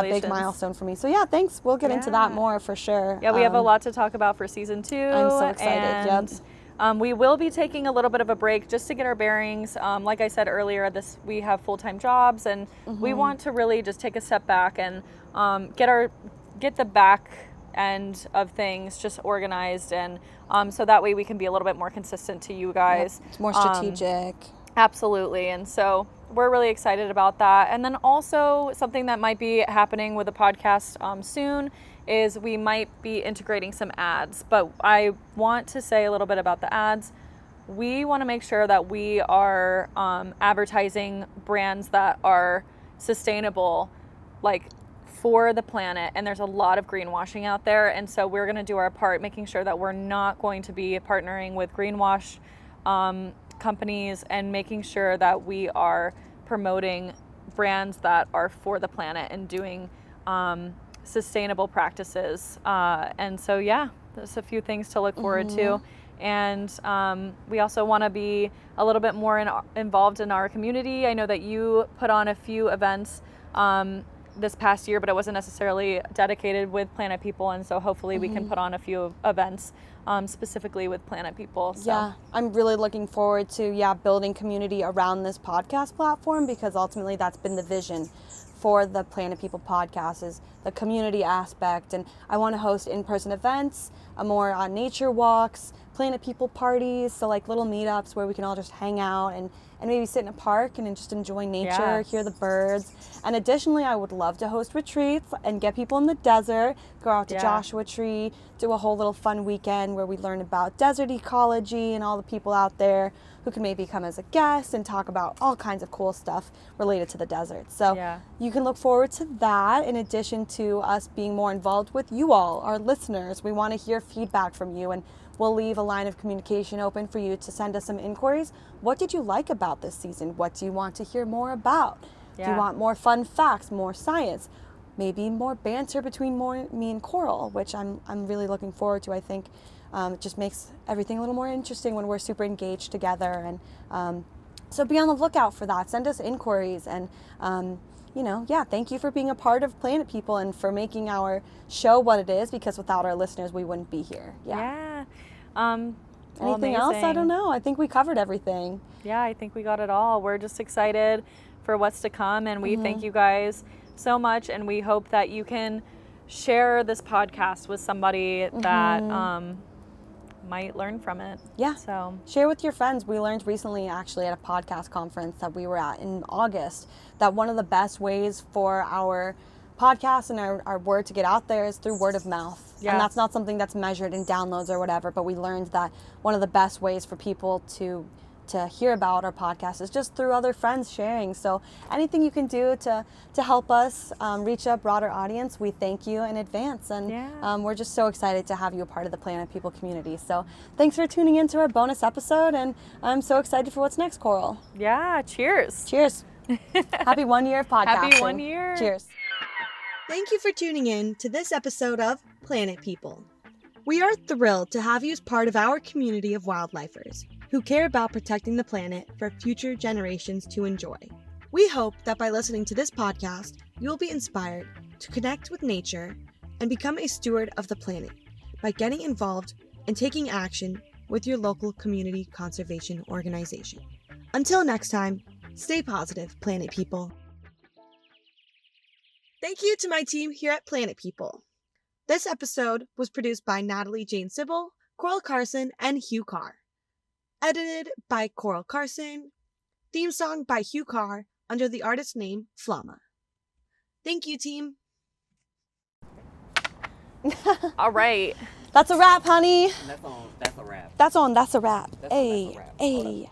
big milestone for me. So thanks. We'll get into that more for sure. Yeah, we have a lot to talk about for season 2. I'm so excited. And we will be taking a little bit of a break just to get our bearings. Like I said earlier, we have full-time jobs, and we want to really just take a step back and get our get the back end of things just organized, and so that way we can be a little bit more consistent to you guys. Yep. It's more strategic. Absolutely. And so we're really excited about that. And then also something that might be happening with the podcast soon is we might be integrating some ads. But I want to say a little bit about the ads. We want to make sure that we are advertising brands that are sustainable, like for the planet. And there's a lot of greenwashing out there. And so we're going to do our part, making sure that we're not going to be partnering with greenwash companies, and making sure that we are promoting brands that are for the planet and doing sustainable practices. And so, yeah, there's a few things to look forward to. And we also want to be a little bit more involved in our community. I know that you put on a few events this past year, but it wasn't necessarily dedicated with Planet People. And so hopefully we can put on a few events specifically with Planet People. So. Yeah, I'm really looking forward to building community around this podcast platform, because ultimately that's been the vision for the Planet People podcast, is the community aspect. And I want to host in-person events, more nature walks, Planet People parties, so like little meetups where we can all just hang out and maybe sit in a park and just enjoy nature, hear the birds. And additionally, I would love to host retreats and get people in the desert, go out to Joshua Tree, do a whole little fun weekend where we learn about desert ecology and all the people out there who can maybe come as a guest and talk about all kinds of cool stuff related to the desert. So you can look forward to that, in addition to us being more involved with you all, our listeners. We want to hear feedback from you, and we'll leave a line of communication open for you to send us some inquiries. What did you like about this season? What do you want to hear more about? Do you want more fun facts, more science, maybe more banter between me and Coral, which I'm really looking forward to. I think it just makes everything a little more interesting when we're super engaged together. And so be on the lookout for that. Send us inquiries. And thank you for being a part of Planet People and for making our show what it is, because without our listeners, we wouldn't be here. Anything else? I don't know. I think we covered everything. Yeah, I think we got it all. We're just excited for what's to come, and we thank you guys so much, and we hope that you can share this podcast with somebody that might learn from it. Yeah. So share with your friends. We learned recently, actually, at a podcast conference that we were at in August, that one of the best ways for our podcast and our word to get out there is through word of mouth. And that's not something that's measured in downloads or whatever, but we learned that one of the best ways for people to hear about our podcast is just through other friends sharing. So anything you can do to help us reach a broader audience, we thank you in advance. And we're just so excited to have you a part of the Planet People community. So thanks for tuning into our bonus episode, and I'm so excited for what's next, Coral. Yeah, cheers. Cheers. Happy 1 year of podcasting. Happy 1 year. Cheers. Thank you for tuning in to this episode of Planet People. We are thrilled to have you as part of our community of wildlifers who care about protecting the planet for future generations to enjoy. We hope that by listening to this podcast, you will be inspired to connect with nature and become a steward of the planet by getting involved and taking action with your local community conservation organization. Until next time, stay positive, Planet People. Thank you to my team here at Planet People. This episode was produced by Natalie Jane Cibel, Coral Carson, and Hugh Carr. Edited by Coral Carson. Theme song by Hugh Carr under the artist name Flamma. Thank you, team. All right. That's a wrap, honey. That's a wrap. That's a wrap. That's a Hey, wrap. hey.